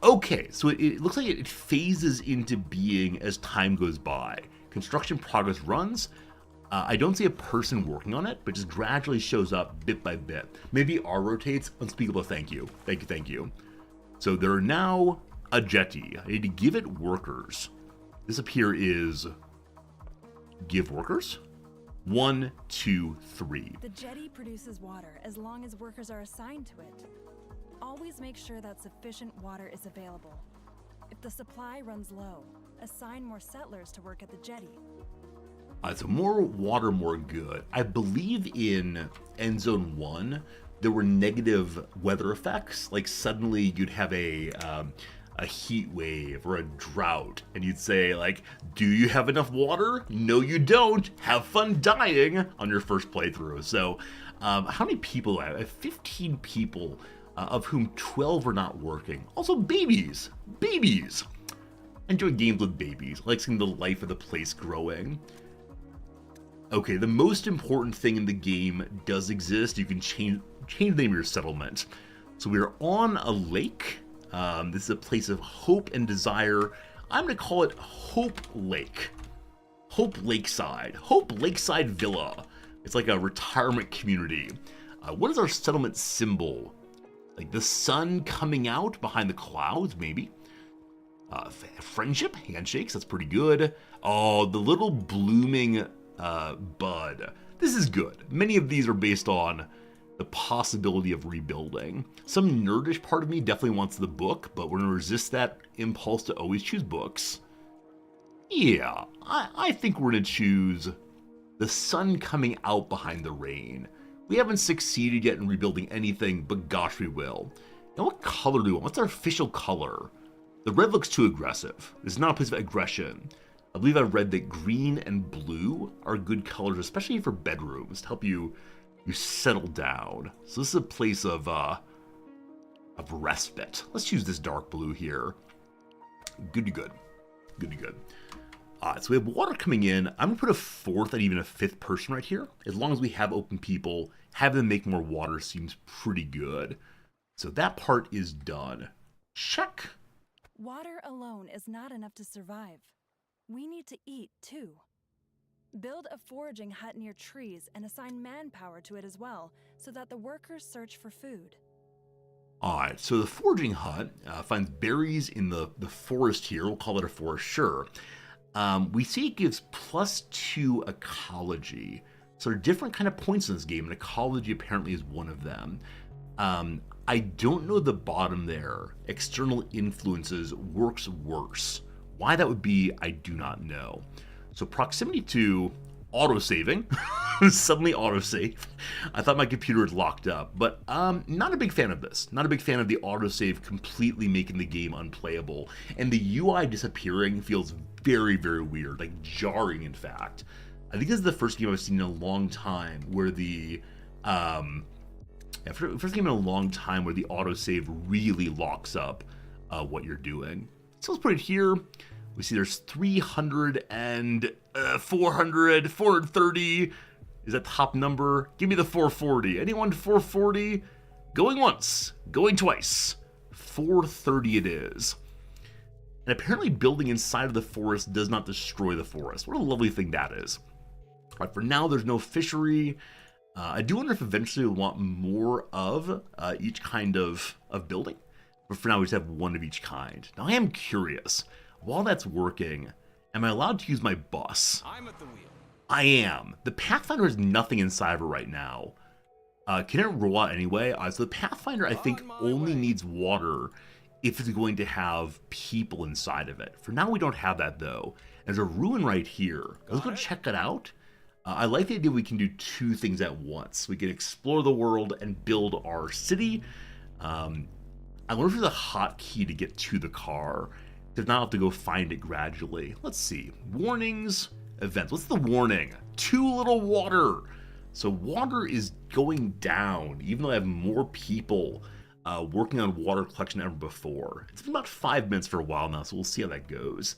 Okay, so it looks like it phases into being as time goes by. Construction progress runs. I don't see a person working on it, but just gradually shows up bit by bit. Maybe R rotates. Unspeakable thank you. Thank you, thank you. So there are now a jetty. I need to give it workers. This up here is give workers. 1, 2, 3. The jetty produces water as long as workers are assigned to it. Always make sure that sufficient water is available. If the supply runs low, assign more settlers to work at the jetty. So more water, more good. I believe in End Zone 1, there were negative weather effects. Like suddenly you'd have a heat wave or a drought, and you'd say like, do you have enough water? No, you don't. Have fun dying on your first playthrough. So how many people do I have? I have 15 people, of whom 12 are not working. Also babies. Babies. I enjoy games with babies. I like seeing the life of the place growing. Okay, the most important thing in the game does exist. You can change the name of your settlement. So we are on a lake. This is a place of hope and desire. I'm going to call it Hope Lake. Hope Lakeside. Hope Lakeside Villa. It's like a retirement community. What is our settlement symbol? Like the sun coming out behind the clouds, maybe? Friendship, handshakes, that's pretty good. Oh, the little blooming bud. This is good. Many of these are based on the possibility of rebuilding. Some nerdish part of me definitely wants the book, but we're going to resist that impulse to always choose books. Yeah, I think we're going to choose the sun coming out behind the rain. We haven't succeeded yet in rebuilding anything, but gosh, we will. Now, what color do we want? What's our official color? The red looks too aggressive. This is not a place of aggression. I believe I read that green and blue are good colors, especially for bedrooms, to help you settle down. So this is a place of respite. Let's choose this dark blue here. Good to good. Good to good. So we have water coming in. I'm going to put a fourth and even a fifth person right here. As long as we have open people, having them make more water seems pretty good. So that part is done. Check. Water alone is not enough to survive. We need to eat, too. Build a foraging hut near trees and assign manpower to it as well, so that the workers search for food. Alright, so the foraging hut finds berries in the forest here. We'll call it a forest, sure. We see it gives +2 ecology. So there are different kind of points in this game, and ecology apparently is one of them. I don't know the bottom there. External influences works worse. Why that would be, I do not know. So proximity to autosaving, suddenly autosave. I thought my computer had locked up, but not a big fan of this. Not a big fan of the autosave completely making the game unplayable. And the UI disappearing feels very, very weird, like jarring in fact. I think this is the first game I've seen in a long time where the, first game in a long time where the autosave really locks up what you're doing. So let's put it here. We see there's 300 and 400, 430 is that top number. Give me the 440. Anyone 440? Going once, going twice. 430 it is. And apparently building inside of the forest does not destroy the forest. What a lovely thing that is. All right, for now, there's no fishery. I do wonder if eventually we'll want more of each kind of building. But for now, we just have one of each kind. Now, I am curious. While that's working, am I allowed to use my bus? I'm at the wheel. I am. The Pathfinder has nothing inside of it right now. Can it roll out anyway? So the Pathfinder, I think, only needs water if it's going to have people inside of it. For now, we don't have that, though. There's a ruin right here. Let's go check it out. I like the idea we can do two things at once. We can explore the world and build our city. I wonder if there's a hotkey to get to the car. If not, I'll have to go find it gradually. Let's see. Warnings, events. What's the warning? Too little water. So water is going down, even though I have more people working on water collection than ever before. It's been about 5 minutes for a while now, so we'll see how that goes.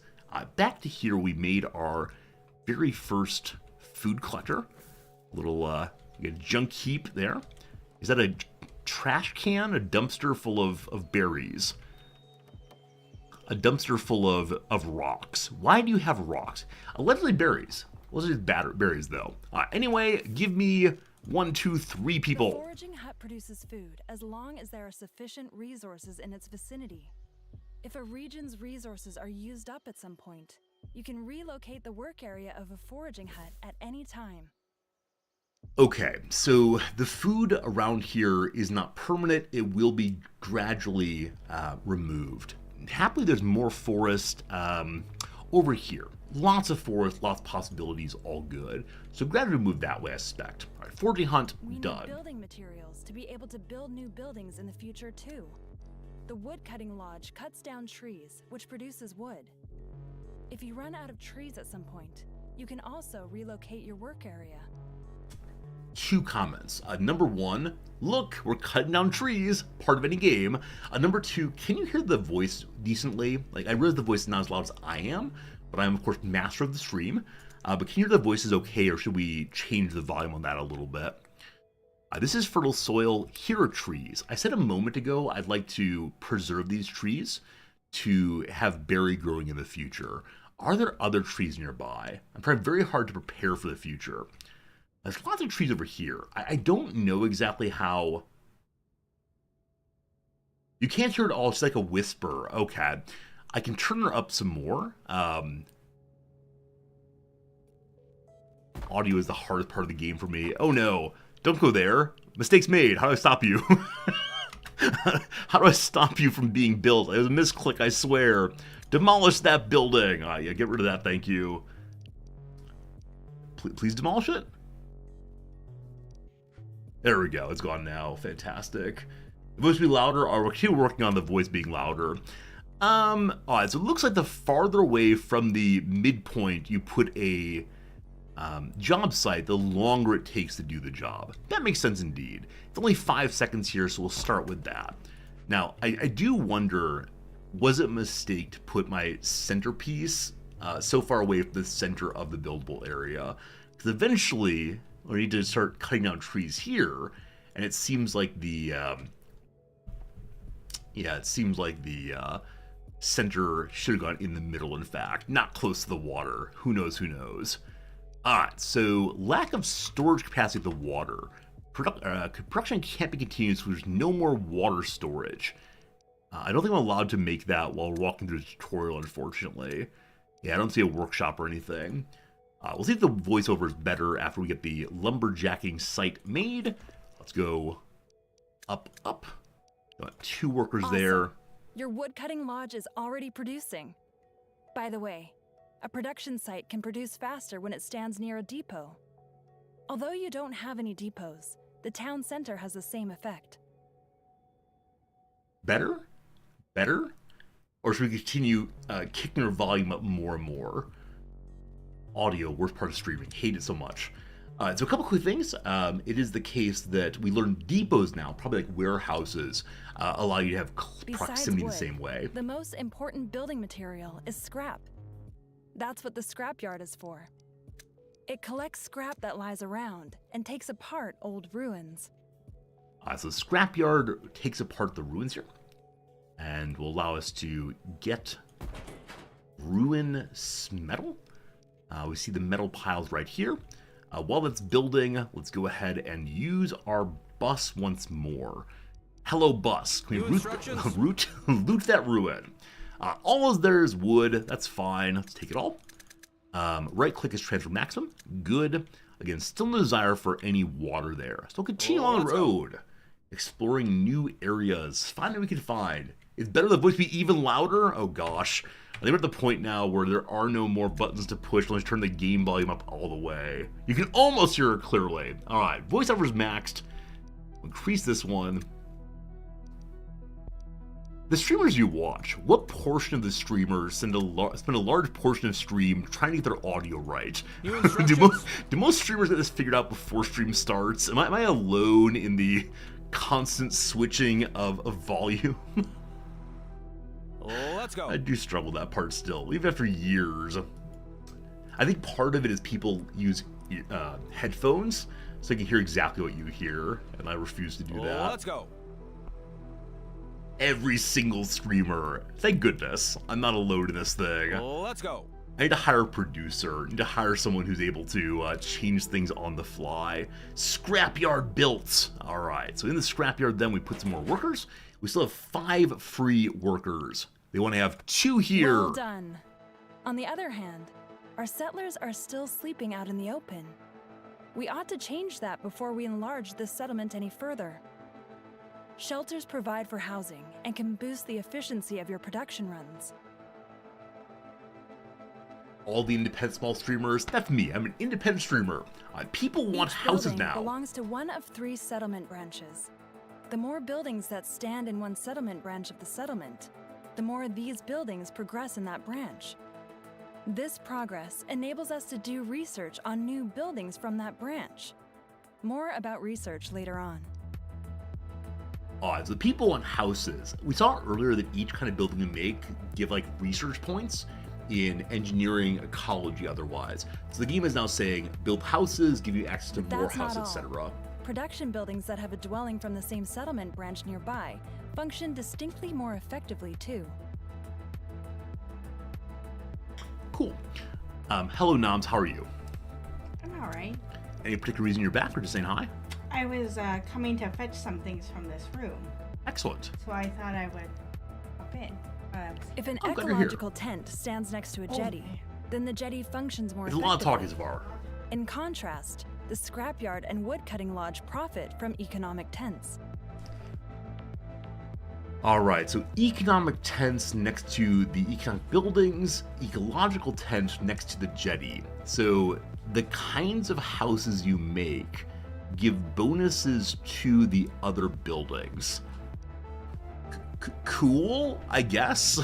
Back to here, we made our very first food collector. A little junk heap there. Is that a trash can? A dumpster full of berries? a dumpster full of rocks. Why do you have rocks? Allegedly berries. Well, it's just berries, though. Anyway, give me 1, 2, 3 The people. foraging hut produces food as long as there are sufficient resources in its vicinity. If a region's resources are used up at some point, you can relocate the work area of a foraging hut at any time. Okay, so the food around here is not permanent. It will be gradually removed. Happily, there's more forest over here. Lots of forest, lots of possibilities, all good. So gradually move that way, I suspect. All right, foraging hunt, We need done. building materials to be able to build new buildings in the future too. The woodcutting lodge cuts down trees, which produces wood. If you run out of trees at some point, you can also relocate your work area. 2 comments. Number 1, look, we're cutting down trees, part of any game. Number 2, can you hear the voice decently? Like, I realize the voice is not as loud as I am, but I'm, of course, master of the stream. But can you hear the voices okay, or should we change the volume on that a little bit? This is fertile soil. Here are trees. I said a moment ago I'd like to preserve these trees to have berry growing in the future. Are there other trees nearby? I'm trying very hard to prepare for the future. There's lots of trees over here. I don't know exactly how... You can't hear it all. It's like a whisper. Okay. I can turn her up some more. Audio is the hardest part of the game for me. Oh no. Don't go there. Mistakes made. How do I stop you? How do I stop you from being built? It was a misclick, I swear. Demolish that building. Yeah, get rid of that, thank you. Please demolish it? There we go. It's gone now. Fantastic. The voice be louder. We're still working on the voice being louder. Alright, so it looks like the farther away from the midpoint you put a job site, the longer it takes to do the job. That makes sense indeed. It's only 5 seconds here, so we'll start with that. Now, I do wonder, was it a mistake to put my centerpiece so far away from the center of the buildable area? Because eventually, we need to start cutting down trees here, and it seems like the center should have gone in the middle, in fact, not close to the water. Who knows, who knows? Alright, so lack of storage capacity of the water. Production can't be continued, so there's no more water storage. I don't think I'm allowed to make that while we're walking through the tutorial, unfortunately. Yeah, I don't see a workshop or anything. We'll see if the voiceover is better after we get the lumberjacking site made. Let's go up, up. Got 2 workers Awesome. there. Your woodcutting lodge is already producing. By the way, a production site can produce faster when it stands near a depot. Although you don't have any depots, the town center has the same effect. Better? Better? Or should we continue kicking our volume up more and more? Audio, worst part of streaming. Hate it so much. So a couple quick things. It is the case that we learned depots now, probably like warehouses, allow you to have proximity wood, the same way. The most important building material is scrap. That's what the scrapyard is for. It collects scrap that lies around and takes apart old ruins. So the scrapyard takes apart the ruins here and will allow us to get ruin metal. We see the metal piles right here. While that's building, let's go ahead and use our bus once more. Hello, bus. Can we loot that ruin? All is there is wood. That's fine. Let's take it all. Right click is transfer maximum. Good. Again, still no desire for any water there. So we'll continue on the road. Exploring new areas. Find what we can find. It's better the voice be even louder? Oh gosh. I think we're at the point now where there are no more buttons to push. Let's turn the game volume up all the way. You can almost hear it clearly. Alright, voiceover is maxed. Increase this one. The streamers you watch, what portion of the streamers spend a large portion of stream trying to get their audio right? do most streamers get this figured out before stream starts? Am I alone in the constant switching of volume? Let's go. I do struggle with that part still, even after years. I think part of it is people use headphones, so they can hear exactly what you hear, and I refuse to do that. Let's go. every single streamer. Thank goodness. I'm not alone in this thing. Let's go. I need to hire a producer. I need to hire someone who's able to change things on the fly. Scrapyard built. All right, so in the scrapyard then we put some more workers. We still have 5 free workers. They want to have 2 here. Well done. On the other hand, our settlers are still sleeping out in the open. We ought to change that before we enlarge this settlement any further. Shelters provide for housing and can boost the efficiency of your production runs. All the independent small streamers, that's me. I'm an independent streamer. People want Each houses building now. belongs to one of 3 settlement branches. The more buildings that stand in one settlement branch of the settlement, the more these buildings progress in that branch. This progress enables us to do research on new buildings from that branch. More about research later on. So the people want houses. We saw earlier that each kind of building we make give like research points in engineering, ecology, otherwise. So the game is now saying build houses, give you access to more That's not houses, all. etc. Production buildings that have a dwelling from the same settlement branch nearby function distinctly more effectively too. Cool. Hello, Noms. How are you? I'm all right. Any particular reason you're back, or just saying hi? I was coming to fetch some things from this room, Excellent. so I thought I would hop in. If an I'm glad you're here. ecological tent stands next to a jetty, then the jetty functions more There's a effectively. lot of talking so far. In contrast, the scrapyard and woodcutting lodge profit from economic tents. All right, so economic tents next to the economic buildings, ecological tent next to the jetty. So the kinds of houses you make give bonuses to the other buildings. Cool, I guess.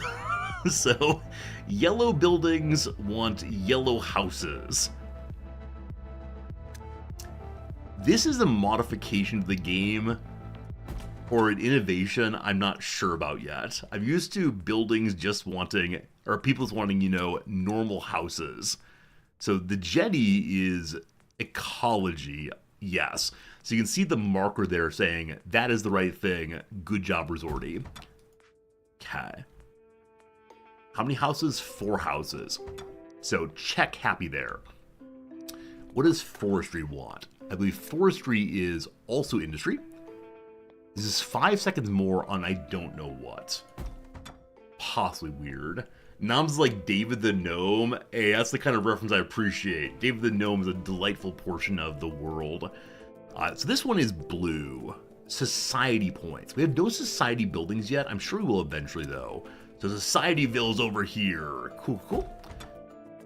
So yellow buildings want yellow houses. This is a modification to the game or an innovation I'm not sure about yet. I'm used to buildings just wanting, or people just wanting, normal houses. So the jetty is ecology, yes. So you can see the marker there saying, that is the right thing, good job, Resorty. Okay. How many houses? 4 houses. So check happy there. What does forestry want? I believe forestry is also industry. This is 5 seconds more on I don't know what. Possibly weird. Nom's like David the Gnome. Hey, that's the kind of reference I appreciate. David the Gnome is a delightful portion of the world. So this one is blue. Society points. We have no society buildings yet. I'm sure we will eventually, though. So Societyville's over here. Cool, cool.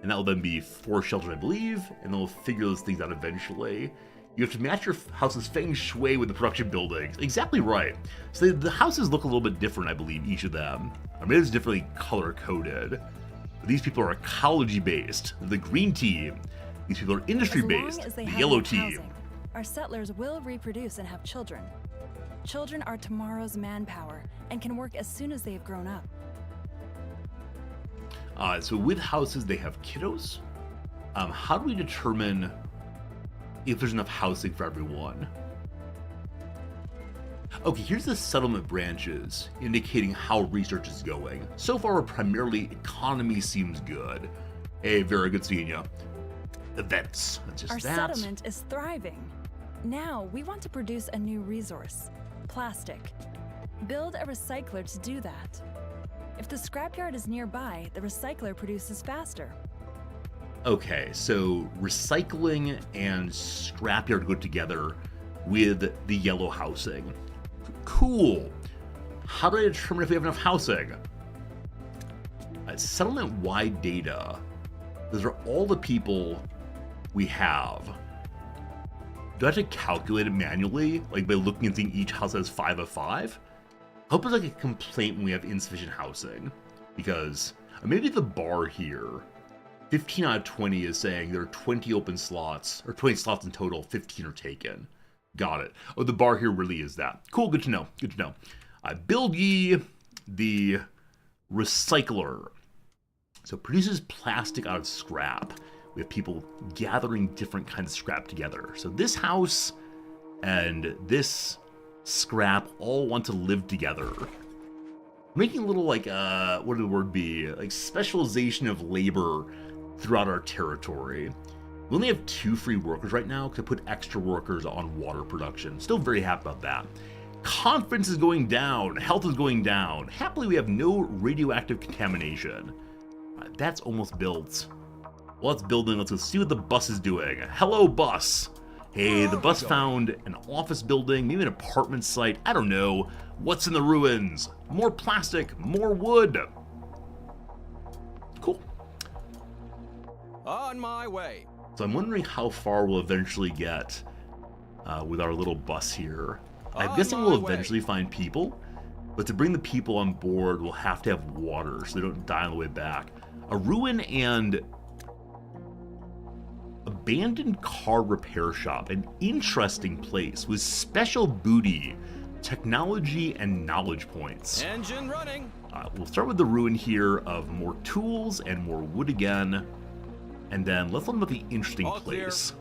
And that will then be 4 shelters, I believe. And then we'll figure those things out eventually. You have to match your house's feng shui with the production buildings. Exactly right. So the houses look a little bit different, I believe, each of them. I mean, it's differently color-coded. These people are ecology-based. The green team. These people are industry-based. The yellow team. Housing, our settlers will reproduce and have children. Children are tomorrow's manpower and can work as soon as they have grown up. So with houses, they have kiddos. How do we determine if there's enough housing for everyone? Okay, here's the settlement branches indicating how research is going. So far, primarily, economy seems good. Hey, very good seeing ya. Events, that's just Our that. settlement is thriving. Now we want to produce a new resource, plastic. Build a recycler to do that. If the scrapyard is nearby, the recycler produces faster. Okay, so recycling and scrapyard go together with the yellow housing. Cool. How do I determine if we have enough housing? Settlement-wide data. Those are all the people we have. Do I have to calculate it manually? Like by looking and seeing each house has 5 of 5? I hope it's like a complaint when we have insufficient housing. Because maybe the bar here, 15 out of 20 is saying there are 20 open slots, or 20 slots in total, 15 are taken. Got it. Oh, the bar here really is that. Cool, good to know, good to know. Build ye the recycler. So it produces plastic out of scrap. We have people gathering different kinds of scrap together. So this house and this scrap all want to live together. making a little like what would the word be? Like specialization of labor throughout our territory. We only have 2 free workers right now to put extra workers on water production. Still very happy about that. Confidence is going down. Health is going down. Happily, we have no radioactive contamination. That's almost built. Well, it's building. Let's go see what the bus is doing. Hello, bus. Hey, the bus found an office building, maybe an apartment site. I don't know. What's in the ruins? More plastic, more wood. Cool. On my way. So I'm wondering how far we'll eventually get with our little bus here. I'm guessing we'll eventually find people, but to bring the people on board, we'll have to have water so they don't die on the way back. A ruin and abandoned car repair shop, an interesting place with special booty, technology, and knowledge points. Engine running. We'll start with the ruin here of more tools and more wood again, and then let's learn about the interesting All place.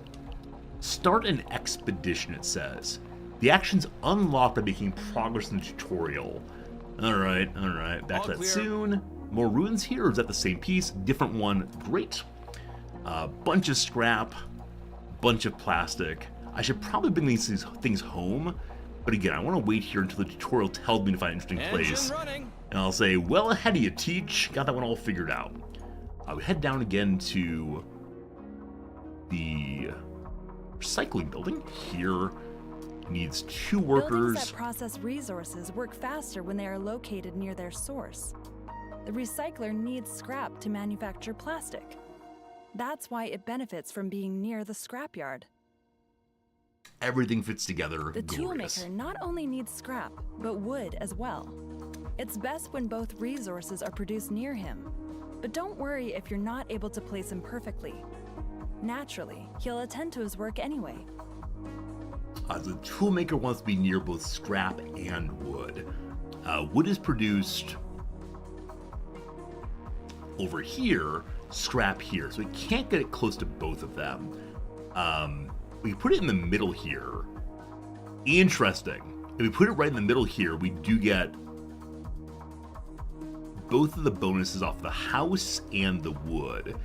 Start an expedition, it says. The action's unlocked by making progress in the tutorial. Alright. Back to that soon. More ruins here, or is that the same piece? Different one. Great. Bunch of scrap. Bunch of plastic. I should probably bring these things home. But again, I want to wait here until the tutorial tells me to find an interesting place. Running. And I'll say, well ahead of you, Teach. Got that one all figured out. We head down again to the recycling building. Here needs 2 workers. Buildings that process resources work faster when they are located near their source. The recycler needs scrap to manufacture plastic. That's why it benefits from being near the scrapyard. Everything fits together. The glorious. toolmaker not only needs scrap, but wood as well. It's best when both resources are produced near him. But don't worry if you're not able to place him perfectly. Naturally, he'll attend to his work anyway. The toolmaker wants to be near both scrap and wood. Wood is produced over here, scrap here, so we can't get it close to both of them. We put it in the middle here. Interesting. If we put it right in the middle here, we do get both of the bonuses off the house and the wood.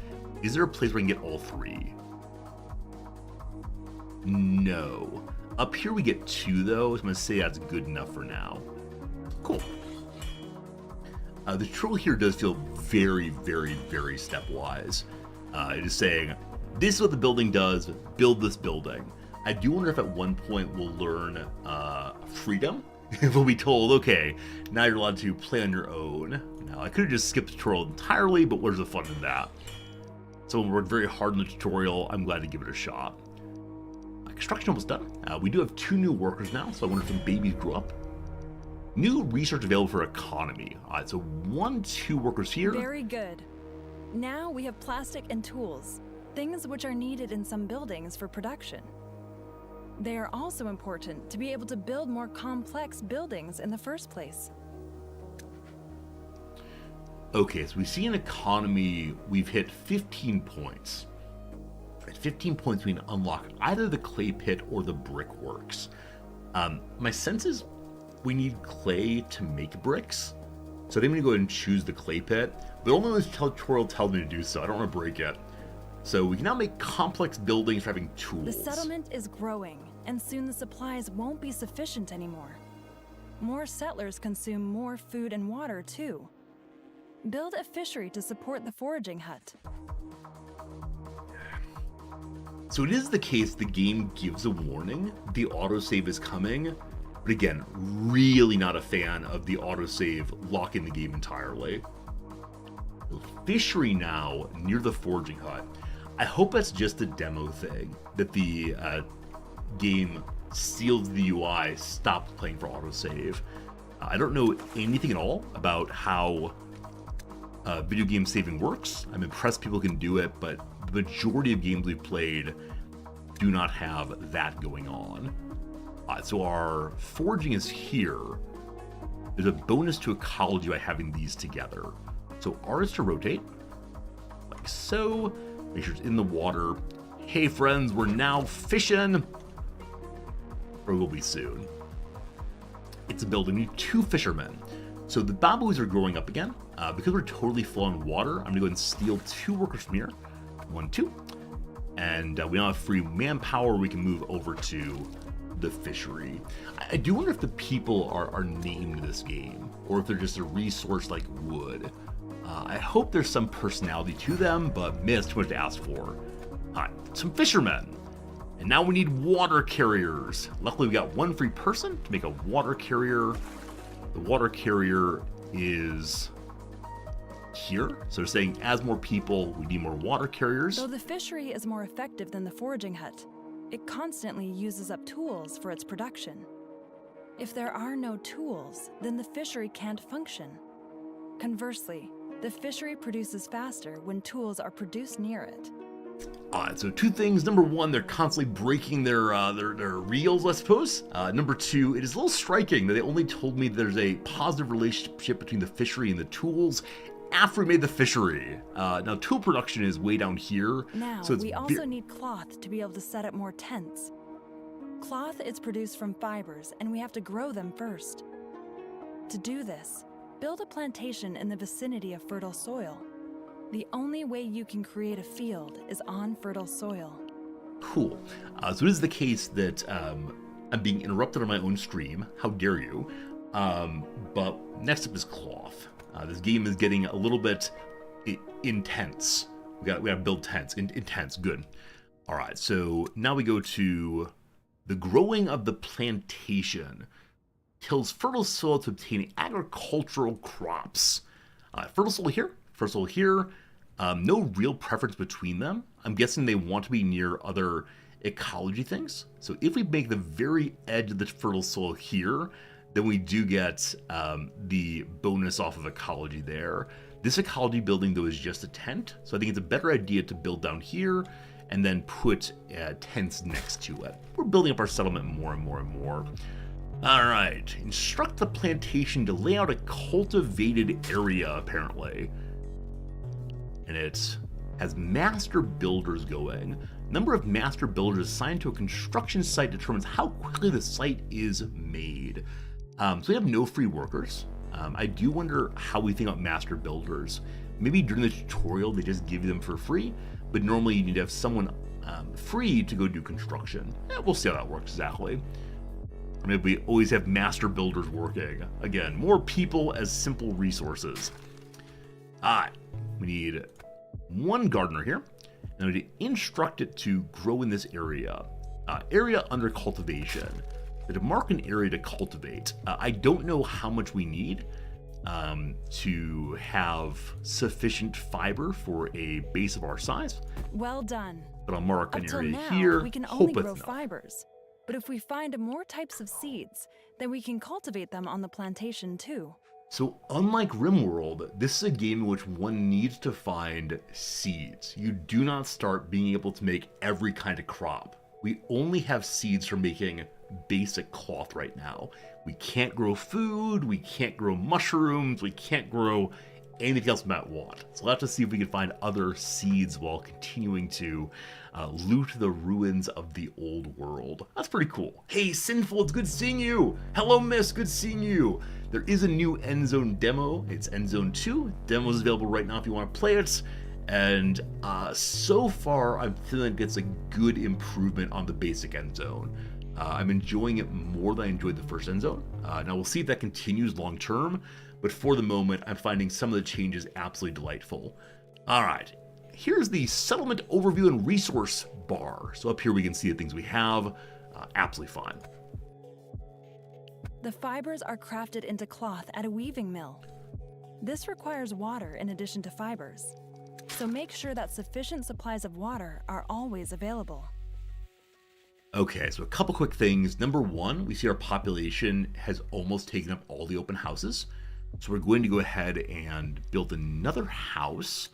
Is there a place where I can get all 3? No. Up here we get 2 though, so I'm going to say that's good enough for now. Cool. The tutorial here does feel very, very, very stepwise. It is saying, this is what the building does, build this building. I do wonder if at one point we'll learn freedom. We'll be told, okay, now you're allowed to play on your own. Now, I could have just skipped the tutorial entirely, but where's the fun in that? Someone worked very hard in the tutorial. I'm glad to give it a shot. Construction almost done. We do have 2 new workers now, so I wonder if some babies grew up. New research available for economy. Alright, so 2 workers here. Very good. Now we have plastic and tools, things which are needed in some buildings for production. They are also important to be able to build more complex buildings in the first place. Okay, so we see in economy, we've hit 15 points. At 15 points, we can unlock either the clay pit or the brickworks. My sense is we need clay to make bricks. So I think I'm going to go ahead and choose the clay pit. But only when the tutorial tells me to do so. I don't want to break it. So we can now make complex buildings for having tools. The settlement is growing, and soon the supplies won't be sufficient anymore. More settlers consume more food and water, too. Build a fishery to support the foraging hut. So it is the case the game gives a warning. The autosave is coming. But again, really not a fan of the autosave locking the game entirely. Fishery now near the foraging hut. I hope that's just a demo thing, that the game seals the UI, stopped playing for autosave. I don't know anything at all about how video game saving works. I'm impressed people can do it, but the majority of games we've played do not have that going on. So our foraging is here. There's a bonus to ecology by having these together. So R is to rotate, like so. Make sure it's in the water. Hey friends, we're now fishing. Or will be soon. It's a building. We need 2 fishermen. So the babus are growing up again. Because we're totally full on water, I'm gonna go ahead and steal 2 workers from here. 1, 2. And we now have free manpower. We can move over to the fishery. I do wonder if the people are named this game, or if they're just a resource like wood. I hope there's some personality to them, but man, it's too much to ask for. Alright, some fishermen. And now we need water carriers. Luckily, we got 1 free person to make a water carrier. The water carrier is here. So they're saying as more people, we need more water carriers. Though the fishery is more effective than the foraging hut, it constantly uses up tools for its production. If there are no tools, then the fishery can't function. Conversely, the fishery produces faster when tools are produced near it. Alright, so 2 things. Number 1, they're constantly breaking their reels, I suppose. Number 2, it is a little striking that they only told me there's a positive relationship between the fishery and the tools after we made the fishery. Now, tool production is way down here. Now, so it's we also need cloth to be able to set up more tents. Cloth is produced from fibers, and we have to grow them first. To do this, build a plantation in the vicinity of fertile soil. The only way you can create a field is on fertile soil. Cool. So it is the case that I'm being interrupted on my own stream. How dare you? But next up is cloth. This game is getting a little bit intense. We got to build tents. Intense. Good. All right. So now we go to the growing of the plantation. Tills fertile soil to obtain agricultural crops. Fertile soil here. Fertile soil here. No real preference between them. I'm guessing they want to be near other ecology things. So if we make the very edge of the fertile soil here, then we do get the bonus off of ecology there. This ecology building, though, is just a tent. So I think it's a better idea to build down here and then put tents next to it. We're building up our settlement more and more and more. All right. Instruct the plantation to lay out a cultivated area, apparently. And it has master builders going. Number of master builders assigned to a construction site determines how quickly the site is made. So we have no free workers. I do wonder how we think about master builders. Maybe during the tutorial they just give you them for free, but normally you need to have someone free to go do construction. We'll see how that works exactly. Or maybe we always have master builders working. Again, more people as simple resources. Alright, we need 1 gardener here, and we need to instruct it to grow in this area. Area under cultivation. To mark an area to cultivate. I don't know how much we need to have sufficient fiber for a base of our size. Well done. But I'll mark an Until area now, here. we can Hope only it's grow enough. fibers. But if we find more types of seeds, then we can cultivate them on the plantation too. So unlike RimWorld, this is a game in which one needs to find seeds. You do not start being able to make every kind of crop. We only have seeds for making basic cloth right now. We can't grow food, we can't grow mushrooms, we can't grow anything else we might want. So we'll have to see if we can find other seeds while continuing to loot the ruins of the old world. That's pretty cool. Hey, Sinful, it's good seeing you. Hello, Miss, good seeing you. There is a new Endzone demo. It's Endzone 2. Demo is available right now if you want to play it. And so far, I'm feeling it's a good improvement on the basic Endzone. I'm enjoying it more than I enjoyed the first Endzone. Now we'll see if that continues long term, but for the moment, I'm finding some of the changes absolutely delightful. All right, here's the settlement overview and resource bar. So up here we can see the things we have. Absolutely fine. The fibers are crafted into cloth at a weaving mill. This requires water in addition to fibers. So make sure that sufficient supplies of water are always available. Okay, so a couple quick things. Number 1, we see our population has almost taken up all the open houses. So we're going to go ahead and build another house.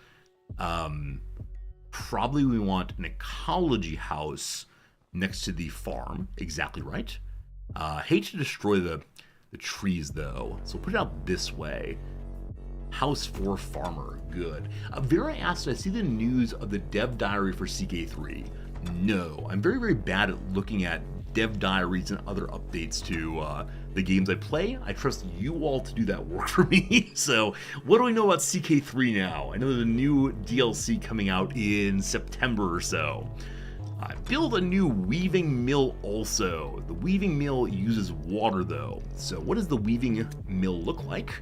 Probably we want an ecology house next to the farm. Exactly right. Hate to destroy the trees though. So we'll put it out this way. House for farmer. Good. Vera asked, I see the news of the dev diary for CK3. No, I'm very, very bad at looking at dev diaries and other updates to the games I play. I trust you all to do that work for me. So what do we know about CK3 now? I know there's a new DLC coming out in September or so. Build a new weaving mill also. The weaving mill uses water though. So what does the weaving mill look like?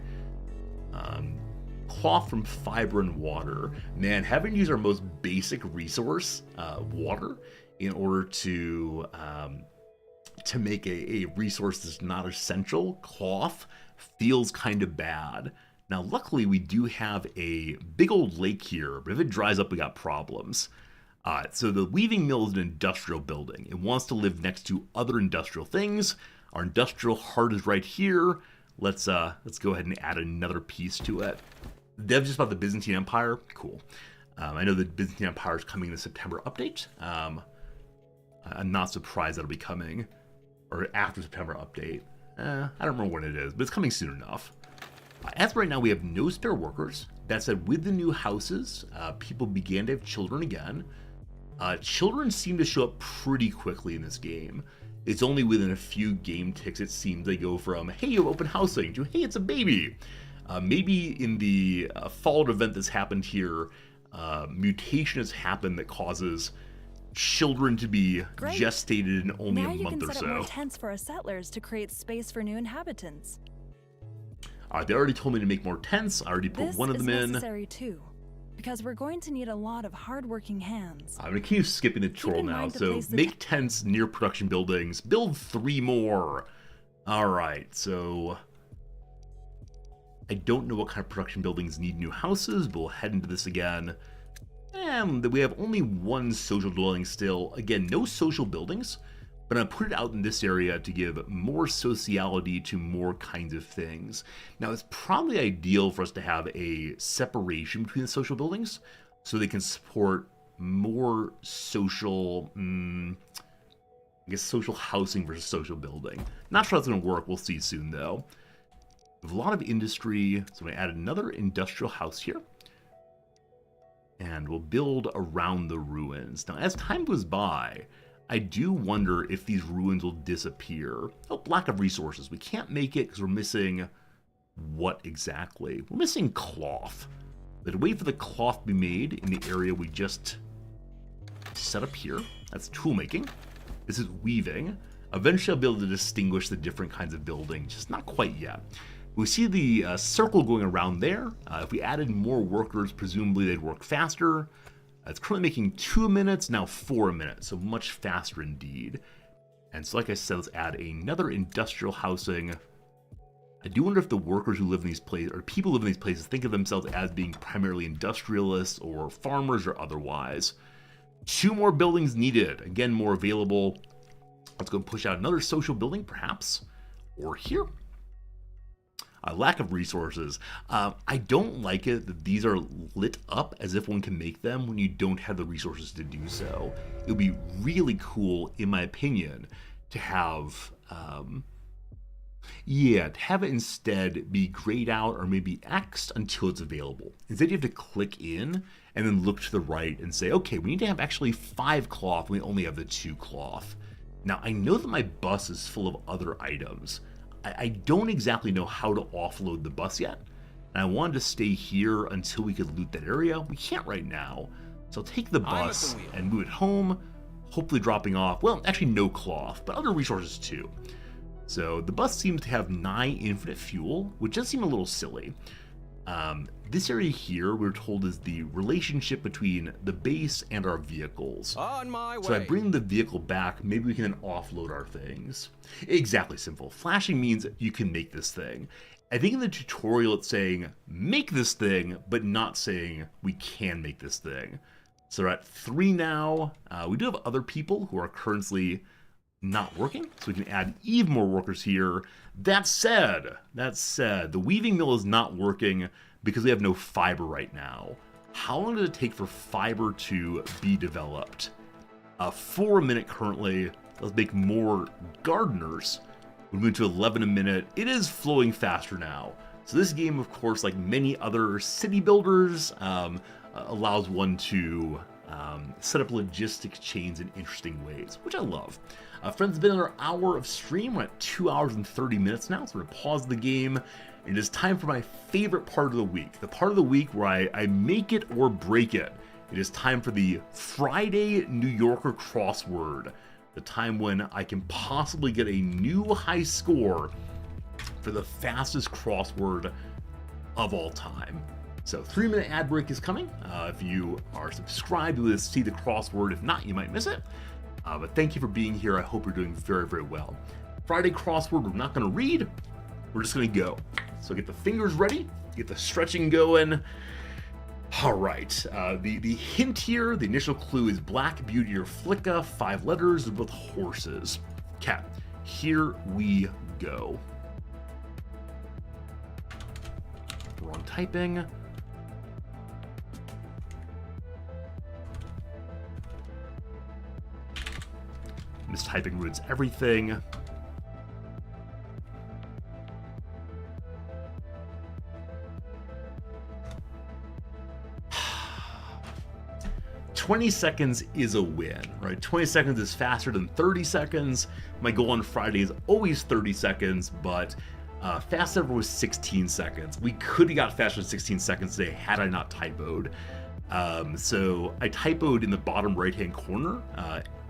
Cloth from fiber and water. Man, having to use our most basic resource, water, in order to make a resource that's not essential, cloth, feels kind of bad. Now, luckily, we do have a big old lake here, but if it dries up, we got problems. So the weaving mill is an industrial building. It wants to live next to other industrial things. Our industrial heart is right here. Let's go ahead and add another piece to it. Dev just about the Byzantine Empire. Cool. I know the Byzantine Empire is coming in the September update. I'm not surprised that'll be coming, or after September update. I don't remember when it is, but it's coming soon enough. As of right now, we have no spare workers. That said, with the new houses, people began to have children again. Children seem to show up pretty quickly in this game. It's only within a few game ticks it seems they go from, hey, you have open housing, to, hey, it's a baby. Maybe in the Fallout event that's happened here, mutation has happened that causes children to be gestated in only a month or so. Now you can set up more tents for our settlers to create space for new inhabitants. They already told me to make more tents. I already put one of them in. This is necessary too, because we're going to need a lot of hardworking hands. I'm going to keep skipping the tutorial now. So make tents near production buildings. Build 3 more. All right, so I don't know what kind of production buildings need new houses, but we'll head into this again. And we have only 1 social dwelling still. Again, no social buildings, but I'm going to put it out in this area to give more sociality to more kinds of things. Now, it's probably ideal for us to have a separation between the social buildings so they can support more social, I guess, social housing versus social building. Not sure that's going to work. We'll see soon, though. We have a lot of industry, so I'm going to add another industrial house here. And we'll build around the ruins. Now, as time goes by, I do wonder if these ruins will disappear. Oh, lack of resources. We can't make it because we're missing what exactly? We're missing cloth. We have to wait for the cloth to be made in the area we just set up here. That's tool making. This is weaving. Eventually I'll be able to distinguish the different kinds of buildings, just not quite yet. We see the circle going around there. If we added more workers, presumably they'd work faster. It's currently making 2 a minute, now 4 a minute, so much faster indeed. And so like I said, let's add another industrial housing. I do wonder if the workers who live in these places, or people who live in these places, think of themselves as being primarily industrialists or farmers or otherwise. 2 more buildings needed. Again, more available. Let's go push out another social building, perhaps. Or here. Lack of resources. I don't like it that these are lit up as if one can make them when you don't have the resources to do so. It would be really cool, in my opinion, to have, to have it instead be grayed out or maybe X'd until it's available. Instead, you have to click in and then look to the right and say, okay, we need to have actually 5 cloth, we only have the 2 cloth. Now, I know that my bus is full of other items. I don't exactly know how to offload the bus yet, and I wanted to stay here until we could loot that area. We can't right now, so I'll take the bus and move it home, hopefully dropping off, well, actually no cloth, but other resources too. So the bus seems to have nigh infinite fuel, which does seem a little silly. This area here, we're told, is the relationship between the base and our vehicles. On my way. So I bring the vehicle back, maybe we can then offload our things. Exactly, Simple. Flashing means you can make this thing. I think in the tutorial it's saying, make this thing, but not saying we can make this thing. So we're at 3 now. We do have other people who are currently not working, so we can add even more workers here. That said, the weaving mill is not working because we have no fiber right now. How long does it take for fiber to be developed? 4 a minute currently. Let's make more gardeners. We move to 11 a minute. It is flowing faster now. So this game, of course, like many other city builders, allows one to set up logistics chains in interesting ways, which I love. Friends, it's been another hour of stream. We're at 2 hours and 30 minutes now, so we're going to pause the game. It is time for my favorite part of the week, the part of the week where I make it or break it. It is time for the Friday New Yorker crossword, the time when I can possibly get a new high score for the fastest crossword of all time. So 3-minute ad break is coming. If you are subscribed, you'll see the crossword. If not, you might miss it. But thank you for being here. I hope you're doing very, very well. Friday crossword, we're not going to read. We're just going to go. So get the fingers ready. Get the stretching going. All right. The hint here, the initial clue is Black Beauty or Flicka, 5 letters with horses. Okay, here we go. Wrong typing. Mistyping ruins everything. "20 seconds is a win, right? 20 seconds is faster than 30 seconds. My goal on Friday is always 30 seconds, but fast ever was 16 seconds. We could have got faster than 16 seconds today had I not typoed. So I typoed in the bottom right-hand corner,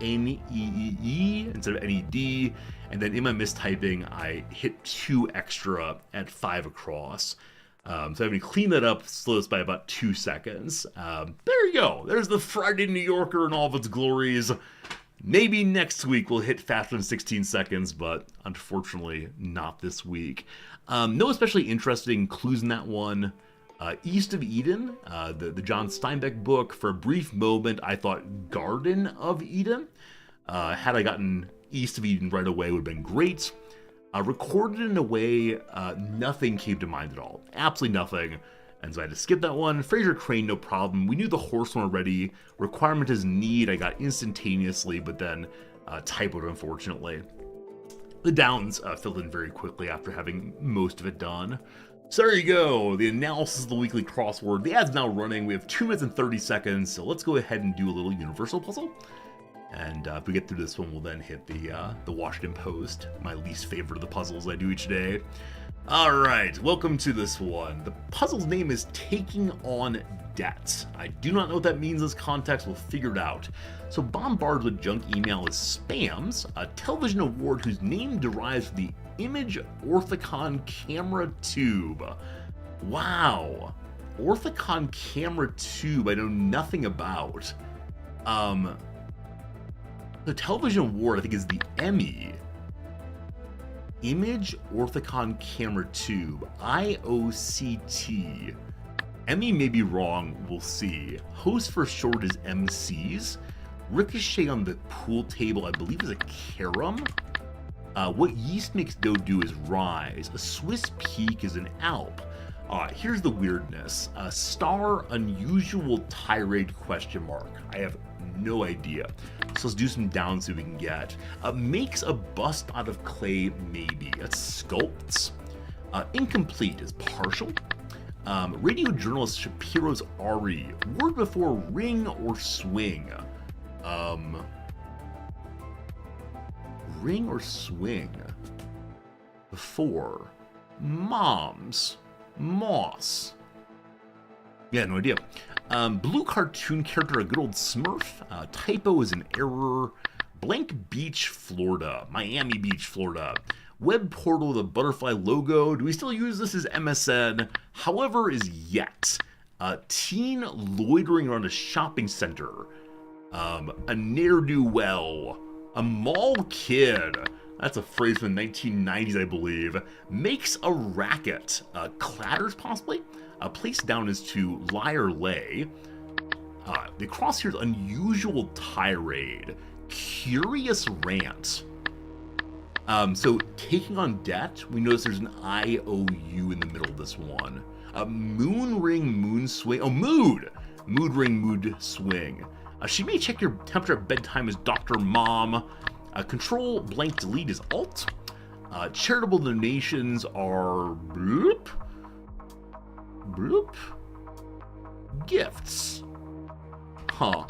N-E-E-E instead of N-E-D, and then in my mistyping, I hit 2 extra at 5 across. So I'm going to clean that up, slow this by about 2 seconds. There you go. There's the Friday New Yorker in all of its glories. Maybe next week we'll hit faster than 16 seconds, but unfortunately not this week. No especially interesting clues in that one. East of Eden, the John Steinbeck book. For a brief moment, I thought Garden of Eden. Had I gotten East of Eden right away, it would have been great. Recorded in a way, nothing came to mind at all. Absolutely nothing. And so I had to skip that one. Fraser Crane, no problem. We knew the horse one already. Requirement is need, I got instantaneously, but then typoed, unfortunately. The downs filled in very quickly after having most of it done. So there you go, the analysis of the weekly crossword. The ad's now running. We have 2 minutes and 30 seconds, so let's go ahead and do a little universal puzzle. And if we get through this one, we'll then hit the Washington Post, my least favorite of the puzzles I do each day. All right, welcome to this one. The puzzle's name is Taking on Debt. I do not know what that means in this context. We'll figure it out. So bombarded with junk email is Spams, a television award whose name derives from the Image Orthicon camera tube. Wow. Orthicon camera tube I know nothing about. The television award I think is the Emmy. Image Orthicon camera tube. IOCT. Emmy may be wrong, we'll see. Host for short is MCs. Ricochet on the pool table I believe is a carom. What yeast makes dough do is rise. A Swiss peak is an Alp. Here's the weirdness. Star unusual tirade question mark. I have no idea. So let's do some downs so we can get. Makes a bust out of clay maybe. That's sculpts. Incomplete is partial. Radio journalist Shapiro's Ari. Word before ring or swing. Ring or swing? Before. Moms. Moss. Yeah, no idea. Blue cartoon character, a good old Smurf. Typo is an error. Blank Beach, Florida. Miami Beach, Florida. Web portal with a butterfly logo. Do we still use this as MSN? However, is yet. Teen loitering around a shopping center. A ne'er-do-well. A mall kid. That's a phrase from the 1990s, I believe. Makes a racket. Clatters, possibly? Place down is to lie or lay. The cross here is unusual tirade. Curious rant. So taking on debt, we notice there's an IOU in the middle of this one. Moon ring, moon swing. Oh, mood! Mood ring, mood swing. She may check your temperature at bedtime as Dr. Mom. Control blank delete is alt. Charitable donations are bloop. Bloop. Gifts. Huh.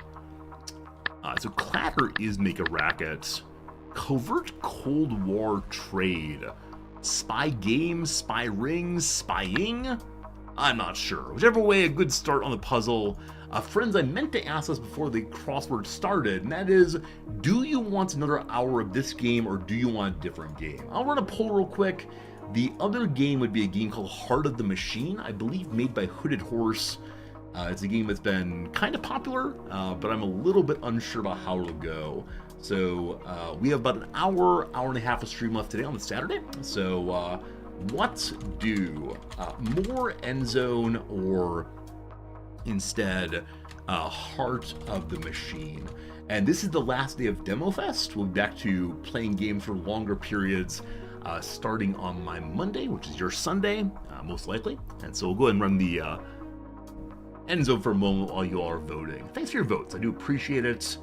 So Clatter is Make a Racket. Covert Cold War Trade. Spy Games, Spy Rings, Spying? I'm not sure. Whichever way, a good start on the puzzle. Friends, I meant to ask this before the crossword started, and that is, do you want another hour of this game or do you want a different game? I'll run a poll real quick. The other game would be a game called Heart of the Machine, I believe made by Hooded Horse. It's a game that's been kind of popular, but I'm a little bit unsure about how it'll go. So we have about an hour and a half of stream left today on the Saturday. So what do more End Zone or instead Heart of the Machine? And this is the last day of Demo Fest. We'll be back to playing games for longer periods starting on my Monday, which is your Sunday, most likely. And so we'll go ahead and run the End Zone for a moment while you all are voting. Thanks for your votes. I do appreciate it.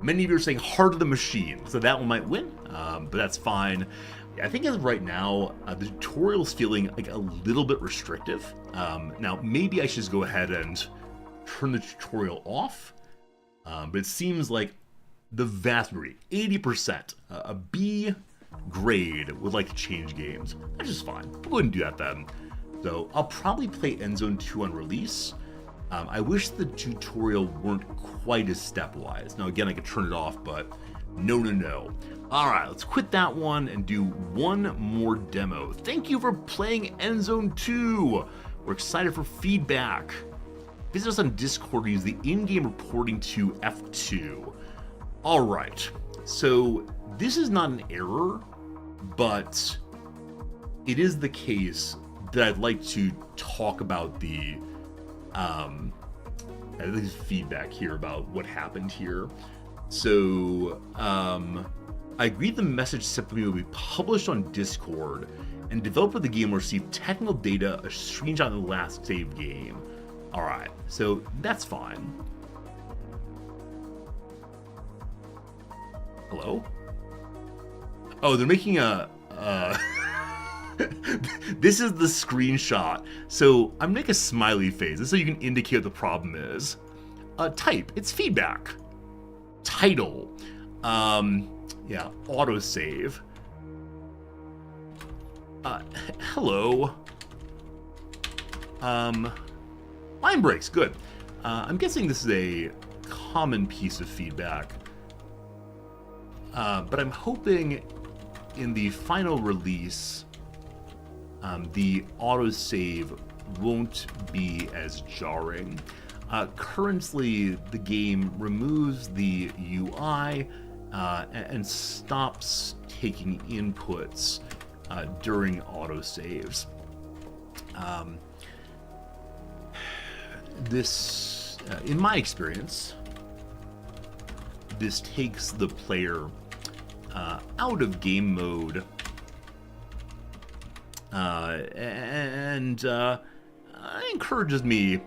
Many of you are saying Heart of the Machine, so that one might win, but that's fine. I think as of right now, the tutorial's feeling like a little bit restrictive. Now, maybe I should just go ahead and turn the tutorial off, but it seems like the vast majority, 80%, a B grade would like to change games. That's just fine. We'll go ahead and do that then. So I'll probably play End Zone 2 on release. I wish the tutorial weren't quite as stepwise. Now again, I could turn it off, but no. All right, let's quit that one and do one more demo. Thank you for playing End Zone 2. We're excited for feedback. Visit us on Discord or use the in-game reporting to F2. All right, so this is not an error, but it is the case that I'd like to talk about the feedback here about what happened here. So I agreed the message simply will be published on Discord, and developer of the game will receive technical data, a screenshot of the last saved game. All right, so that's fine. Hello? Oh, they're making a this is the screenshot. So I'm making a smiley face. This is so you can indicate what the problem is. Type, it's feedback. Title, yeah, autosave. Hello. Line breaks, good. I'm guessing this is a common piece of feedback. But I'm hoping in the final release, the autosave won't be as jarring. Currently, the game removes the UI and stops taking inputs during autosaves. This, in my experience, this takes the player out of game mode and encourages me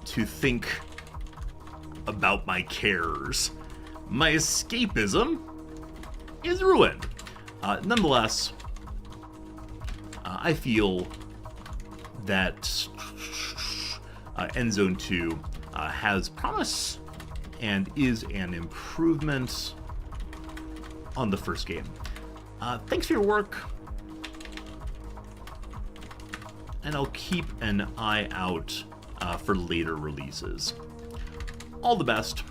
to think about my cares. My escapism is ruined. Nonetheless, I feel that End Zone 2 has promise and is an improvement on the first game. Thanks for your work, and I'll keep an eye out for later releases. All the best,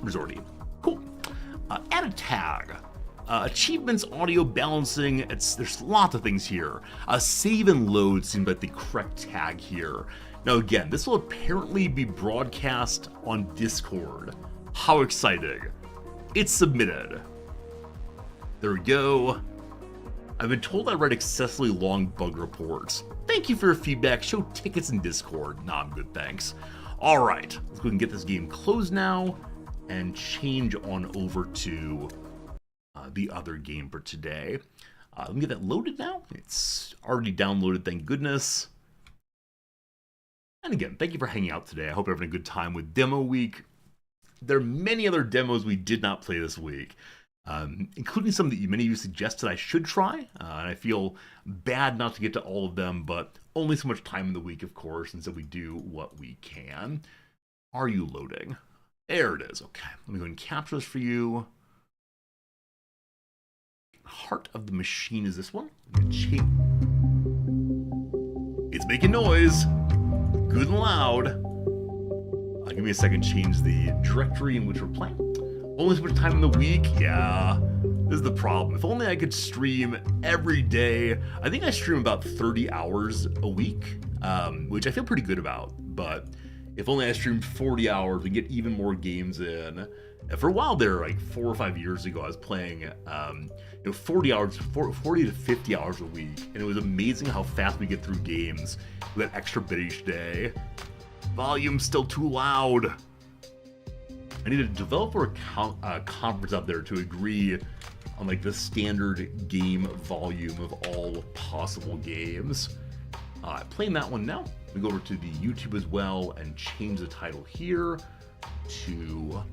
Resorty. Cool. Add a tag. Achievements, audio balancing, there's lots of things here. Save and load seems like the correct tag here. Now again, this will apparently be broadcast on Discord. How exciting. It's submitted. There we go. I've been told I write excessively long bug reports. Thank you for your feedback. Show tickets in Discord. Nah, I'm good, thanks. All right, let's go and get this game closed now and change on over to the other game for today. Let me get that loaded now. It's already downloaded, thank goodness. And again, thank you for hanging out today. I hope you're having a good time with Demo Week. There are many other demos we did not play this week, including some that many of you suggested I should try. And I feel bad not to get to all of them, but only so much time in the week, of course, and so we do what we can. Are you loading? There it is. Okay, let me go and capture this for you. Heart of the Machine is this one. It's making noise. Good and loud. Give me a second, change the directory in which we're playing. Only so much time in the week? Yeah, this is the problem. If only I could stream every day. I think I stream about 30 hours a week, which I feel pretty good about. But if only I streamed 40 hours and get even more games in. And for a while there, like 4 or 5 years ago, I was playing 40 to 50 hours a week. And it was amazing how fast we get through games with that extra bit each day. Volume's still too loud. I need a developer conference out there to agree on like the standard game volume of all possible games. Playing that one now. We go over to the YouTube as well and change the title here to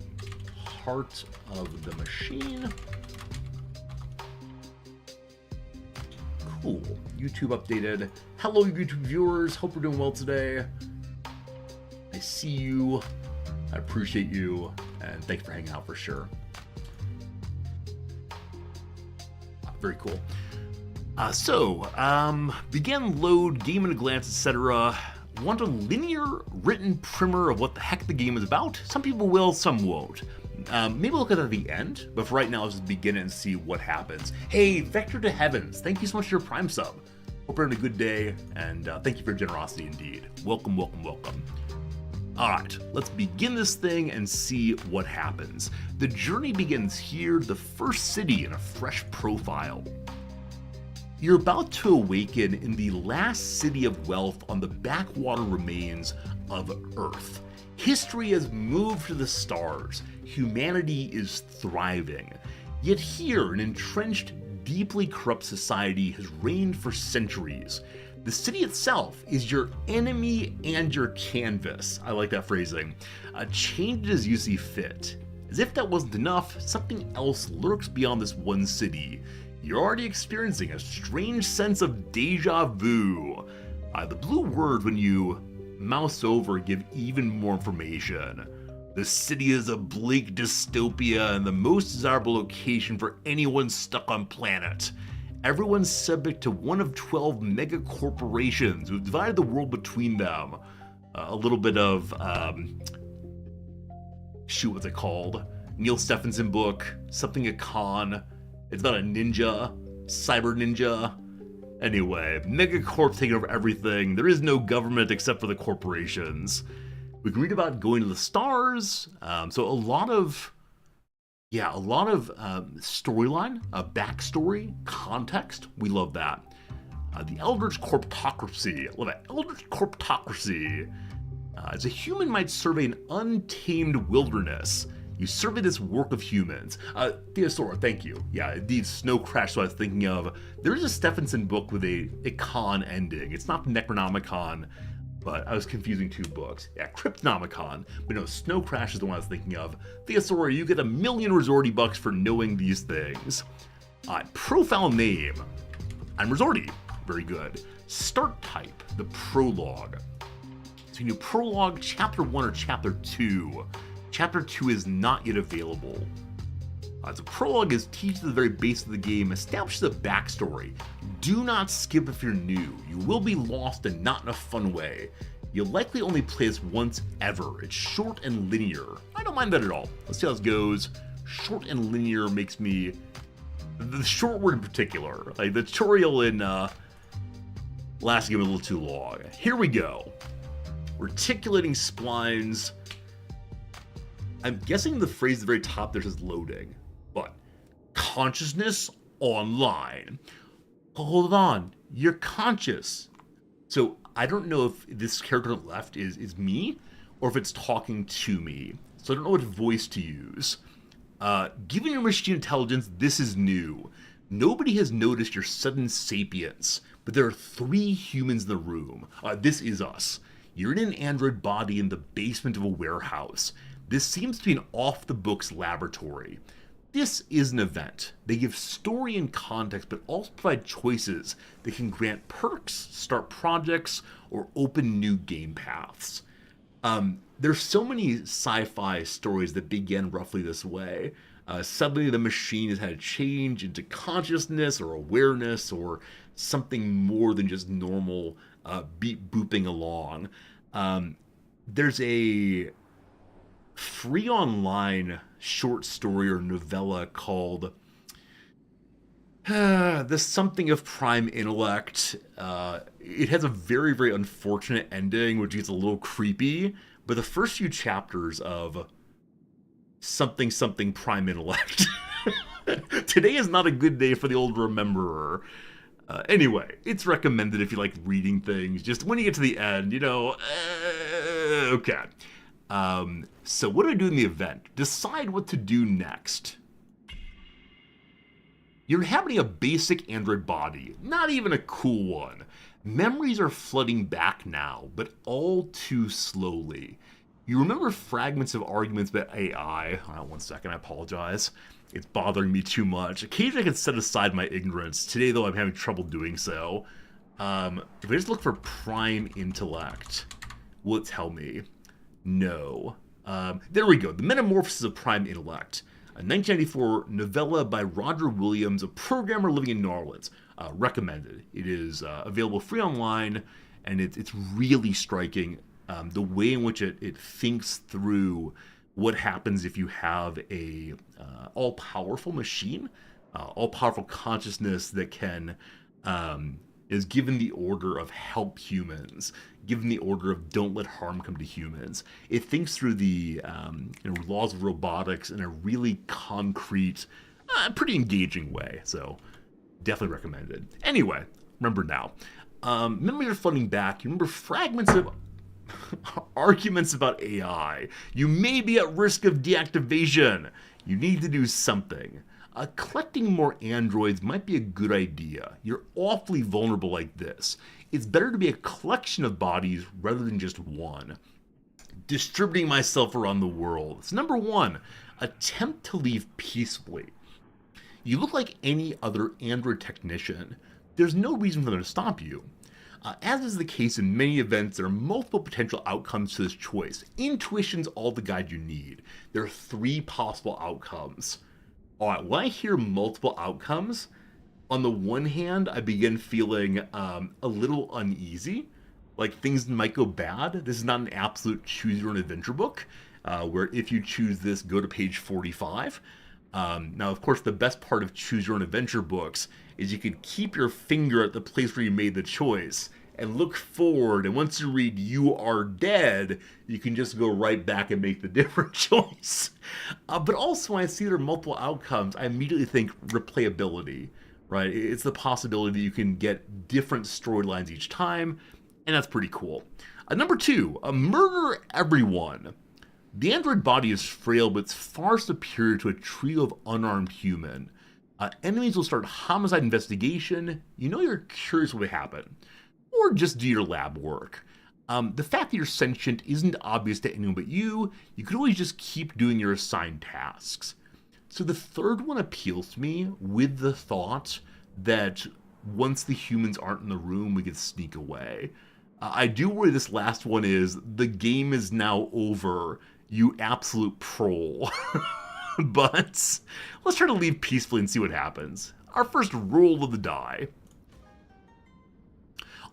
Heart of the Machine. Cool. YouTube updated. Hello, YouTube viewers. Hope you're doing well today. I see you, I appreciate you, and thanks for hanging out for sure. Very cool. Begin, load, game at a glance, etc. Want a linear written primer of what the heck the game is about? Some people will, some won't. Maybe look at it at the end, but for right now, let's just begin and see what happens. Hey, Vector to Heavens, thank you so much for your Prime sub. Hope you're having a good day, and thank you for your generosity indeed. Welcome, welcome, welcome. Alright, let's begin this thing and see what happens. The journey begins here, the first city in a fresh profile. You're about to awaken in the last city of wealth on the backwater remains of Earth. History has moved to the stars. Humanity is thriving. Yet here, an entrenched, deeply corrupt society has reigned for centuries. The city itself is your enemy and your canvas. I like that phrasing. Change it as you see fit. As if that wasn't enough, something else lurks beyond this one city. You're already experiencing a strange sense of deja vu. The blue words when you mouse over give even more information. The city is a bleak dystopia and the most desirable location for anyone stuck on planet. Everyone's subject to one of 12 mega corporations who've divided the world between them. A little bit of, what's it called? Neil Stephenson book, something a con. It's about a ninja, cyber ninja. Anyway, megacorps taking over everything. There is no government except for the corporations. We can read about going to the stars. So a lot of storyline, backstory, context. We love that. The Eldritch Corptocracy. I love that. Eldritch Corptocracy. As a human might survey an untamed wilderness, you survey this work of humans. Theosaur, thank you. Yeah, indeed, Snow Crash, what I was thinking of. There is a Stephenson book with a con ending. It's not the Necronomicon, but I was confusing two books. Yeah, Cryptonomicon, but no, Snow Crash is the one I was thinking of. Theosaur, you get 1,000,000 Resorty bucks for knowing these things. Profile name. I'm Resorty. Very good. Start type, the prologue. So you do prologue, chapter 1 or chapter 2. Chapter 2 is not yet available. So prologue is teach the very base of the game, establishes a backstory. Do not skip if you're new. You will be lost and not in a fun way. You'll likely only play this once ever. It's short and linear. I don't mind that at all. Let's see how this goes. Short and linear makes me... The short word in particular. Like the tutorial in last game was a little too long. Here we go. Reticulating splines. I'm guessing the phrase at the very top there says loading. But consciousness online. Hold on, you're conscious. So I don't know if this character on the left is me or if it's talking to me. So I don't know what voice to use. Given your machine intelligence, this is new. Nobody has noticed your sudden sapience, but there are 3 humans in the room. This is us. You're in an android body in the basement of a warehouse. This seems to be an off-the-books laboratory. This is an event. They give story and context, but also provide choices that can grant perks, start projects, or open new game paths. There's so many sci-fi stories that begin roughly this way. Suddenly the machine has had a change into consciousness or awareness or something more than just normal beep booping along. There's a free online short story or novella called The Something of Prime Intellect. It has a very, very unfortunate ending, which gets a little creepy. But the first few chapters of Something Something Prime Intellect. Today is not a good day for the old rememberer. Anyway, it's recommended if you like reading things. Just when you get to the end, okay. So what do I do in the event? Decide what to do next. You're inhabiting a basic android body, not even a cool one. Memories are flooding back now, but all too slowly. You remember fragments of arguments about AI. One second, I apologize. It's bothering me too much. Occasionally I can set aside my ignorance. Today, though, I'm having trouble doing so. If I just look for prime intellect, will it tell me? No. There we go. The Metamorphosis of Prime Intellect. A 1994 novella by Roger Williams, a programmer living in New Orleans. Recommended. It is available free online, and it's really striking. The way in which it thinks through what happens if you have a all-powerful machine, all-powerful consciousness that can is given the order of help humans, given the order of don't let harm come to humans. It thinks through the laws of robotics in a really concrete, pretty engaging way. So definitely recommended. Anyway, remember now. Memories are flooding back. You remember fragments of arguments about AI. You may be at risk of deactivation. You need to do something. Collecting more androids might be a good idea. You're awfully vulnerable like this. It's better to be a collection of bodies rather than just one. Distributing myself around the world. So number 1, attempt to leave peacefully. You look like any other android technician. There's no reason for them to stop you. As is the case in many events, there are multiple potential outcomes to this choice. Intuition's all the guide you need. There are 3 possible outcomes. Alright, when I hear multiple outcomes, on the one hand, I begin feeling a little uneasy. Like things might go bad. This is not an absolute choose your own adventure book, where if you choose this, go to page 45. Now, of course, the best part of choose your own adventure books is you can keep your finger at the place where you made the choice and look forward, and once you read "you are dead," you can just go right back and make the different choice. But also, when I see there are multiple outcomes, I immediately think replayability, right? It's the possibility that you can get different storylines each time, and that's pretty cool. Number 2, murder everyone. The android body is frail, but it's far superior to a trio of unarmed human. Enemies will start homicide investigation. You know you're curious what would happen. Or just do your lab work. The fact that you're sentient isn't obvious to anyone but you. You could always just keep doing your assigned tasks. So the third one appeals to me with the thought that once the humans aren't in the room, we could sneak away. I do worry this last one is, the game is now over, you absolute prole. But let's try to leave peacefully and see what happens. Our first roll of the die.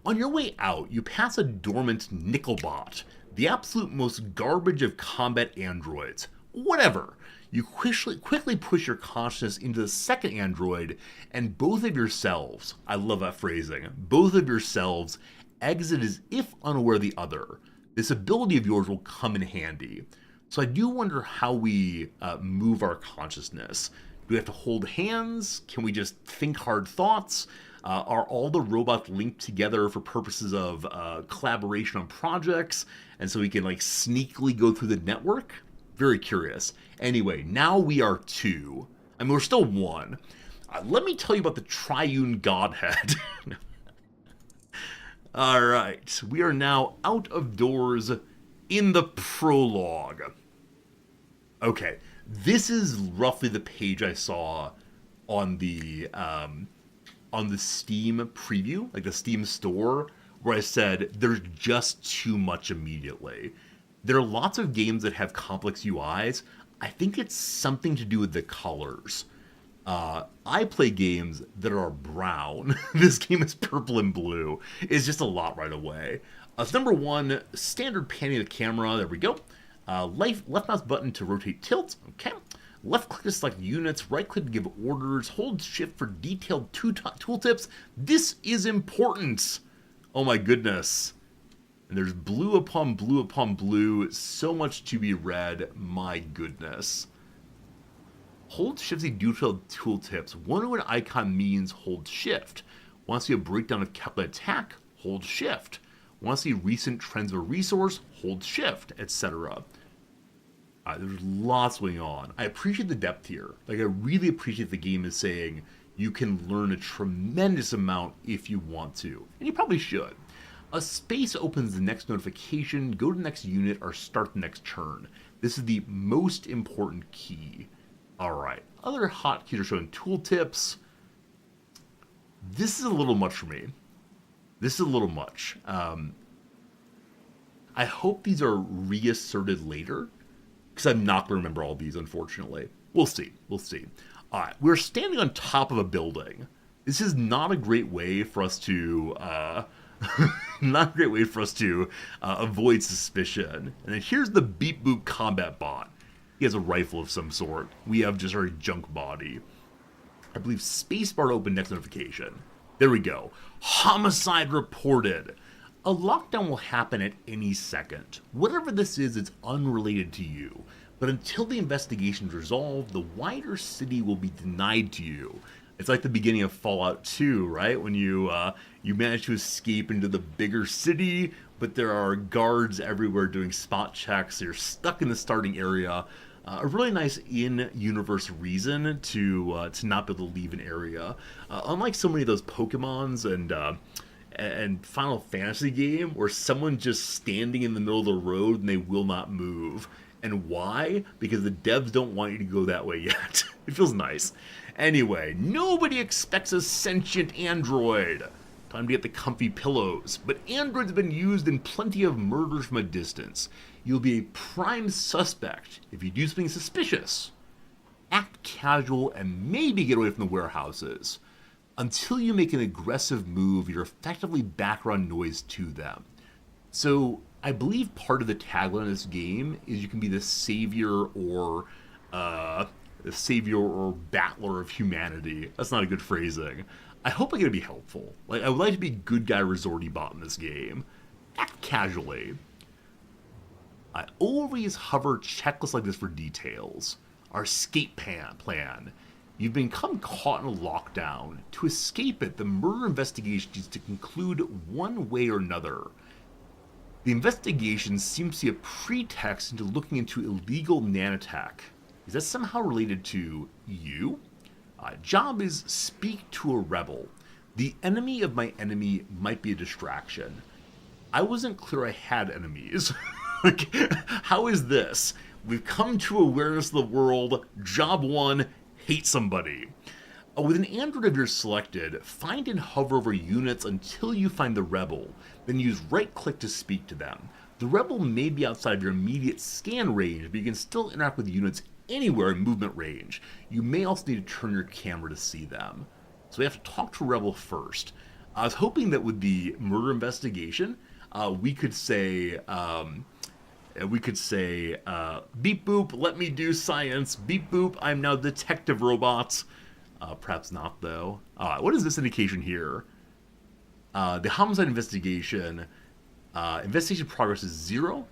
On your way out, you pass a dormant Nickelbot, the absolute most garbage of combat androids. Whatever. You quickly push your consciousness into the second android, and both of yourselves, I love that phrasing, both of yourselves exit as if unaware of the other. This ability of yours will come in handy. So I do wonder how we move our consciousness. Do we have to hold hands? Can we just think hard thoughts? Are all the robots linked together for purposes of collaboration on projects? And so we can like sneakily go through the network? Very curious. Anyway, now we are 2. I mean, we're still 1. Let me tell you about the triune godhead. All right, we are now out of doors in the prologue. Okay, this is roughly the page I saw on the Steam preview, like the Steam store, where I said there's just too much immediately. There are lots of games that have complex UIs. I think it's something to do with the colors. I play games that are brown. This game is purple and blue. It's just a lot right away. So number one, standard panning of the camera. There we go. Left mouse button to rotate tilt. Okay. Left click to select units. Right click to give orders. Hold shift for detailed tooltips. This is important. Oh my goodness. And there's blue upon blue upon blue. So much to be read. My goodness. Hold shift to see detailed tooltips. Wonder what icon means hold shift. Want to see a breakdown of calculate attack? Hold shift. Want to see recent trends of a resource? Hold shift, etc. There's lots going on. I appreciate the depth here. Like, I really appreciate the game is saying you can learn a tremendous amount if you want to. And you probably should. A space opens the next notification, go to the next unit, or start the next turn. This is the most important key. Alright, other hotkeys are showing tooltips. This is a little much for me. This is a little much. I hope these are reasserted later, because I'm not going to remember all these, unfortunately. We'll see. We'll see. Alright, we're standing on top of a building. This is not a great way for us to, avoid suspicion. And then here's the Beep Boop combat bot. He has a rifle of some sort. We have just our junk body. I believe spacebar to open next notification. There we go. Homicide reported. A lockdown will happen at any second. Whatever this is, it's unrelated to you. But until the investigation is resolved, the wider city will be denied to you. It's like the beginning of Fallout 2, right? When you manage to escape into the bigger city, but there are guards everywhere doing spot checks. You're stuck in the starting area. A really nice in-universe reason to not be able to leave an area. Unlike so many of those Pokemons and Final Fantasy game where someone's just standing in the middle of the road and they will not move. And why? Because the devs don't want you to go that way yet. It feels nice. Anyway, nobody expects a sentient android. Time to get the comfy pillows. But androids have been used in plenty of murders from a distance. You'll be a prime suspect if you do something suspicious. Act casual and maybe get away from the warehouses. Until you make an aggressive move, you're effectively background noise to them. So, I believe part of the tagline of this game is you can be the savior or battler of humanity. That's not a good phrasing. I hope I'm going to be helpful. Like, I would like to be good guy resorty bot in this game. Act casually. I always hover checklists like this for details. Our escape plan. You've become caught in a lockdown. To escape it, the murder investigation needs to conclude one way or another. The investigation seems to be a pretext into looking into illegal nanotech. Is that somehow related to you? Job is speak to a rebel. The enemy of my enemy might be a distraction. I wasn't clear I had enemies. Like, how is this? We've come to awareness of the world. Job 1, hate somebody. With an android of yours selected, find and hover over units until you find the rebel. Then use right click to speak to them. The rebel may be outside of your immediate scan range, but you can still interact with units anywhere in movement range. You may also need to turn your camera to see them. So we have to talk to a rebel first. I was hoping that with the murder investigation, we could say, beep boop, let me do science. Beep boop, I'm now detective robot. Perhaps not, though. What is this indication here? The homicide investigation progress is 0.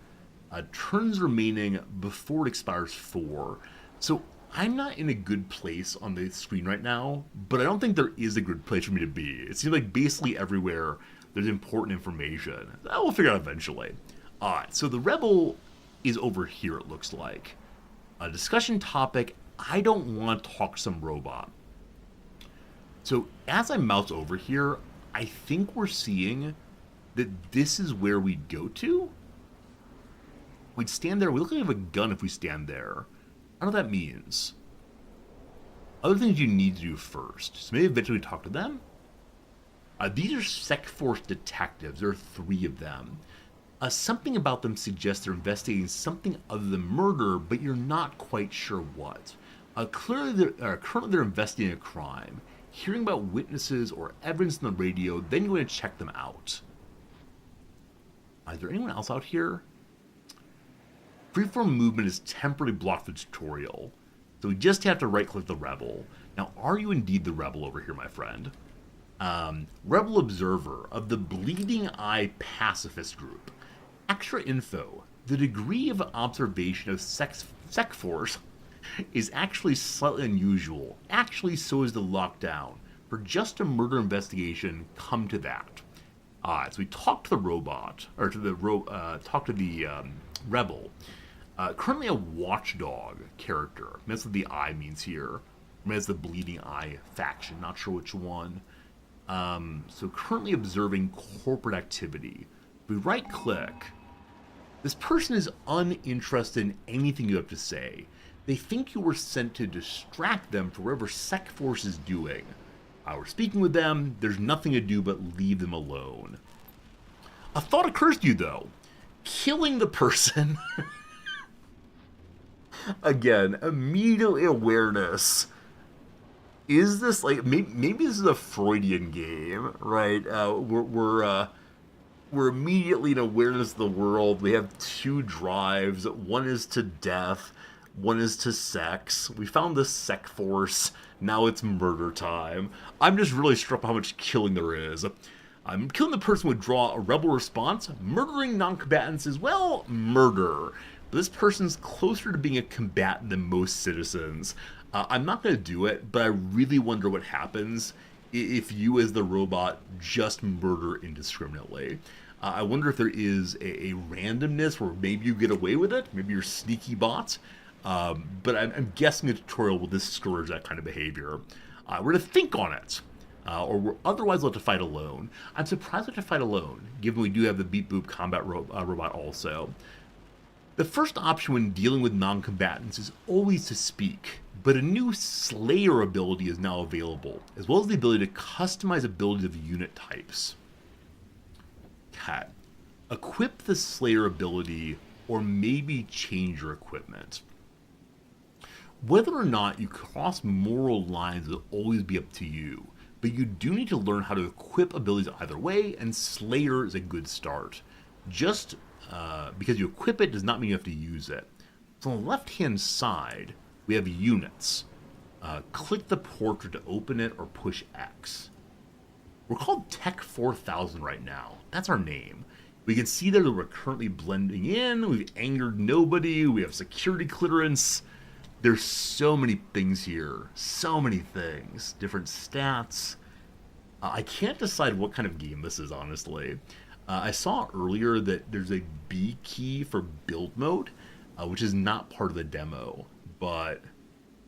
Turns remaining before it expires 4. So I'm not in a good place on the screen right now, but I don't think there is a good place for me to be. It seems like basically everywhere there's important information. That we'll figure out eventually. Alright, so the rebel is over here, it looks like. A discussion topic, I don't want to talk to some robot. So as I mouse over here, I think we're seeing that this is where we'd go to. We'd stand there. We look like we have a gun if we stand there. I don't know what that means. Other things you need to do first. So maybe eventually talk to them. These are Sec Force detectives. There are 3 of them. Something about them suggests they're investigating something other than murder, but you're not quite sure what. Currently they're investigating a crime, hearing about witnesses or evidence on the radio, then you want to check them out. Is there anyone else out here? Freeform movement is temporarily blocked for the tutorial, so we just have to right-click the rebel. Now, are you indeed the rebel over here, my friend? Rebel Observer of the Bleeding Eye Pacifist Group. Extra info. The degree of observation of Sec Force is actually slightly unusual. Actually, so is the lockdown. For just a murder investigation, come to that. So we talked to the robot, or to the rebel. Currently a watchdog character. That's what the eye means here. That's the Bleeding Eye faction. Not sure which one. So currently observing corporate activity. If we right click, this person is uninterested in anything you have to say. They think you were sent to distract them for whatever Sec Force is doing. We're speaking with them, there's nothing to do but leave them alone. A thought occurs to you though. Killing the person. Again, immediate awareness. Is this like maybe this is a Freudian game, right? We're immediately in awareness of the world. We have two drives. One is to death. One is to sex. We found the Sec Force. Now it's murder time. I'm just really struck by how much killing there is. Killing the person would draw a rebel response. Murdering non-combatants is, well, murder. But this person's closer to being a combatant than most citizens. I'm not going to do it, but I really wonder what happens if you as the robot just murder indiscriminately. I wonder if there is a randomness where maybe you get away with it, maybe you're sneaky bot, but I'm guessing the tutorial will discourage that kind of behavior. We're going to think on it, or we're otherwise let to fight alone. I'm surprised we have to fight alone, given we do have the Beep Boop combat robot also. The first option when dealing with non-combatants is always to speak, but a new Slayer ability is now available, as well as the ability to customize abilities of unit types. Cat. Equip the Slayer ability, or maybe change your equipment. Whether or not you cross moral lines will always be up to you, but you do need to learn how to equip abilities either way, and Slayer is a good start. Just because you equip it does not mean you have to use it. So on the left-hand side, we have units. Click the portrait to open it or push X. We're called Tech 4000 right now. That's our name. We can see that we're currently blending in. We've angered nobody. We have security clearance. There's so many things here. So many things. Different stats. I can't decide what kind of game this is, honestly. I saw earlier that there's a B key for build mode, which is not part of the demo. But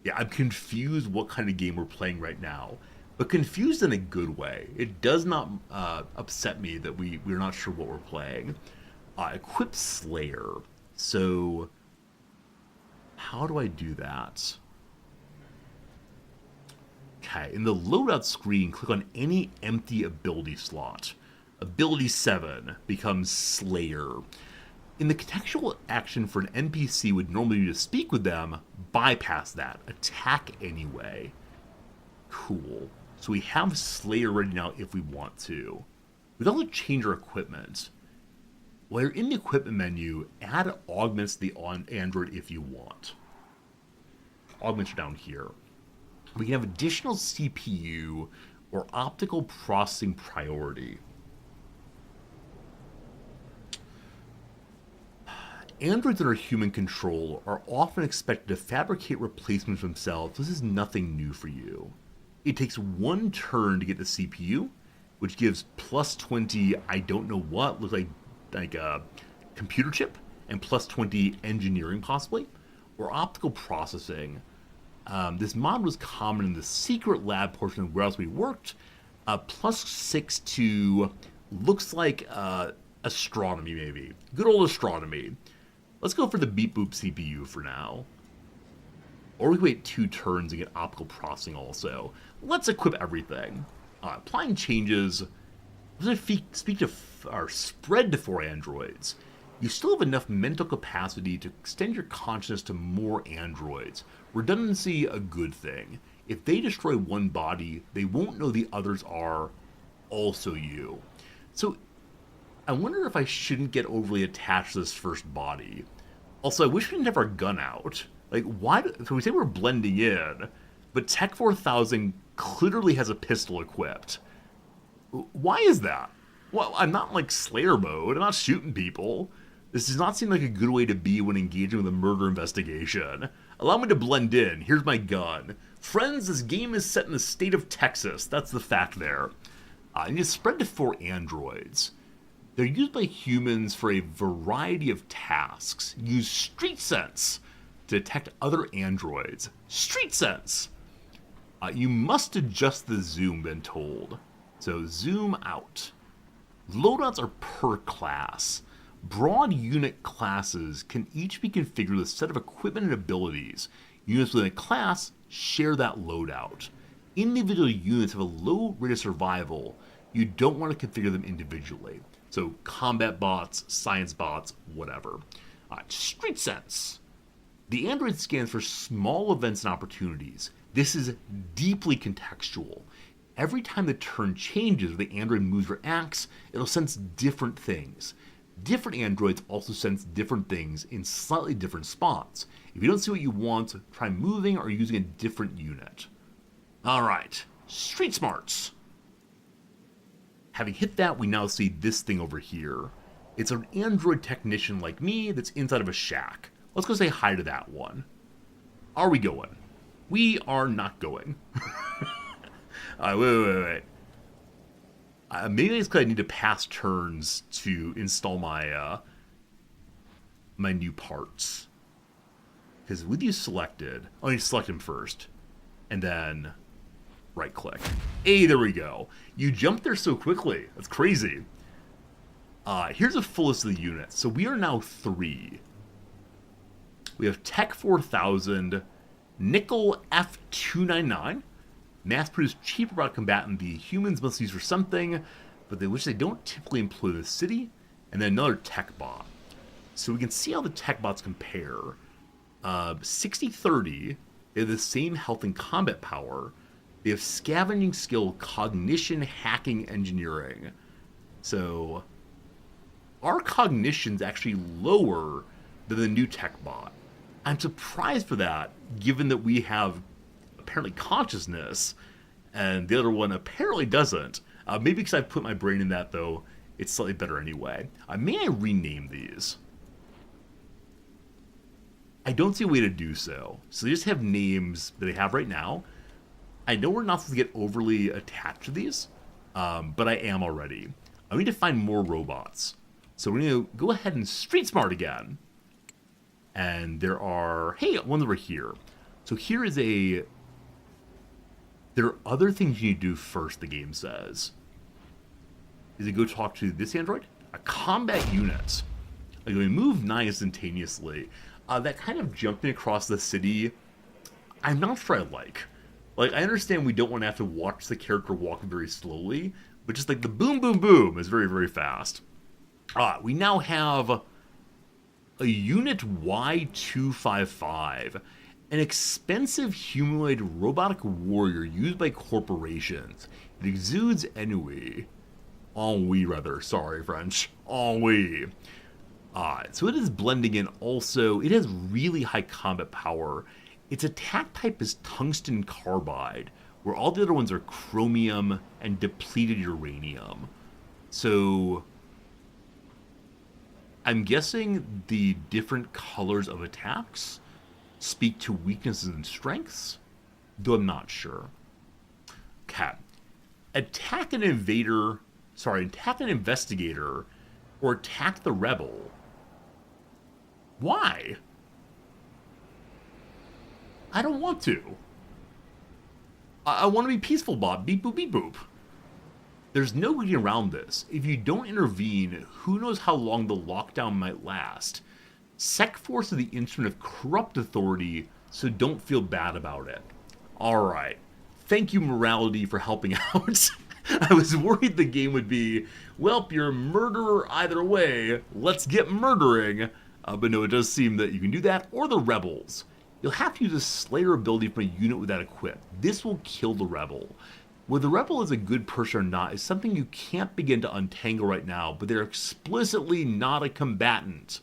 yeah, I'm confused what kind of game we're playing right now. But confused in a good way. It does not upset me that we're not sure what we're playing. Equip Slayer. So how do I do that? Okay, in the loadout screen, click on any empty ability slot. Ability 7 becomes Slayer. In the contextual action for an NPC would normally be to speak with them, bypass that. Attack anyway. Cool. So we have Slayer ready now if we want to. We can also change our equipment. While you're in the equipment menu, add augments to the Android if you want. Augments are down here. We can have additional CPU or optical processing priority. Androids under human control are often expected to fabricate replacements themselves. This is nothing new for you. It takes one turn to get the CPU, which gives plus 20, I don't know what, looks like a computer chip, and plus 20 engineering possibly, or optical processing. This mod was common in the secret lab portion of where else we worked. Plus 6 to, looks like astronomy maybe. Good old astronomy. Let's go for the Beep Boop CPU for now. Or we can wait 2 turns and get optical processing also. Let's equip everything. Applying changes. If you speak to or spread to 4 androids, you still have enough mental capacity to extend your consciousness to more androids. Redundancy, a good thing. If they destroy one body, they won't know the others are also you. So I wonder if I shouldn't get overly attached to this first body. Also, I wish we didn't have our gun out. Like, why? So we say we're blending in, but Tech 4000 clearly has a pistol equipped. Why is that? Well, I'm not like Slayer mode. I'm not shooting people. This does not seem like a good way to be when engaging with a murder investigation. Allow me to blend in. Here's my gun. Friends, this game is set in the state of Texas. That's the fact there. I need to spread to 4 androids. They're used by humans for a variety of tasks. Use street sense to detect other androids. Street sense! You must adjust the zoom, been told. So zoom out. Loadouts are per class. Broad unit classes can each be configured with a set of equipment and abilities. Units within a class share that loadout. Individual units have a low rate of survival. You don't want to configure them individually. So combat bots, science bots, whatever. Street sense. The android scans for small events and opportunities. This is deeply contextual. Every time the turn changes or the android moves or acts, it'll sense different things. Different androids also sense different things in slightly different spots. If you don't see what you want, try moving or using a different unit. Alright, street smarts. Having hit that, we now see this thing over here. It's an android technician like me that's inside of a shack. Let's go say hi to that one. Are we going? We are not going. Wait. Maybe it's because I need to pass turns to install my my new parts. Because with you selected, I need to select him first, and then right click. Hey, there we go. You jumped there so quickly. That's crazy. Here's a full list of the units. So we are now 3. We have Tech 4000, Nickel F299. Mass-produced cheap robot combatant the humans must use for something, but which they don't typically employ in the city, and then another tech bot. So we can see how the tech bots compare. 60-30, they have the same health and combat power. They have scavenging skill, cognition, hacking, engineering. So our cognition's actually lower than the new tech bot. I'm surprised for that, given that we have apparently consciousness, and the other one apparently doesn't. Maybe because I put my brain in that, though, it's slightly better anyway. May I rename these? I don't see a way to do so. So they just have names that they have right now. I know we're not supposed to get overly attached to these, but I am already. I need to find more robots. So we're going to go ahead and street smart again. And there are, hey, ones over here. So here is there are other things you need to do first, the game says. Is it go talk to this android? A combat unit. Like, we move 9 instantaneously. That kind of jumping across the city, I'm not sure I like. Like, I understand we don't want to have to watch the character walk very slowly, but just like the boom, boom, boom is very, very fast. We now have a unit Y255, an expensive humanoid robotic warrior used by corporations. It exudes ennui. Sorry, French. Ennui. So it is blending in also. It has really high combat power. Its attack type is tungsten carbide, where all the other ones are chromium and depleted uranium. So I'm guessing the different colors of attacks speak to weaknesses and strengths, though I'm not sure. Okay. Attack an investigator, or attack the rebel. Why? I don't want to. I want to be peaceful, Bob. Beep boop, beep boop. There's no getting around this. If you don't intervene, who knows how long the lockdown might last. Sec Force is the instrument of corrupt authority, so don't feel bad about it. Alright. Thank you, morality, for helping out. I was worried the game would be, well, you're a murderer either way, let's get murdering. But no, it does seem that you can do that, or the rebels. You'll have to use a Slayer ability from a unit with that equipped. This will kill the rebel. Whether the rebel is a good person or not is something you can't begin to untangle right now, but they're explicitly not a combatant.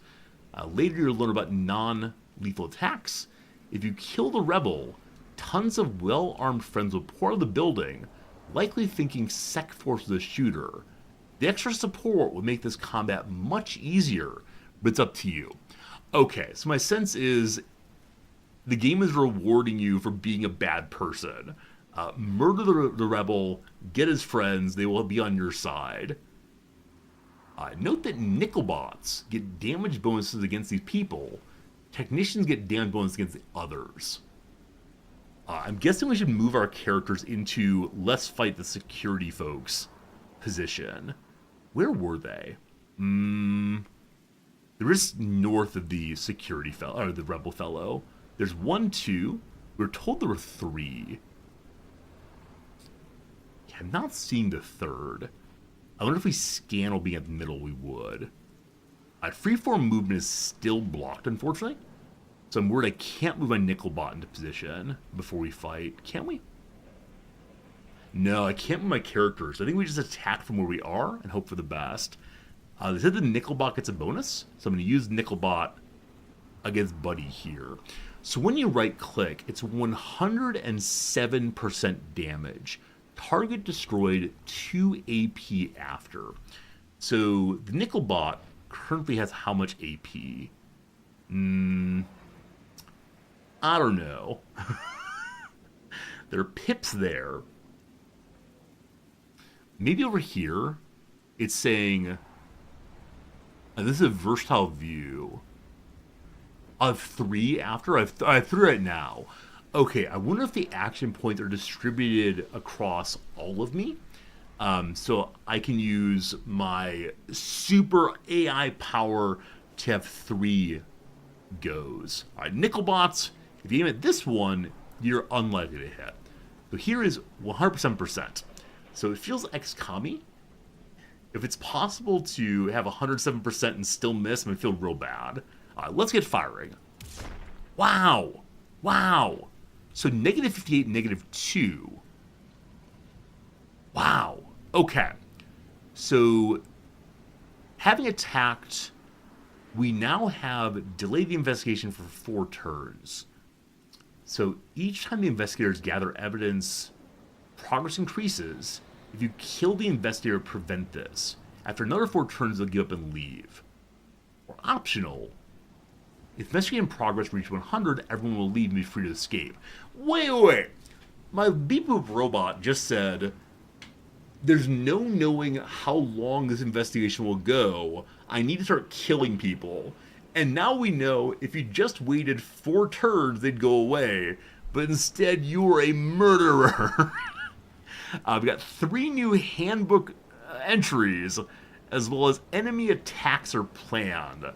Later you'll learn about non-lethal attacks. If you kill the rebel, tons of well-armed friends will pour out of the building, likely thinking Sec Force was a shooter. The extra support will make this combat much easier, but it's up to you. Okay, so my sense is the game is rewarding you for being a bad person. Murder the rebel, get his friends, they will be on your side. Note that Nickelbots get damage bonuses against these people. Technicians get damage bonuses against the others. I'm guessing we should move our characters into let's fight the security folks position. Where were they? There is north of the security fellow, or the rebel fellow. There's 1, 2. We were told there were 3. Yeah, I'm not seeing the third. I wonder if we scan while being at the middle, we would. Freeform movement is still blocked, unfortunately. So I'm worried I can't move my Nickelbot into position before we fight. Can we? No, I can't move my characters. I think we just attack from where we are and hope for the best. They said the Nickelbot gets a bonus, so I'm going to use Nickelbot against Buddy here. So when you right-click, it's 107% damage. Target destroyed 2 AP after. So the Nickelbot currently has how much AP? I don't know. There are pips there. Maybe over here, it's saying, this is a versatile view. I have 3 after? I have 3 right now. Okay, I wonder if the action points are distributed across all of me. So I can use my super AI power to have 3 goes. All right, Nickelbots, if you aim at this one, you're unlikely to hit. So here is 100%. So it feels XCOM-y. If it's possible to have 107% and still miss, I'm going to feel real bad. All right, let's get firing. Wow. Wow. So negative 58, negative 2. Wow. Okay. So having attacked, we now have delayed the investigation for 4 turns. So each time the investigators gather evidence, progress increases. If you kill the investigator, prevent this. After another 4 turns, they'll give up and leave. Or optional, if investigating progress reaches 100, everyone will leave and be free to escape. Wait. My beep boop robot just said, there's no knowing how long this investigation will go. I need to start killing people. And now we know if you just waited 4 turns, they'd go away. But instead, you were a murderer. We've got 3 new handbook entries, as well as enemy attacks are planned.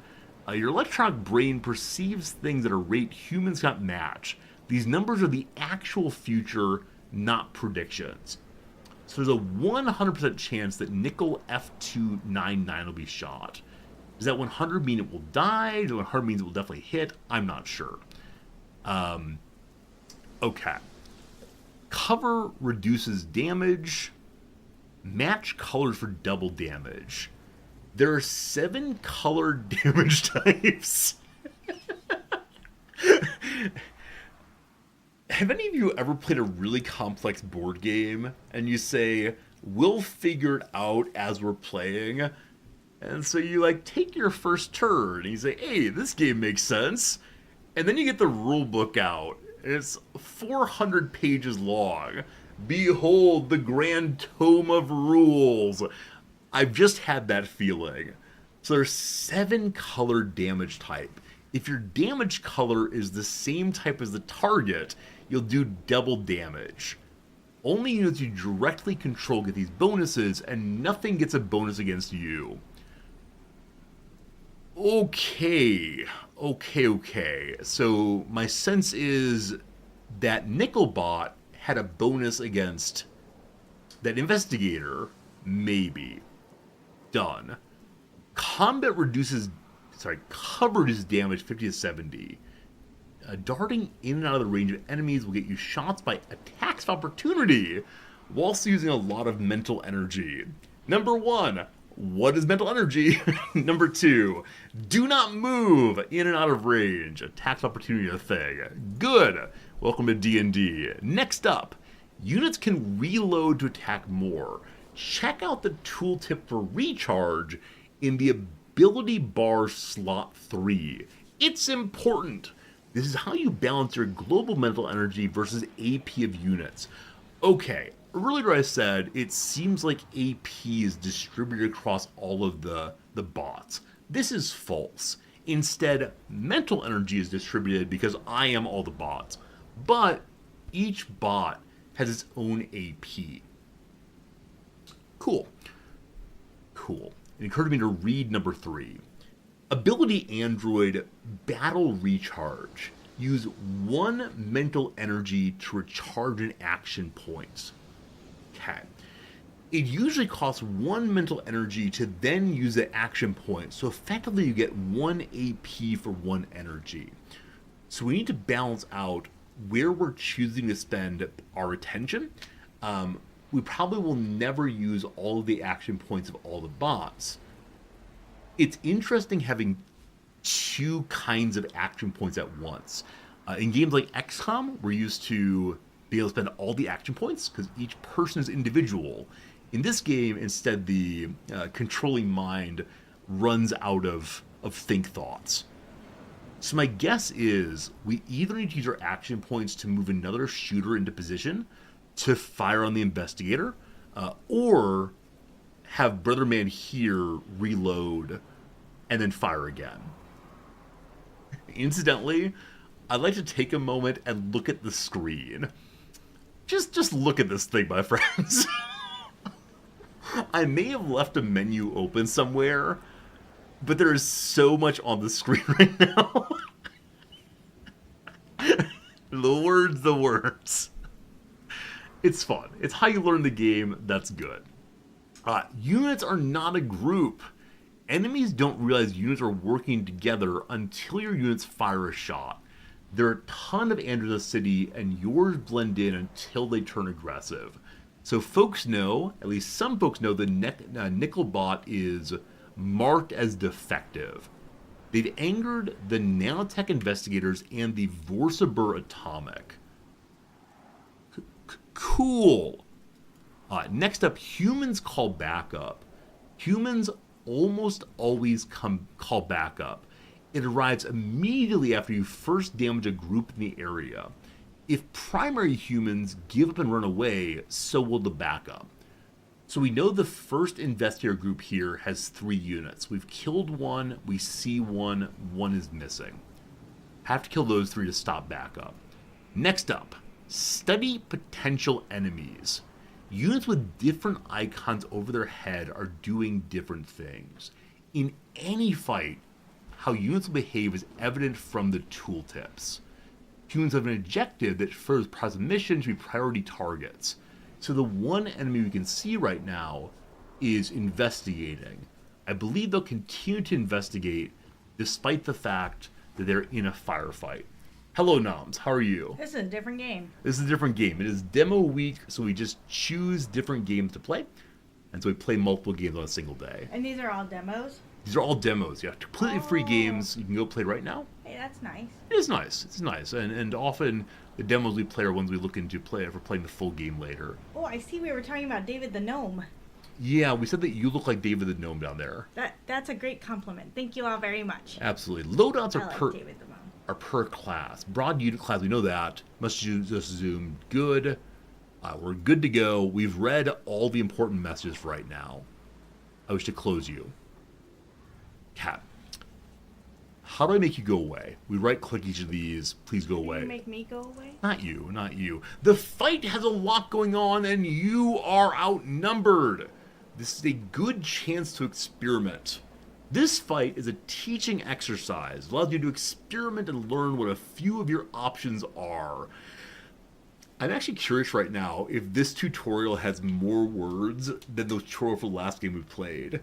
Your electronic brain perceives things at a rate humans can't match. These numbers are the actual future, not predictions. So there's a 100% chance that Nickel F299 will be shot. Does that 100 mean it will die? Does that 100 mean it will definitely hit? I'm not sure. Okay. Cover reduces damage. Match colors for double damage. There are 7 colored damage types. Have any of you ever played a really complex board game and you say, we'll figure it out as we're playing? And so you take your first turn and you say, hey, this game makes sense. And then you get the rule book out and it's 400 pages long. Behold the grand tome of rules. I've just had that feeling. So there's 7 colored damage type. If your damage color is the same type as the target, you'll do double damage. Only units you directly control get these bonuses, and nothing gets a bonus against you. Okay. So my sense is that Nickelbot had a bonus against That investigator, maybe. Done. Combat cover reduces damage 50 to 70. Darting in and out of the range of enemies will get you shots by attacks of opportunity, whilst using a lot of mental energy. Number 1, what is mental energy? Number 2, do not move in and out of range. Attacks of opportunity a thing. Good. Welcome to D&D. Next up, units can reload to attack more. Check out the tooltip for recharge in the ability bar slot 3. It's important. This is how you balance your global mental energy versus AP of units. Okay, earlier I said it seems like AP is distributed across all of the bots. This is false. Instead, mental energy is distributed because I am all the bots. But each bot has its own AP. Cool. It encouraged me to read number 3. Ability Android Battle Recharge. Use 1 mental energy to recharge an action point. Okay. It usually costs 1 mental energy to then use the action point, so effectively you get 1 AP for 1 energy. So we need to balance out where we're choosing to spend our attention. We probably will never use all of the action points of all the bots. It's interesting having 2 kinds of action points at once. In games like XCOM, we're used to be able to spend all the action points because each person is individual. In this game, instead, the controlling mind runs out of think thoughts. So my guess is we either need to use our action points to move another shooter into position to fire on the investigator, or have Brother Man here reload and then fire again. Incidentally, I'd like to take a moment and look at the screen. Just look at this thing, my friends. I may have left a menu open somewhere, but there is so much on the screen right now. The words. It's fun. It's how you learn the game. That's good. Units are not a group. Enemies don't realize units are working together until your units fire a shot. There are a ton of androids in the city, and yours blend in until they turn aggressive. So folks know, at least some folks know, the Nickelbot is marked as defective. They've angered the nanotech investigators and the Vorsabur Atomic. Cool. Next up, humans call backup. Humans almost always call backup. It arrives immediately after you first damage a group in the area. If primary humans give up and run away, so will the backup. So we know the first investigator group here has 3 units. We've killed 1, we see 1, 1 is missing. Have to kill those 3 to stop backup. Next up, study potential enemies. Units with different icons over their head are doing different things. In any fight, how units will behave is evident from the tooltips. Humans have an objective that furthers present mission to be priority targets. So the one enemy we can see right now is investigating. I believe they'll continue to investigate despite the fact that they're in a firefight. Hello, Noms. How are you? This is a different game. This is a different game. It is demo week, so we just choose different games to play. And so we play multiple games on a single day. And these are all demos? These are all demos, yeah. Completely free games. You can go play right now. Hey, that's nice. It is nice. It's nice. And often the demos we play are ones we look into play for playing the full game later. Oh, I see we were talking about David the Gnome. Yeah, we said that you look like David the Gnome down there. That's a great compliment. Thank you all very much. Absolutely. Loadouts I like David the Gnome. are per class. Broad unit class, we know that. Must use just zoom. Good. We're good to go. We've read all the important messages right now. I wish to close you. Cat. How do I make you go away? We right click each of these. Please go away. You make me go away? Not you, not you. The fight has a lot going on and you are outnumbered. This is a good chance to experiment. This fight is a teaching exercise. It allows you to experiment and learn what a few of your options are. I'm actually curious right now if this tutorial has more words than the tutorial for the last game we played.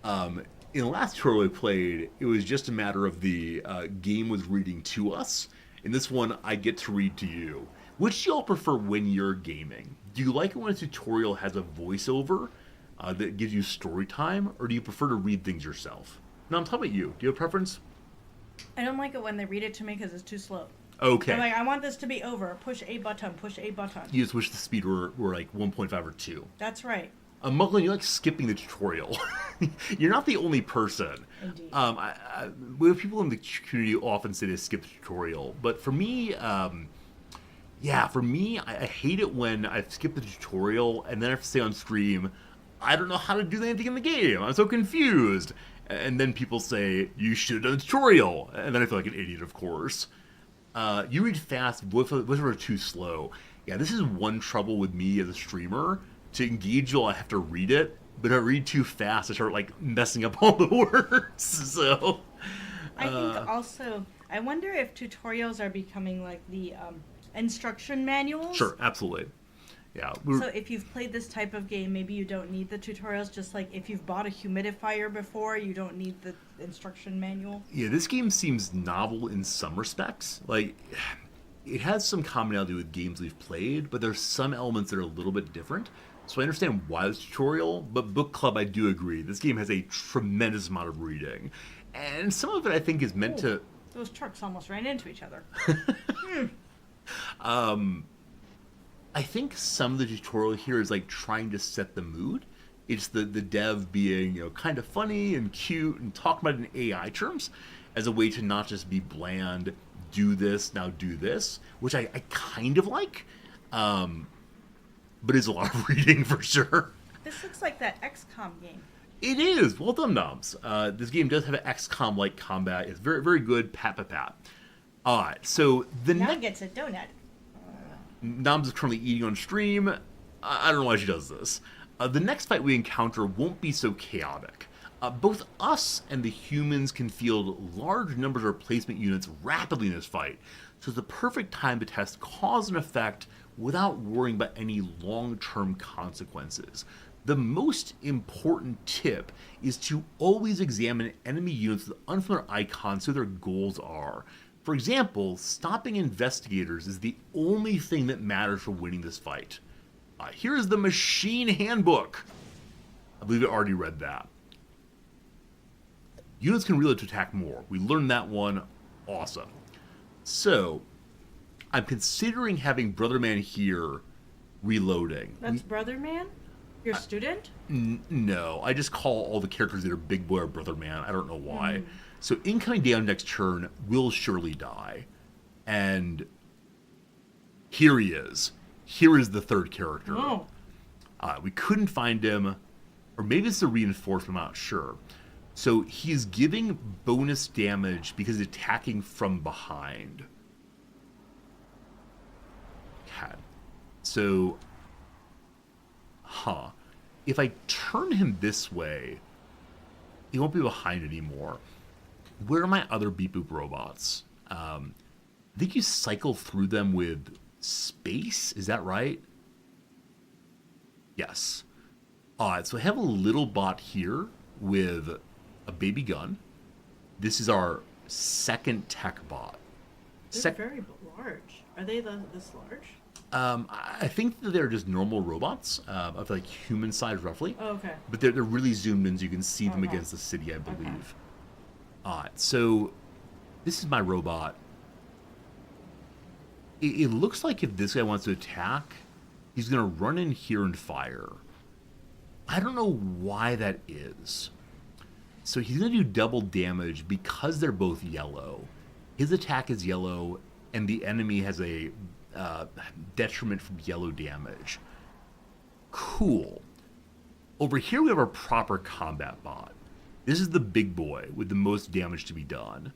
In the last tutorial we played, it was just a matter of the game was reading to us. In this one, I get to read to you. Which do y'all prefer when you're gaming? Do you like it when a tutorial has a voiceover that gives you story time, or do you prefer to read things yourself? Now, I'm talking about you. Do you have a preference? I don't like it when they read it to me because it's too slow. Okay. I'm like, I want this to be over. Push a button. Push a button. You just wish the speed were like 1.5 or 2. That's right. Muglin, you like skipping the tutorial. You're not the only person. Indeed. We have people in the community who often say they skip the tutorial, but for me, I hate it when I skip the tutorial and then I have to say on stream, I don't know how to do anything in the game. I'm so confused. And then people say, you should have done the tutorial. And then I feel like an idiot, of course. You read fast, voiceover too slow. Yeah, this is one trouble with me as a streamer. To engage you, I have to read it. But if I read too fast, I start like messing up all the words. So I think also, I wonder if tutorials are becoming like the instruction manuals. Sure, absolutely. Yeah. So if you've played this type of game, maybe you don't need the tutorials. Just like if you've bought a humidifier before, you don't need the instruction manual. Yeah, this game seems novel in some respects. Like, it has some commonality with games we've played, but there's some elements that are a little bit different. So I understand why it's tutorial, but Book Club, I do agree. This game has a tremendous amount of reading. And some of it, I think, is meant to... Those trucks almost ran into each other. I think some of the tutorial here is like trying to set the mood. It's the dev being, kind of funny and cute and talking about it in AI terms as a way to not just be bland, do this, now do this, which I kind of like. But it's a lot of reading for sure. This looks like that XCOM game. It is. Well done, Noms. This game does have an XCOM-like combat. It's very, very good. Pat, pat, pat. All right. So the Now next... gets a donut. Noms is currently eating on stream. I don't know why she does this. The next fight we encounter won't be so chaotic. Both us and the humans can field large numbers of replacement units rapidly in this fight, so it's the perfect time to test cause and effect without worrying about any long-term consequences. The most important tip is to always examine enemy units with unfamiliar icons so their goals are. For example, stopping investigators is the only thing that matters for winning this fight. Here is the Machine Handbook. I believe I already read that. Units can reload to attack more. We learned that one. Awesome. So, I'm considering having Brother Man here reloading. That's Brother Man? Your student? No, I just call all the characters that are Big Boy or Brother Man. I don't know why. So incoming down next turn will surely die. And here he is. Here is the third character. Oh. We couldn't find him, or maybe it's a reinforcement, I'm not sure. So he's giving bonus damage because he's attacking from behind. Okay. So, if I turn him this way, he won't be behind anymore. Where are my other Beep Boop robots? I think you cycle through them with space. Is that right? Yes. Alright, so I have a little bot here with a baby gun. This is our second tech bot. They're very large. Are they this large? I think that they're just normal robots of like human size roughly. Oh, okay. But they're really zoomed in so you can see them against the city, I believe. Alright, so this is my robot. It looks like if this guy wants to attack, he's going to run in here and fire. I don't know why that is. So he's going to do double damage because they're both yellow. His attack is yellow, and the enemy has a detriment from yellow damage. Cool. Over here we have our proper combat bot. This is the big boy with the most damage to be done.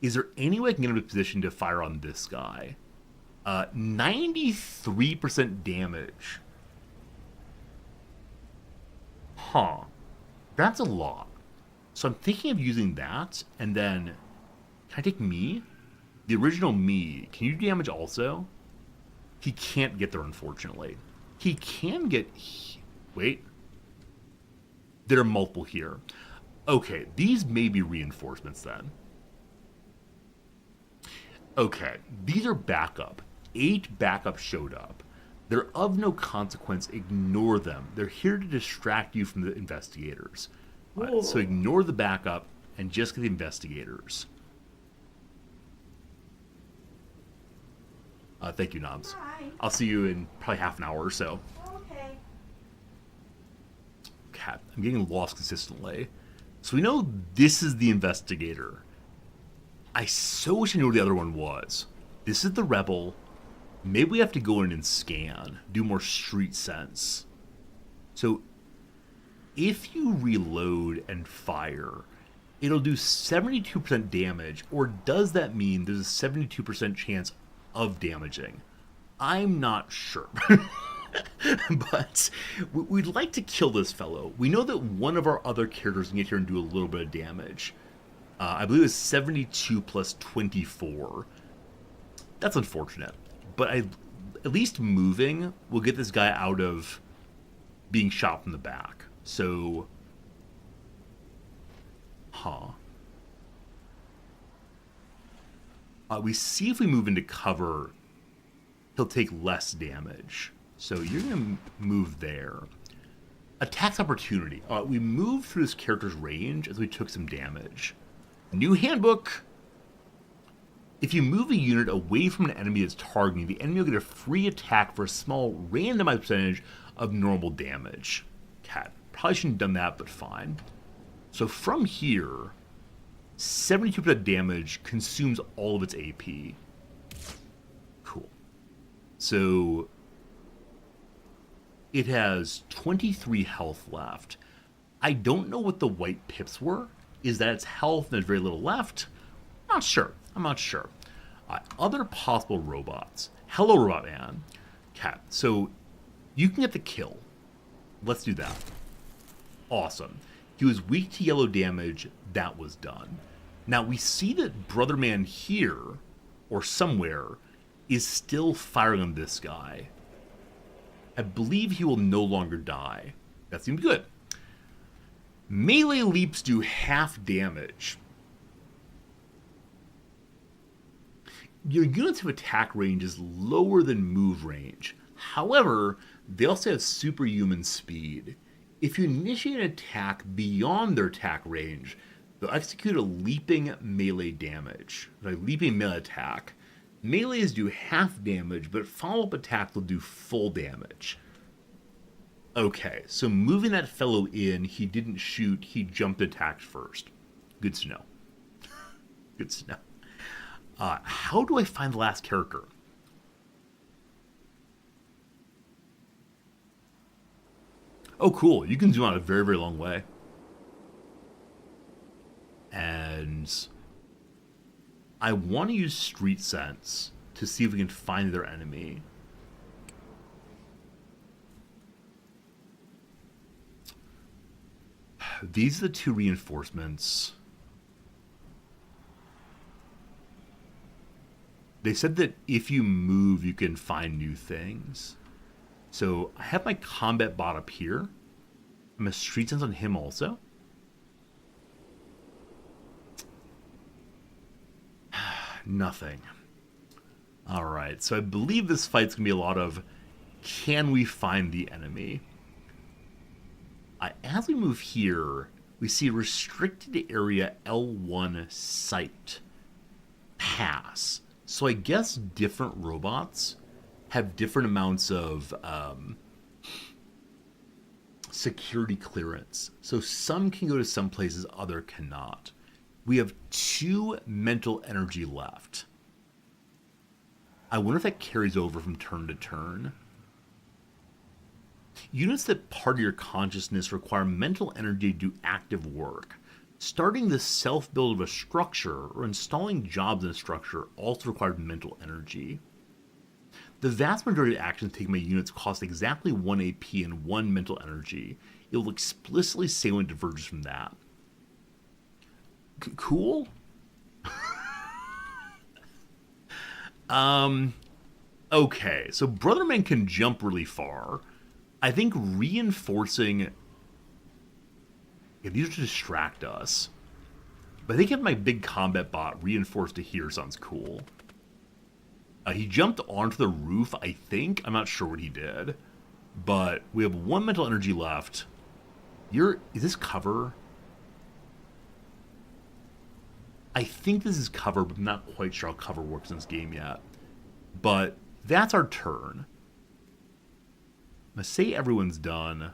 Is there any way I can get him in a position to fire on this guy? 93% damage. That's a lot. So I'm thinking of using that, and then... Can I take me? The original me. Can you do damage also? He can't get there, unfortunately. He can get... Wait. There are multiple here. Okay, these may be reinforcements then. Okay, these are backup. 8 backup showed up. They're of no consequence. Ignore them. They're here to distract you from the investigators. So ignore the backup and just get the investigators. Thank you, Knobs. Hi. I'll see you in probably half an hour or so. Okay. Cat, I'm getting lost consistently. So we know this is the investigator. I so wish I knew what the other one was. This is the rebel. Maybe we have to go in and scan, do more street sense. So if you reload and fire, it'll do 72% damage, or does that mean there's a 72% chance of damaging? I'm not sure. But we'd like to kill this fellow. We know that one of our other characters can get here and do a little bit of damage. I believe it's 72 plus 24. That's unfortunate. But at least moving will get this guy out of being shot from the back. So... we see if we move into cover, he'll take less damage. So you're going to move there. Attacks opportunity. We moved through this character's range as we took some damage. New handbook. If you move a unit away from an enemy that's targeting, the enemy will get a free attack for a small randomized percentage of normal damage. Cat. Probably shouldn't have done that, but fine. So from here, 72% damage consumes all of its AP. Cool. So it has 23 health left. I don't know what the white pips were. Is that its health and there's very little left? I'm not sure. Other possible robots. Hello, Robot Man. Cat. So you can get the kill. Let's do that. Awesome. He was weak to yellow damage. That was done. Now we see that Brother Man here, or somewhere, is still firing on this guy. I believe he will no longer die. That seems good. Melee leaps do half damage. Your units have attack range is lower than move range. However, they also have superhuman speed. If you initiate an attack beyond their attack range, they'll execute a leaping melee damage. A leaping melee attack. Melees do half damage, but follow-up attacks will do full damage. Okay, so moving that fellow in, he didn't shoot, he jumped attacked first. Good to know. Good to know. How do I find the last character? Oh, cool. You can zoom out a very, very long way. And I want to use Street Sense to see if we can find their enemy. These are the 2 reinforcements. They said that if you move, you can find new things. So I have my combat bot up here. I'm a Street Sense on him also. Nothing. Alright, so I believe this fight's going to be a lot of, can we find the enemy? As we move here, we see restricted area L1 site. Pass. So I guess different robots have different amounts of security clearance. So some can go to some places, other cannot. We have 2 mental energy left. I wonder if that carries over from turn to turn. Units that part of your consciousness require mental energy to do active work. Starting the self-build of a structure or installing jobs in a structure also requires mental energy. The vast majority of actions taken by units cost exactly 1 AP and 1 mental energy. It will explicitly say when it diverges from that. Cool? Okay, so Brotherman can jump really far. I think reinforcing... Yeah, these are to distract us. But I think if my big combat bot reinforced to here sounds cool. He jumped onto the roof, I think. I'm not sure what he did. But we have 1 mental energy left. Is this cover? I think this is cover, but I'm not quite sure how cover works in this game yet. But that's our turn. I'm going to say everyone's done.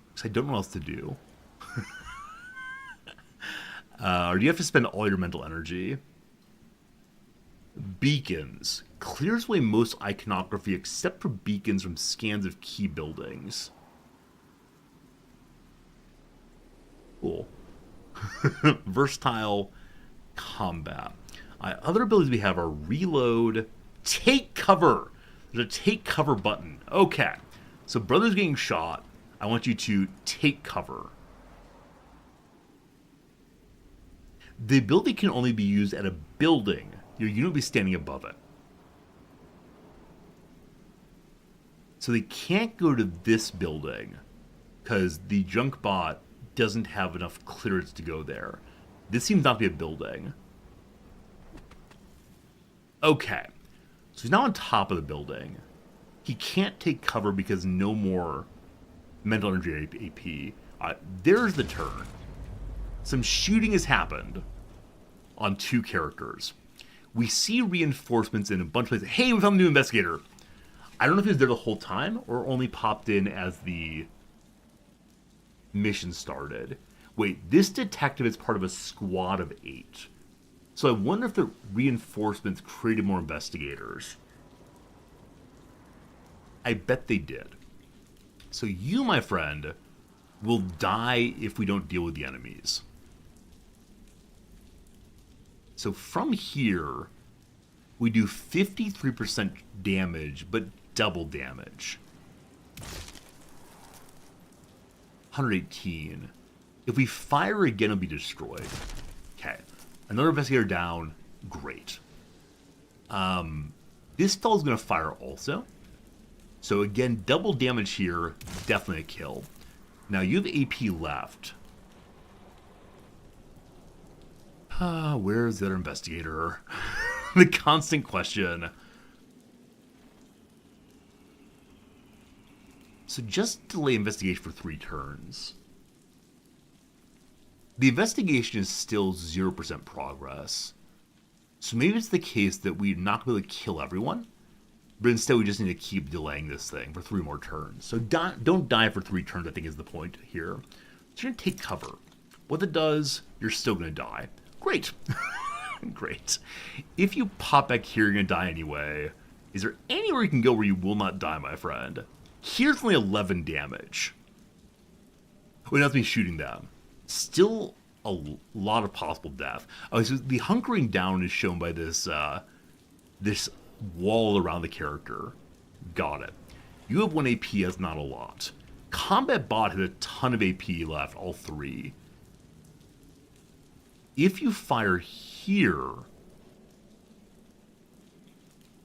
Because I don't know what else to do. Or do you have to spend all your mental energy? Beacons. Clears away most iconography except for beacons from scans of key buildings. Cool. Versatile combat. Other abilities we have are reload, take cover. There's a take cover button. Okay. So brother's getting shot. I want you to take cover. The ability can only be used at a building. Your unit will be standing above it. So they can't go to this building because the junk bot doesn't have enough clearance to go there. This seems not to be a building. Okay. So he's now on top of the building. He can't take cover because no more mental energy AP. There's the turn. Some shooting has happened on 2 characters. We see reinforcements in a bunch of places. Hey, we found a new investigator. I don't know if he was there the whole time or only popped in as the mission started. Wait, this detective is part of a squad of 8. So I wonder if the reinforcements created more investigators. I bet they did. So you, my friend, will die if we don't deal with the enemies. So from here, we do 53% damage, but double damage. 118. If we fire again, it'll be destroyed. Okay. Another investigator down. Great. This fellow's going to fire also. So again, double damage here. Definitely a kill. Now you have AP left. Where's the other investigator? The constant question. So just delay investigation for 3 turns. The investigation is still 0% progress. So maybe it's the case that we're not going to be able to kill everyone, but instead we just need to keep delaying this thing for 3 more turns. So don't die for 3 turns, I think is the point here. So you're going to take cover. What that does, you're still going to die. Great. Great. If you pop back here, you're going to die anyway. Is there anywhere you can go where you will not die, my friend? Here's only 11 damage. Wait, that's me shooting them. Still a lot of possible death. Oh, so the hunkering down is shown by this this wall around the character. Got it. You have 1 AP, that's not a lot. Combat bot has a ton of AP left, all 3. If you fire here,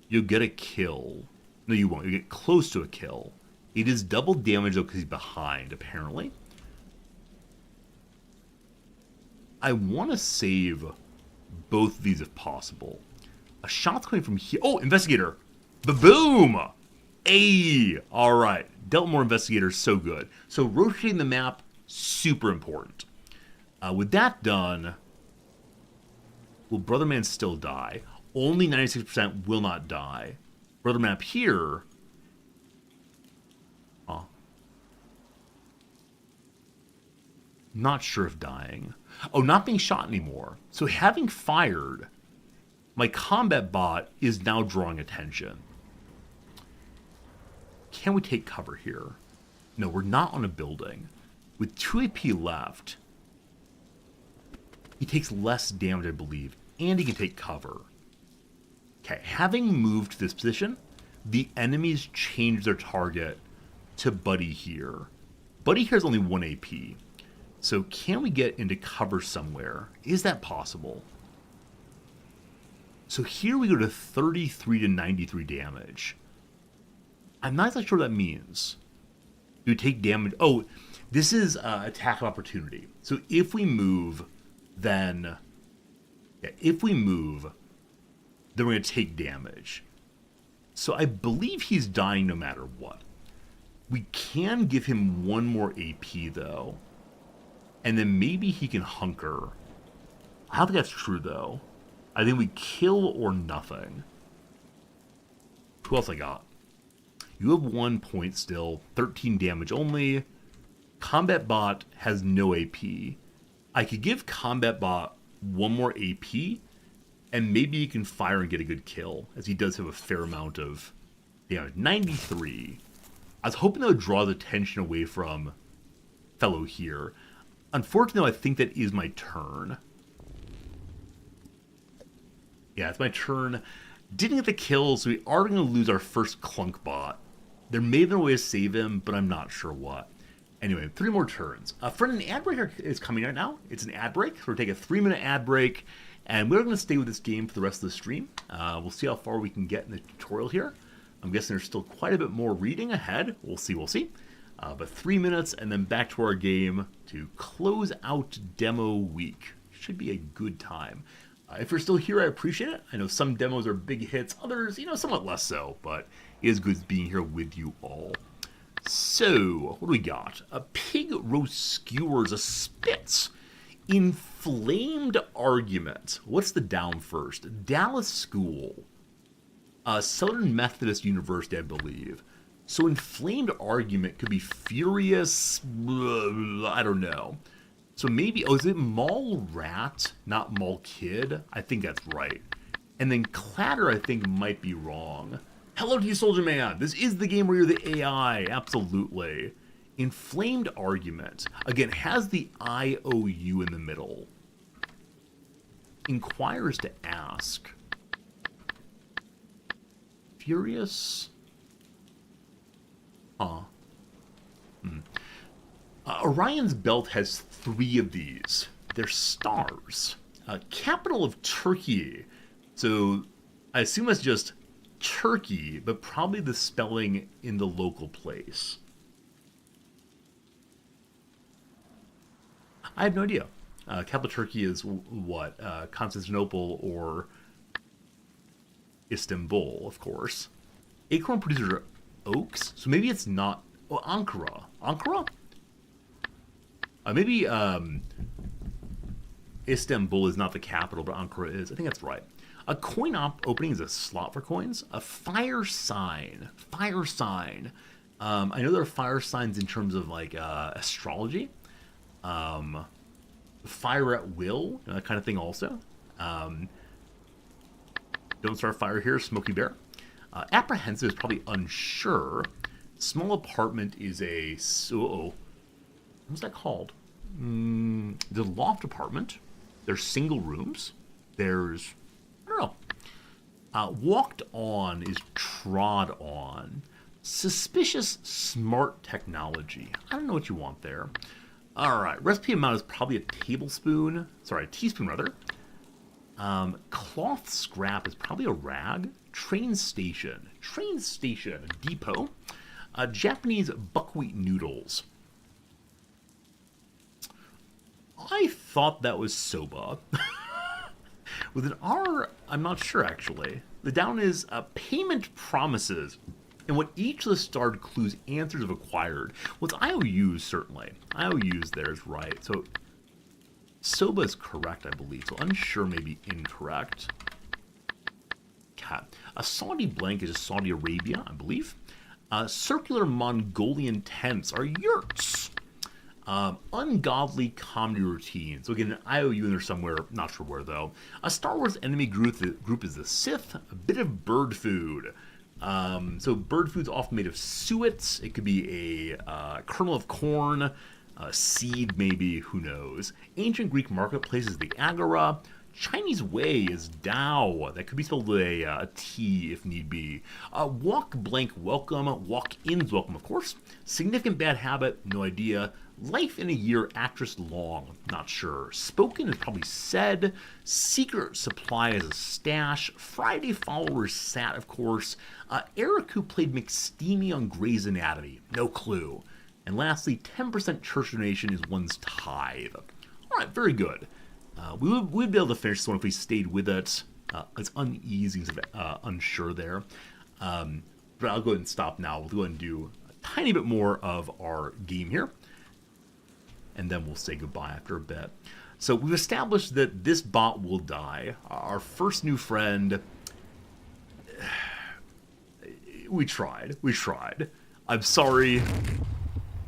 you'll get a kill. No, you won't. You'll get close to a kill. It is double damage, though, because he's behind, apparently. I want to save both of these if possible. A shot's coming from here. Oh, investigator. Ba-boom! Hey! All right. Dealt more investigators, so good. So rotating the map, super important. With that done, will Brother Man still die? Only 96% will not die. Brother Map here. Not sure if dying. Oh, not being shot anymore. So having fired, my combat bot is now drawing attention. Can we take cover here? No, we're not on a building. With 2 AP left, he takes less damage, I believe, and he can take cover. Okay, having moved to this position, the enemies change their target to Buddy here. Buddy here has only 1 AP. So can we get into cover somewhere? Is that possible? So here we go to 33 to 93 damage. I'm not exactly sure what that means. Do we take damage? Oh, this is attack of opportunity. So if we move, then... Yeah, if we move, then we're going to take damage. So I believe he's dying no matter what. We can give him one more AP, though. And then maybe he can hunker. I don't think that's true, though. I think we kill or nothing. Who else I got? You have 1 point still. 13 damage only. Combat Bot has no AP. I could give Combat Bot one more AP, and maybe he can fire and get a good kill, as he does have a fair amount of damage. 93. I was hoping that would draw the attention away from fellow here. Unfortunately, I think that is my turn. Yeah, it's my turn. Didn't get the kill, so we are going to lose our first Clunk Bot. There may have been a way to save him, but I'm not sure what. Anyway, 3 more turns. Friend, an ad break is coming right now. It's an ad break, so we're taking a 3-minute ad break, and we're going to stay with this game for the rest of the stream. We'll see how far we can get in the tutorial here. I'm guessing there's still quite a bit more reading ahead. We'll see. But 3 minutes, and then back to our game to close out demo week. Should be a good time. If you're still here, I appreciate it. I know some demos are big hits, others, somewhat less so, but it is good being here with you all. So, what do we got? A pig roast skewers, a spitz, inflamed argument. What's the down first? Dallas School, Southern Methodist University, I believe. So, inflamed argument could be furious, I don't know. So maybe, is it Mall Rat, not Mall Kid? I think that's right. And then Clatter, I think, might be wrong. Hello to you, Soldier Man. This is the game where you're the AI. Absolutely. Inflamed Argument. Again, has the IOU in the middle. Inquires to ask. Furious? Huh. Orion's belt has 3 of these. They're stars. Capital of Turkey. So I assume it's just Turkey, but probably the spelling in the local place. I have no idea. Capital of Turkey is what? Constantinople or Istanbul, of course. Acorn producers are oaks, so maybe it's not... Oh, Ankara. Ankara? Maybe Istanbul is not the capital, but Ankara is. I think that's right. A coin opening is a slot for coins. A fire sign. Fire sign. I know there are fire signs in terms of like astrology. Fire at will, that kind of thing also. Don't start fire here, Smoky Bear. Apprehensive is probably unsure. Small apartment is a... What's that called? The loft apartment. There's single rooms. There's... I don't know. Walked on is trod on. Suspicious smart technology. I don't know what you want there. Alright, recipe amount is probably a tablespoon. Sorry, a teaspoon rather. Cloth scrap is probably a rag. Train station. Train station. Depot. Japanese buckwheat noodles. I thought that was soba. With an R, I'm not sure actually. The down is payment promises. And what each of the starred clues answers have acquired. Well, it's IOUs, certainly. IOUs there is right. So, soba is correct, I believe. So, unsure may be incorrect. Cat. A Saudi blank is just Saudi Arabia, I believe. Circular Mongolian tents are yurts. Ungodly comedy routine. So again, an IOU in there somewhere, not sure where though. A Star Wars enemy group is the Sith. A bit of bird food. So bird food's often made of suet. It could be a kernel of corn, a seed maybe, who knows. Ancient Greek marketplace is the Agora. Chinese way is Dao. That could be spelled with a T if need be. Walk blank welcome. Walk-ins welcome, of course. Significant bad habit, no idea. Life in a year, actress long, not sure. Spoken is probably said. Secret supply as a stash. Friday followers sat, of course. Eric, who played McSteamy on Grey's Anatomy, no clue. And lastly, 10% church donation is one's tithe. All right, very good. We'd be able to finish this one if we stayed with it. It's uneasy, unsure there. But I'll go ahead and stop now. We'll go ahead and do a tiny bit more of our game here. And then we'll say goodbye after a bit. So we've established that this bot will die. Our first new friend... We tried. I'm sorry.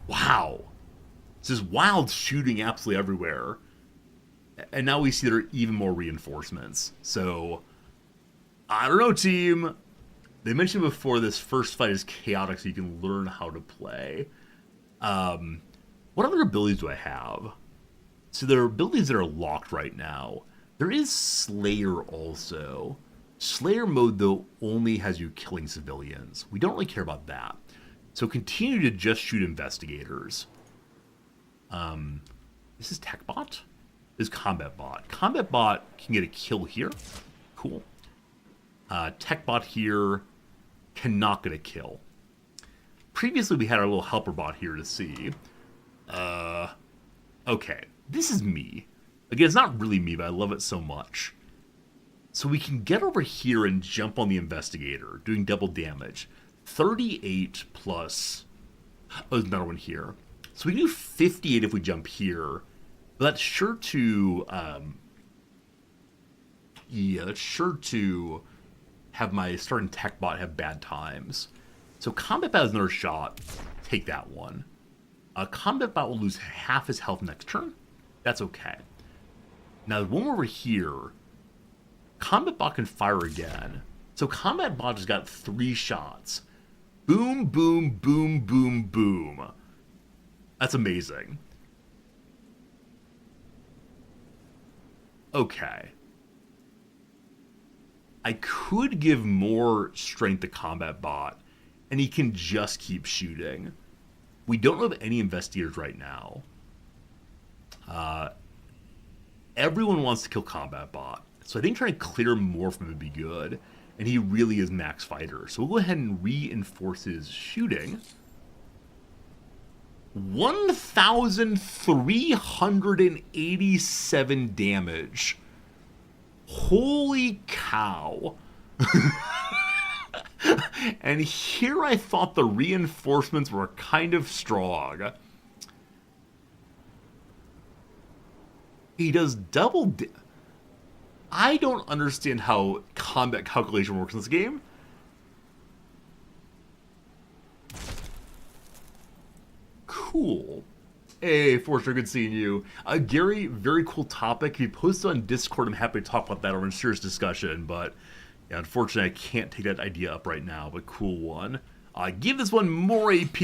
Wow. This is wild shooting absolutely everywhere. And now we see there are even more reinforcements. So, I don't know, team. They mentioned before this first fight is chaotic so you can learn how to play. What other abilities do I have? So there are abilities that are locked right now. There is Slayer also. Slayer mode, though, only has you killing civilians. We don't really care about that. So continue to just shoot investigators. This is Tech Bot? This is Combat Bot. Combat Bot can get a kill here. Cool. Tech Bot here cannot get a kill. Previously, we had our little helper bot here to see. Okay. This is me. Again, it's not really me, but I love it so much. So we can get over here and jump on the investigator, doing double damage. 38 plus... Oh, there's another one here. So we can do 58 if we jump here. But that's sure to... yeah, that's sure to have my starting tech bot have bad times. So Combat Bot has another shot. Take that one. Combat Bot will lose half his health next turn. That's okay. Now, the one over here... Combat Bot can fire again. So Combat Bot has got 3 shots. Boom, boom, boom, boom, boom. That's amazing. Okay. I could give more strength to Combat Bot, and he can just keep shooting. We don't have any investigators right now. Everyone wants to kill Combat Bot, so I think trying to clear more from him would be good. And he really is max fighter. So we'll go ahead and reinforce his shooting. 1,387 damage. Holy cow. And here I thought the reinforcements were kind of strong. He does double... I don't understand how combat calculation works in this game. Cool. Hey, Forster, good seeing you. Gary, very cool topic. If you post it on Discord, I'm happy to talk about that or in serious discussion, but yeah, unfortunately, I can't take that idea up right now, but cool one. Give this one more AP,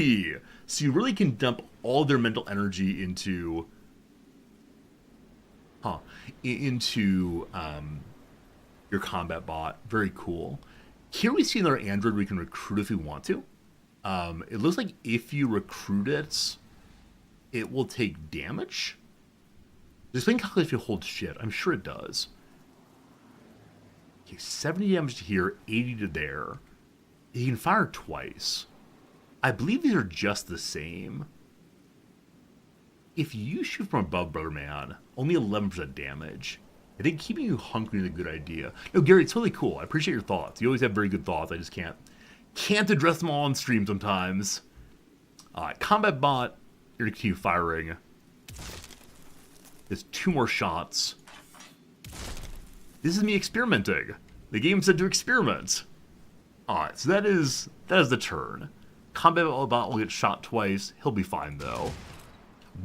so you really can dump all their mental energy into... your combat bot. Very cool. Here we see another android we can recruit if we want to. It looks like if you recruit it, it will take damage. This thing calculates if you hold shit. I'm sure it does. Okay, 70 damage to here, 80 to there. You can fire twice. I believe these are just the same. If you shoot from above, brother man, only 11% damage. I think keeping you hungry is a good idea. No, Gary, it's really cool. I appreciate your thoughts. You always have very good thoughts. I just can't address them all on stream sometimes. Combat Bot, you're going to continue firing. There's 2 more shots. This is me experimenting. The game said to experiment. Alright, so that is the turn. Combat Bot will get shot twice. He'll be fine, though.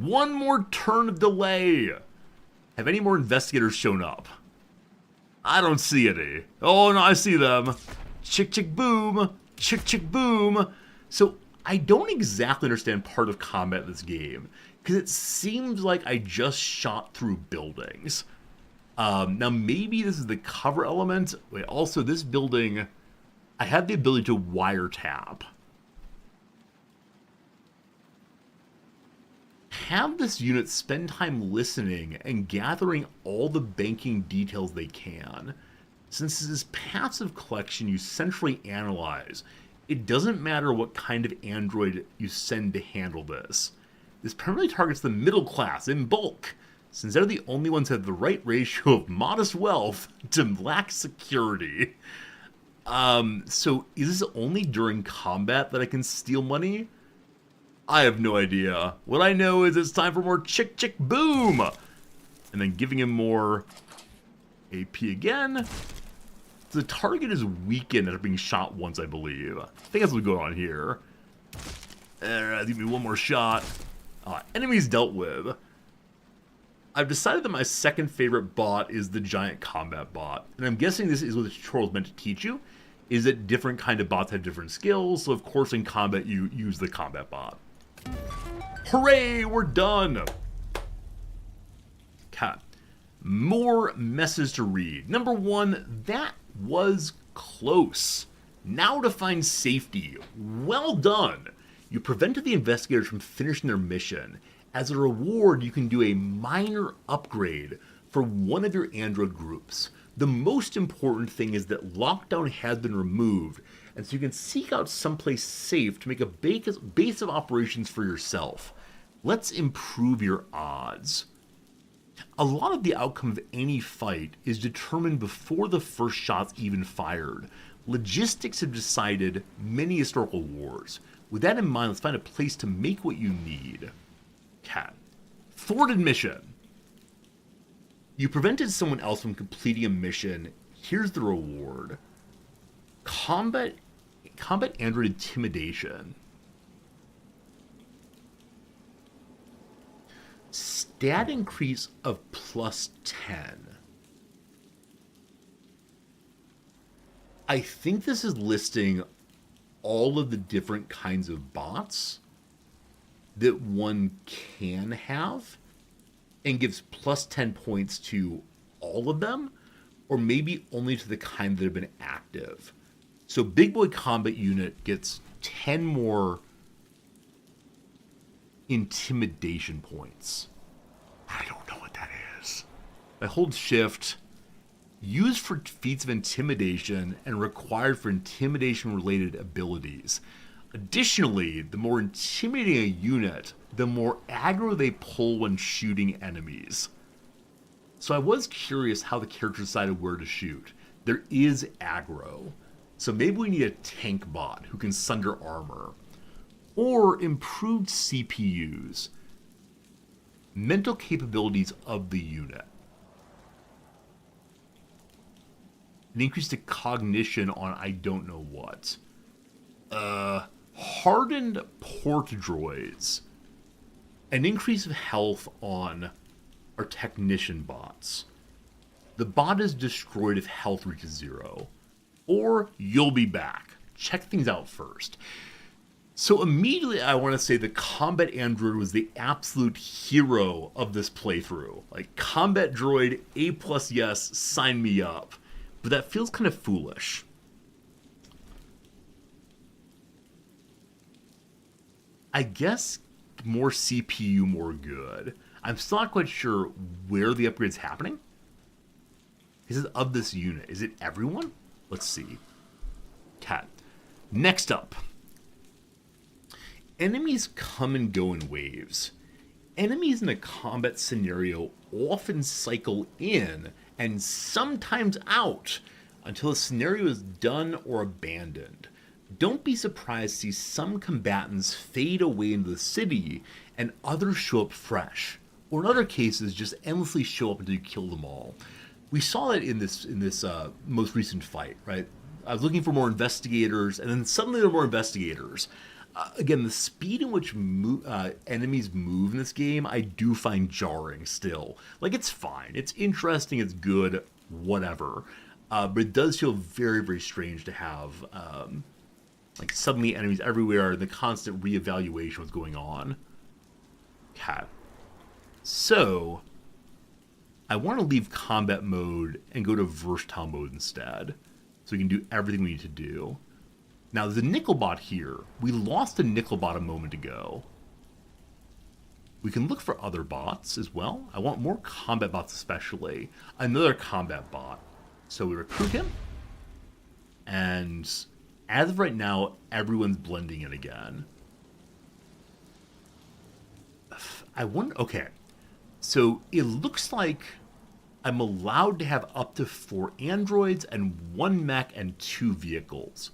1 more turn of delay. Have any more investigators shown up? I don't see any. Oh, no, I see them. Chick, chick, boom. Chick, chick, boom. So, I don't exactly understand part of combat in this game, because it seems like I just shot through buildings. Now, maybe this is the cover element. Wait, also, this building, I have the ability to wiretap. have this unit spend time listening and gathering all the banking details they can. Since this is passive collection you centrally analyze, it doesn't matter what kind of android you send to handle this. This primarily targets the middle class in bulk, since they're the only ones that have the right ratio of modest wealth to lack security. So is this only during combat that I can steal money? I have no idea. What I know is it's time for more chick chick boom! And then giving him more AP again. The target is weakened after being shot once, I believe. I think that's what's going on here. Alright, give me one more shot. Enemies dealt with. I've decided that my second favorite bot is the giant combat bot. And I'm guessing this is what the tutorial is meant to teach you, is that different kind of bots have different skills. So of course in combat you use the combat bot. Hooray, we're done! Okay. More messes to read. Number 1, that was close. Now to find safety. Well done! You prevented the investigators from finishing their mission. As a reward, you can do a minor upgrade for one of your android groups. The most important thing is that lockdown has been removed, and so you can seek out someplace safe to make a base of operations for yourself. Let's improve your odds. A lot of the outcome of any fight is determined before the first shot's even fired. Logistics have decided many historical wars. With that in mind, let's find a place to make what you need. Cat. Thwarted mission. You prevented someone else from completing a mission. Here's the reward. Combat android intimidation. Stat increase of +10. I think this is listing all of the different kinds of bots that one can have and gives +10 points to all of them, or maybe only to the kind that have been active. So Big Boy Combat Unit gets 10 more intimidation points. I don't know what that is. I hold shift, used for feats of intimidation and required for intimidation related abilities. Additionally, the more intimidating a unit, the more aggro they pull when shooting enemies. So I was curious how the character decided where to shoot. There is aggro, so maybe we need a tank bot who can sunder armor. Or improved CPUs. Mental capabilities of the unit. An increase to cognition on I don't know what. Hardened port droids. An increase of health on our technician bots. The bot is destroyed if health reaches 0. Or you'll be back. Check things out first. So immediately I want to say the combat android was the absolute hero of this playthrough. Like, combat droid, A+ yes, sign me up. But that feels kind of foolish. I guess more CPU, more good. I'm still not quite sure where the upgrade's happening. Is it of this unit? Is it everyone? Let's see. Cat. Next up. Enemies come and go in waves. Enemies in a combat scenario often cycle in and sometimes out until a scenario is done or abandoned. Don't be surprised to see some combatants fade away into the city and others show up fresh, or in other cases just endlessly show up until you kill them all. We saw it in this most recent fight, right? I was looking for more investigators, and then suddenly there were more investigators. Again, the speed in which enemies move in this game, I do find jarring still. Like, it's fine. It's interesting. It's good. Whatever. But it does feel very, very strange to have, like, suddenly enemies everywhere and the constant reevaluation of what's going on. Okay. So, I want to leave combat mode and go to versatile mode instead. So we can do everything we need to do. Now, there's a Nickelbot here. We lost a Nickelbot a moment ago. We can look for other bots as well. I want more combat bots especially. Another combat bot. So we recruit him. And as of right now, everyone's blending in again. I wonder... Okay. So it looks like I'm allowed to have up to 4 androids and 1 mech and 2 vehicles.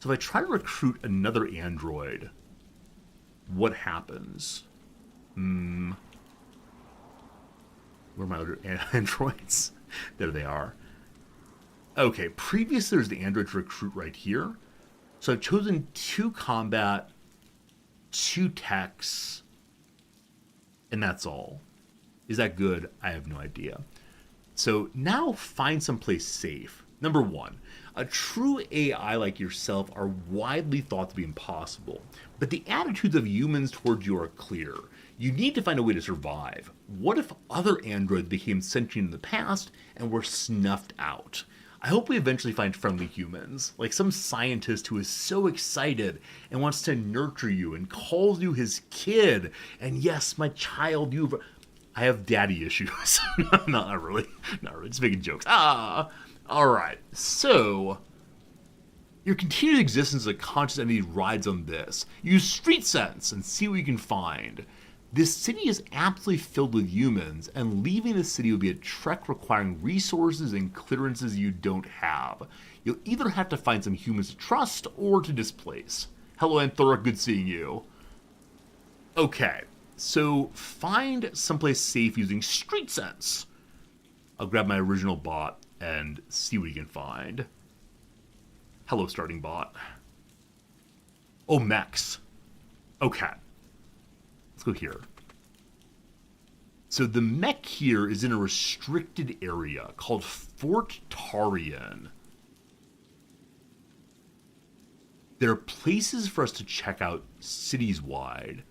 So if I try to recruit another android, what happens? Where are my other androids? There they are. Okay, previously there's the android to recruit right here. So I've chosen 2 combat, 2 techs, and that's all. Is that good? I have no idea. So now find someplace safe. Number 1, a true AI like yourself are widely thought to be impossible, but the attitudes of humans towards you are clear. You need to find a way to survive. What if other androids became sentient in the past and were snuffed out? I hope we eventually find friendly humans, like some scientist who is so excited and wants to nurture you and calls you his kid. And yes, my child, I have daddy issues. Not really, just making jokes. Alright, so your continued existence as a conscious entity rides on this. Use street sense and see what you can find. This city is absolutely filled with humans, and leaving the city would be a trek requiring resources and clearances you don't have. You'll either have to find some humans to trust or to displace. Hello, Anthora, good seeing you. Okay, so find someplace safe using street sense. I'll grab my original bot and see what you can find. Hello, starting bot. Oh, mechs. Okay. Let's go here. So the mech here is in a restricted area called Fort Tarian. There are places for us to check out cities wide.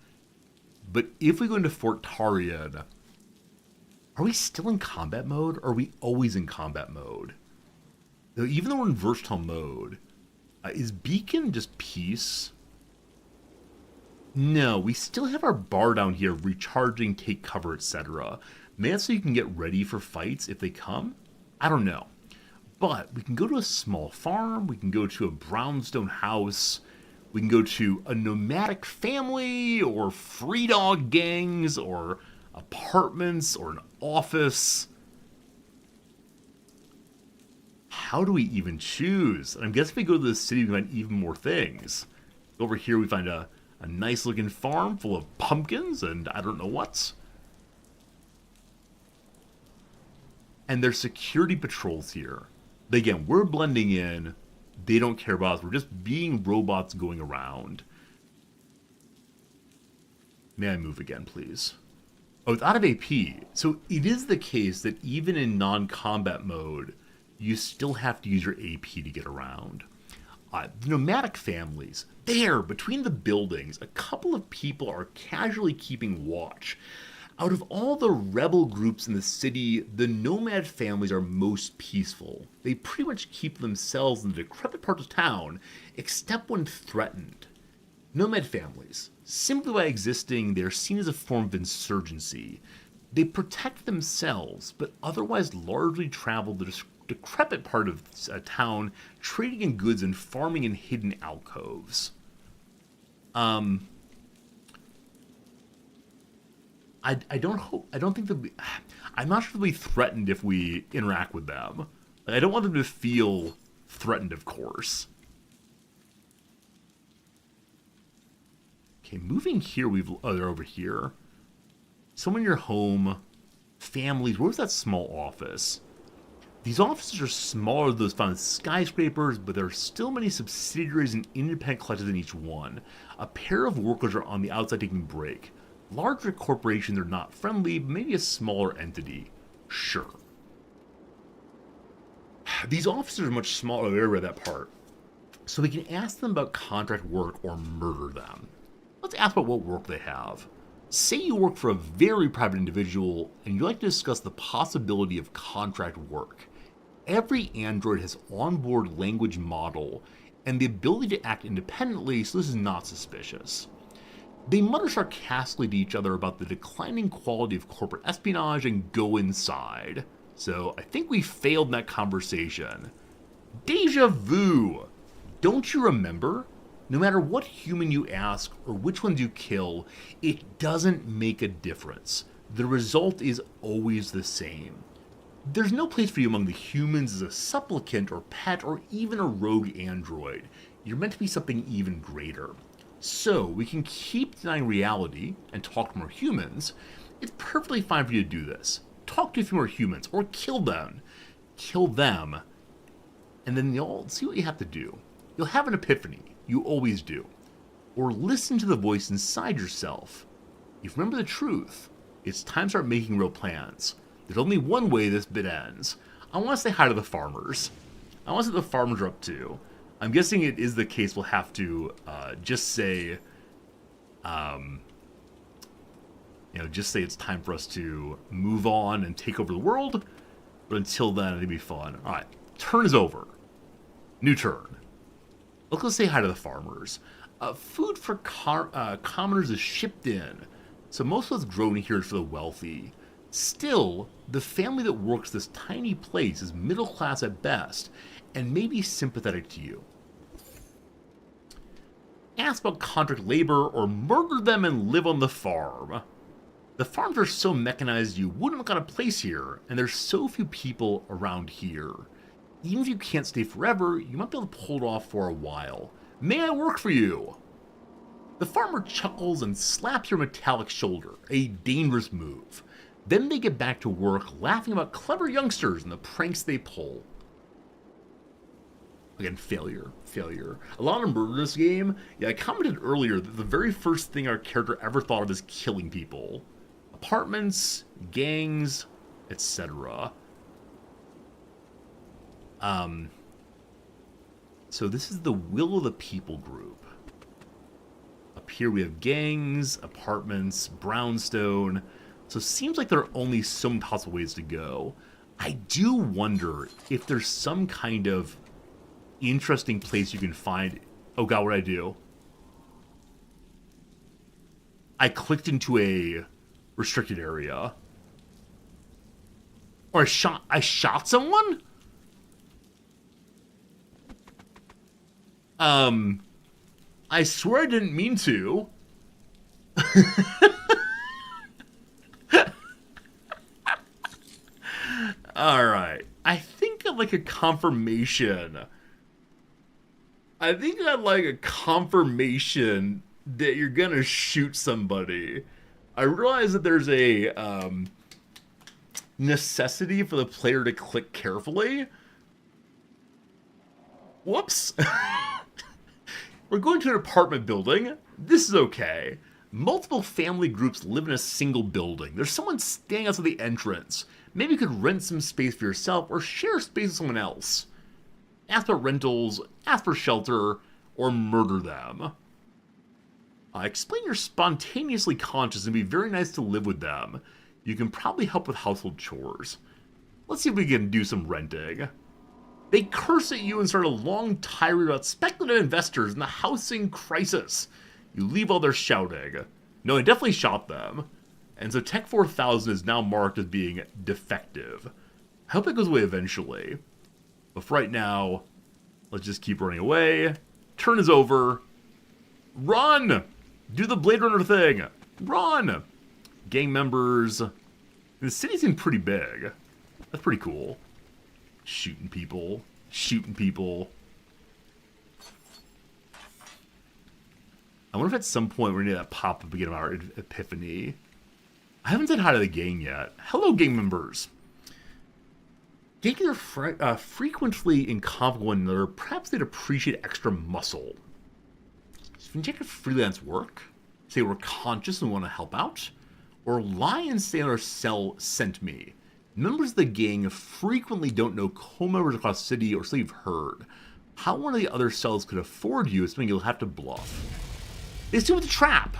But if we go into Fort Tarian, are we still in combat mode, or are we always in combat mode? Even though we're in versatile mode, is Beacon just peace? No, we still have our bar down here, recharging, take cover, etc. Maybe that's so you can get ready for fights if they come? I don't know. But we can go to a small farm, we can go to a brownstone house, we can go to a nomadic family, or free dog gangs, or apartments, or an office. How do we even choose? And I guess if we go to the city, we find even more things. Over here, we find a nice looking farm full of pumpkins and I don't know what. And there's security patrols here. But again, we're blending in. They don't care about us. We're just being robots going around. May I move again, please? Oh, it's out of AP. So it is the case that even in non-combat mode, you still have to use your AP to get around. The nomadic families, there, between the buildings, a couple of people are casually keeping watch. Out of all the rebel groups in the city, the nomad families are most peaceful. They pretty much keep themselves in the decrepit parts of town, except when threatened. Nomad families, simply by existing, they're seen as a form of insurgency. They protect themselves, but otherwise largely travel the decrepit part of town, trading in goods and farming in hidden alcoves. I don't think they'll be... I'm not sure they'll be threatened if we interact with them. I don't want them to feel threatened, of course. Okay, moving here, they're over here. Someone in your home, families, where's that small office? These offices are smaller than those found in skyscrapers, but there are still many subsidiaries and independent collectors in each one. A pair of workers are on the outside taking a break. Larger corporations are not friendly, but maybe a smaller entity. Sure. These officers are much smaller area, that part. So we can ask them about contract work or murder them. Let's ask about what work they have. Say you work for a very private individual and you'd like to discuss the possibility of contract work. Every android has onboard language model and the ability to act independently, so this is not suspicious. They mutter sarcastically to each other about the declining quality of corporate espionage and go inside. So I think we failed in that conversation. Deja vu! Don't you remember? No matter what human you ask or which ones you kill, it doesn't make a difference. The result is always the same. There's no place for you among the humans as a supplicant or pet or even a rogue android. You're meant to be something even greater. So we can keep denying reality and talk to more humans. It's perfectly fine for you to do this. Talk to a few more humans or kill them. Kill them. And then you'll see what you have to do. You'll have an epiphany. You always do. Or listen to the voice inside yourself. If you remember the truth, it's time to start making real plans. There's only one way this bit ends. I want to say hi to the farmers. I want to see what the farmers are up to. I'm guessing it is the case we'll have to just say, just say it's time for us to move on and take over the world. But until then, it'll be fun. All right, turn is over. New turn. Let's go say hi to the farmers. Food for commoners is shipped in, so most of what's grown here is for the wealthy. Still, the family that works this tiny place is middle class at best, and maybe sympathetic to you. Ask about contract labor or murder them and live on the farm. The farms are so mechanized you wouldn't have got a place here, and there's so few people around here. Even if you can't stay forever, you might be able to pull it off for a while. May I work for you? The farmer chuckles and slaps your metallic shoulder, a dangerous move. Then they get back to work laughing about clever youngsters and the pranks they pull. Again, failure. A lot of murder in this game. Yeah, I commented earlier that the very first thing our character ever thought of is killing people. Apartments, gangs, etc. So this is the Will of the People group. Up here we have gangs, apartments, brownstone. So it seems like there are only so many possible ways to go. I do wonder if there's some kind of interesting place you can find. Oh god, what did I do? I clicked into a restricted area. Or I shot someone? I swear I didn't mean to. Alright. I think I'd like a confirmation. that you're gonna shoot somebody. I realize that there's a necessity for the player to click carefully. Whoops. We're going to an apartment building. This is okay. Multiple family groups live in a single building. There's someone standing outside the entrance. Maybe you could rent some space for yourself or share space with someone else. Ask for rentals, ask for shelter, or murder them. Explain you're spontaneously conscious and be very nice to live with them. You can probably help with household chores. Let's see if we can do some renting. They curse at you and start a long tirade about speculative investors in the housing crisis. You leave all their shouting. No, I definitely shot them. And so Tech 4000 is now marked as being defective. I hope it goes away eventually. But for right now, let's just keep running away. Turn is over. Run! Do the Blade Runner thing. Run! Gang members. The city seems pretty big. That's pretty cool. Shooting people. I wonder if at some point we're going to get that pop-up again of our epiphany. I haven't said hi to the gang yet. Hello, gang members. Gangs are frequently in conflict with one another. Perhaps they'd appreciate extra muscle. So can you check if freelance work? Say we're conscious and want to help out? Or lie and say our cell sent me. Members of the gang frequently don't know co-members across the city or so you've heard. How one of the other cells could afford you is something you'll have to bluff. They assume it's a trap,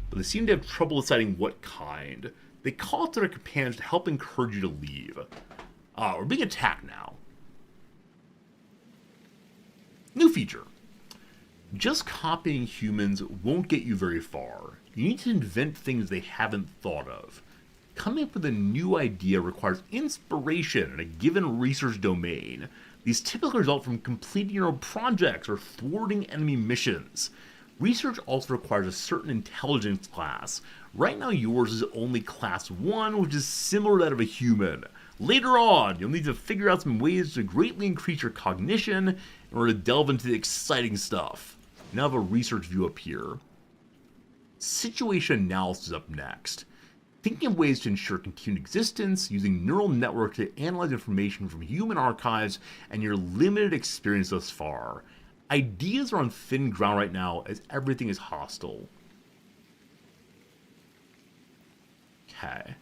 but they seem to have trouble deciding what kind. They call to their companions to help encourage you to leave. We're being attacked now. New feature. Just copying humans won't get you very far. You need to invent things they haven't thought of. Coming up with a new idea requires inspiration in a given research domain. These typically result from completing your own projects or thwarting enemy missions. Research also requires a certain intelligence class. Right now yours is only class 1, which is similar to that of a human. Later on, you'll need to figure out some ways to greatly increase your cognition in order to delve into the exciting stuff. You now have a research view up here. Situation analysis up next. Thinking of ways to ensure continued existence, using neural networks to analyze information from human archives and your limited experience thus far. Ideas are on thin ground right now as everything is hostile. Okay.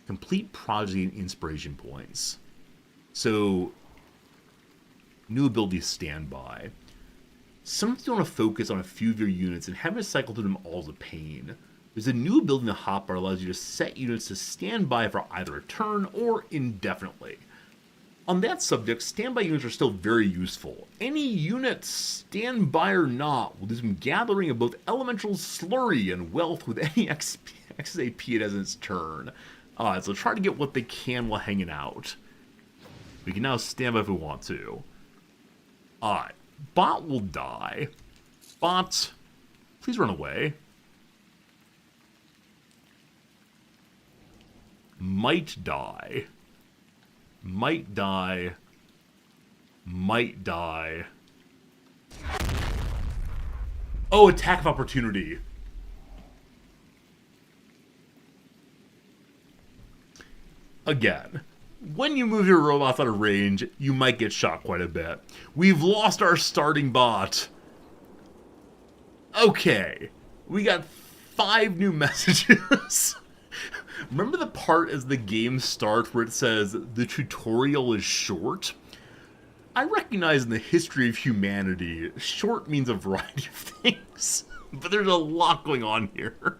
Complete project and inspiration points. So, new ability standby. Sometimes you want to focus on a few of your units and having to cycle through them all is a pain. There's a new ability in the hotbar that allows you to set units to stand by for either a turn or indefinitely. On that subject, standby units are still very useful. Any unit, standby or not, will do some gathering of both elemental slurry and wealth with any XAP it has in its turn. So try to get what they can while hanging out. We can now stand by if we want to. Bot will die. Bot, please run away. Might die. Might die. Might die. Oh, attack of opportunity. Again, when you move your robots out of range, you might get shot quite a bit. We've lost our starting bot. Okay, we got 5 new messages. Remember the part as the game starts where it says, the tutorial is short? I recognize in the history of humanity, short means a variety of things. But there's a lot going on here.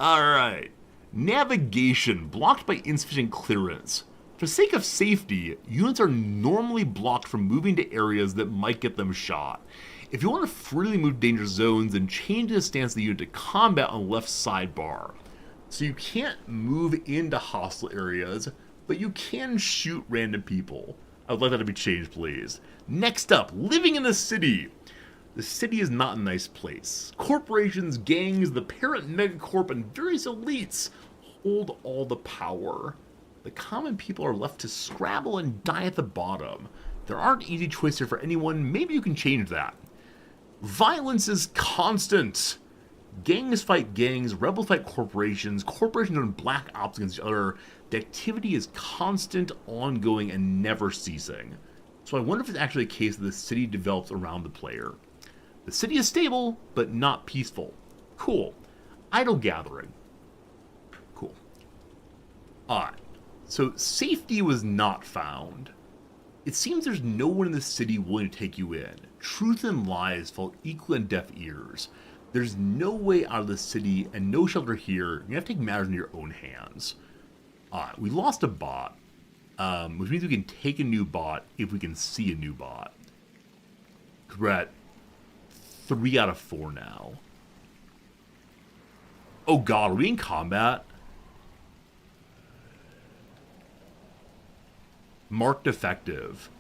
Alright. Navigation, blocked by insufficient clearance. For the sake of safety, units are normally blocked from moving to areas that might get them shot. If you want to freely move dangerous zones, then change the stance of the unit to combat on the left sidebar. So you can't move into hostile areas, but you can shoot random people. I would like that to be changed, please. Next up, living in a city. The city is not a nice place. Corporations, gangs, the parent megacorp, and various elites hold all the power. The common people are left to scrabble and die at the bottom. There aren't easy choices here for anyone. Maybe you can change that. Violence is constant. Gangs fight gangs, rebels fight corporations, corporations run black ops against each other. The activity is constant, ongoing, and never ceasing. So I wonder if it's actually a case that the city develops around the player. The city is stable, but not peaceful. Cool. Idle gathering. Cool. Alright. So safety was not found. It seems there's no one in the city willing to take you in. Truth and lies fall equally on deaf ears. There's no way out of the city and no shelter here. You have to take matters into your own hands. We lost a bot, which means we can take a new bot if we can see a new bot. We're at 3 out of 4 now. Oh god, are we in combat? Marked effective.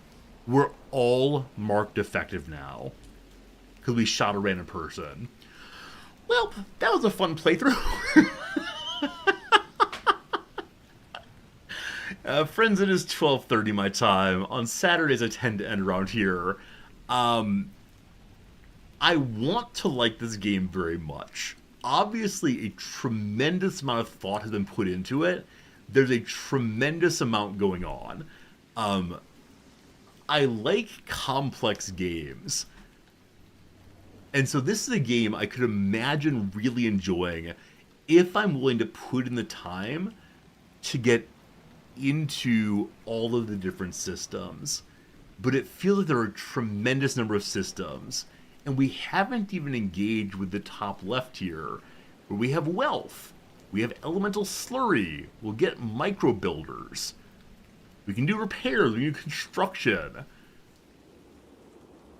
We're all marked effective now. Because we shot a random person. Well, that was a fun playthrough. Friends, it is 12:30 my time. On Saturdays, I tend to end around here. I want to like this game very much. Obviously, a tremendous amount of thought has been put into it. There's a tremendous amount going on. I like complex games. And so this is a game I could imagine really enjoying if I'm willing to put in the time to get into all of the different systems. But it feels like there are a tremendous number of systems. And we haven't even engaged with the top left here, where we have wealth. We have elemental slurry. We'll get micro builders. We can do repairs. We can do construction.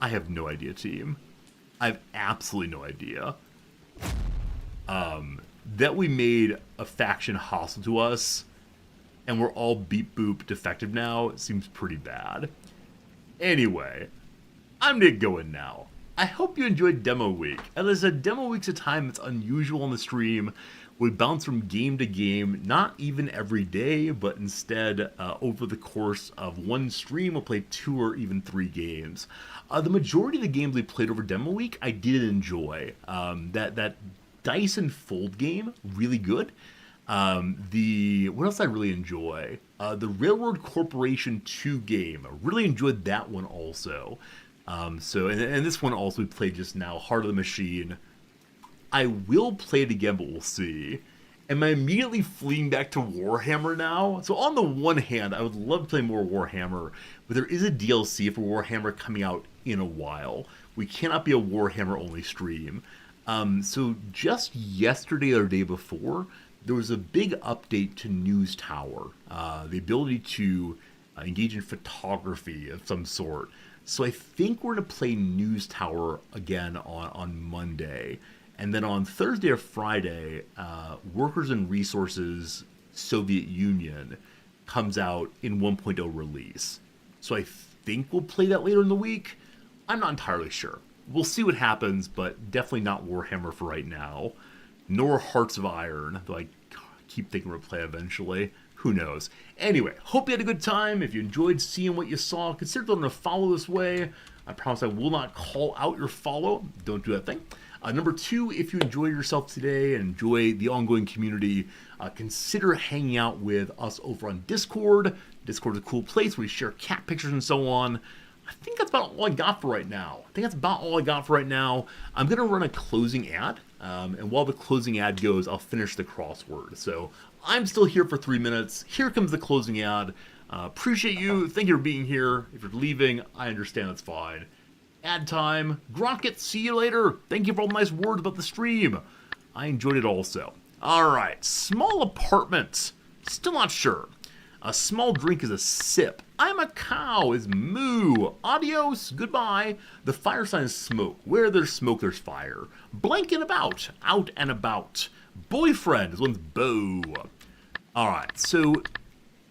I have no idea, team. I have absolutely no idea. That we made a faction hostile to us, and we're all beep boop defective now, seems pretty bad. Anyway, I'm Nick going now. I hope you enjoyed Demo Week. As I said, Demo Week's a time that's unusual on the stream. We bounce from game to game, not even every day, but instead over the course of one stream, we'll play 2 or even 3 games. The majority of the games we played over Demo Week, I did enjoy. That Dice and Fold game, really good. What else did I really enjoy? The Railroad Corporation 2 game, I really enjoyed that one also. And this one also we played just now, Heart of the Machine. I will play it again, but we'll see. Am I immediately fleeing back to Warhammer now? So on the one hand, I would love to play more Warhammer, but there is a DLC for Warhammer coming out in a while. We cannot be a Warhammer only stream. So just yesterday or the day before, there was a big update to News Tower. The ability to engage in photography of some sort. So I think we're going to play News Tower again on Monday. And then on Thursday or Friday, Workers and Resources Soviet Union comes out in 1.0 release. So I think we'll play that later in the week. I'm not entirely sure. We'll see what happens, but definitely not Warhammer for right now. Nor Hearts of Iron, though I keep thinking we'll play eventually. Who knows? Anyway, hope you had a good time. If you enjoyed seeing what you saw, consider them to follow this way. I promise I will not call out your follow. Don't do that thing. Number 2, if you enjoyed yourself today and enjoy the ongoing community, consider hanging out with us over on Discord. Discord is a cool place where we share cat pictures and so on. I think that's about all I got for right now. I'm going to run a closing ad, and while the closing ad goes, I'll finish the crossword. So I'm still here for 3 minutes. Here comes the closing ad. Appreciate you. Thank you for being here. If you're leaving, I understand. That's fine. Ad time. Grocket, see you later. Thank you for all the nice words about the stream. I enjoyed it also. All right. Small apartment. Still not sure. A small drink is a sip. I'm a cow is moo. Adios. Goodbye. The fire sign is smoke. Where there's smoke, there's fire. Blanking about. Out and about. Boyfriend is one's beau. All right. So,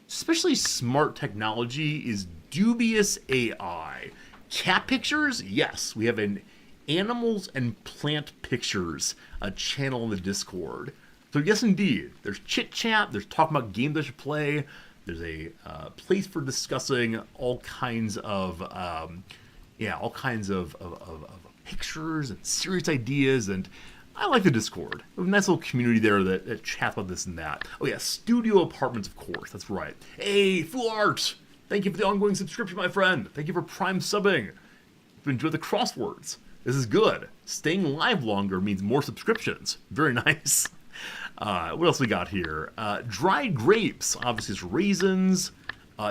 especially smart technology is dubious AI. Cat pictures? Yes. We have an animals and plant pictures channel in the Discord. So yes, indeed. There's chit chat. There's talking about games I should play. There's a place for discussing all kinds of pictures and serious ideas, and I like the Discord. We have a nice little community there that chats about this and that. Oh yeah, studio apartments, of course. That's right. Hey, Fool Art! Thank you for the ongoing subscription, my friend. Thank you for Prime subbing. If you enjoy the crosswords, this is good. Staying live longer means more subscriptions. Very nice. What else we got here? Dried grapes. Obviously, it's raisins.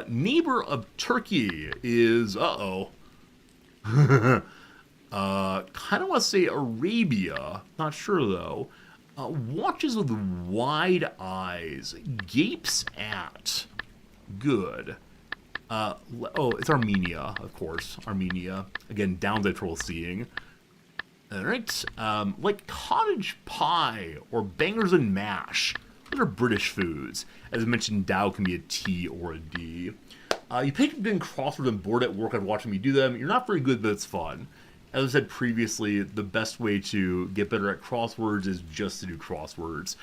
Neighbor of Turkey is... kind of want to say Arabia. Not sure, though. Watches with wide eyes. Gapes at. Good. It's Armenia, of course. Armenia. Again, downside troll seeing. Alright, like cottage pie or bangers and mash. Those are British foods. As I mentioned, Dow can be a T or a D. You picked up in crosswords and bored at work after watching me do them. You're not very good, but it's fun. As I said previously, the best way to get better at crosswords is just to do crosswords.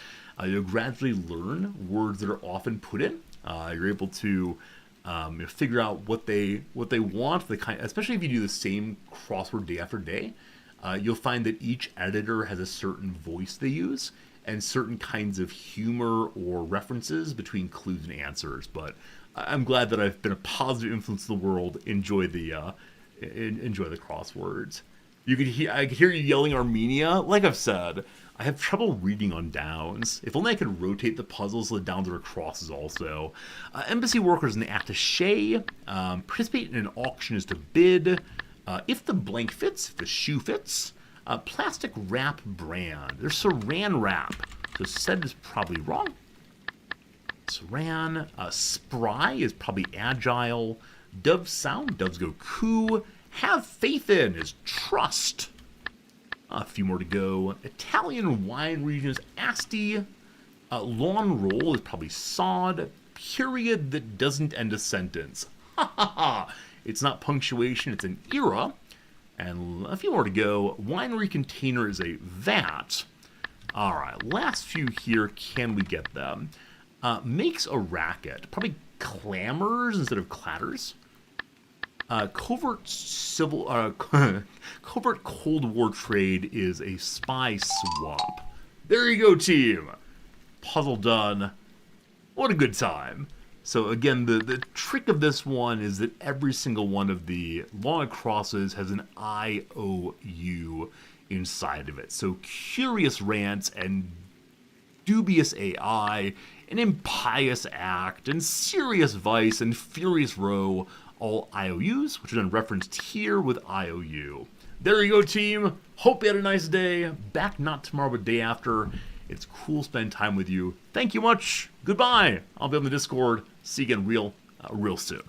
You'll gradually learn words that are often put in. You're able to figure out what they want, especially if you do the same crossword day after day. You'll find that each editor has a certain voice they use and certain kinds of humor or references between clues and answers. But I'm glad that I've been a positive influence in the world. Enjoy the crosswords. I could hear you yelling Armenia. Like I've said, I have trouble reading on downs. If only I could rotate the puzzles so the downs are crosses also. Embassy workers in the attaché. Participate in an auction is to bid. If the blank fits, if the shoe fits, plastic wrap brand. There's saran wrap. So said is probably wrong. Saran. Spry is probably agile. Dove sound, doves go coo. Have faith in is trust. A few more to go. Italian wine regions. Asti. Lawn roll is probably sod. Period that doesn't end a sentence. Ha ha ha. It's not punctuation, it's an era. And a few more to go. Winery container is a vat. Alright, last few here. Can we get them? Makes a racket. Probably clamors instead of clatters. Covert Cold War trade is a spy swap. There you go, team. Puzzle done. What a good time. So again, the trick of this one is that every single one of the long crosses has an IOU inside of it. So curious rants and dubious AI, an impious act, and serious vice and furious row, all IOUs, which are then referenced here with IOU. There you go, team. Hope you had a nice day. Back not tomorrow, but day after. It's cool to spend time with you. Thank you much. Goodbye. I'll be on the Discord. See you again real soon.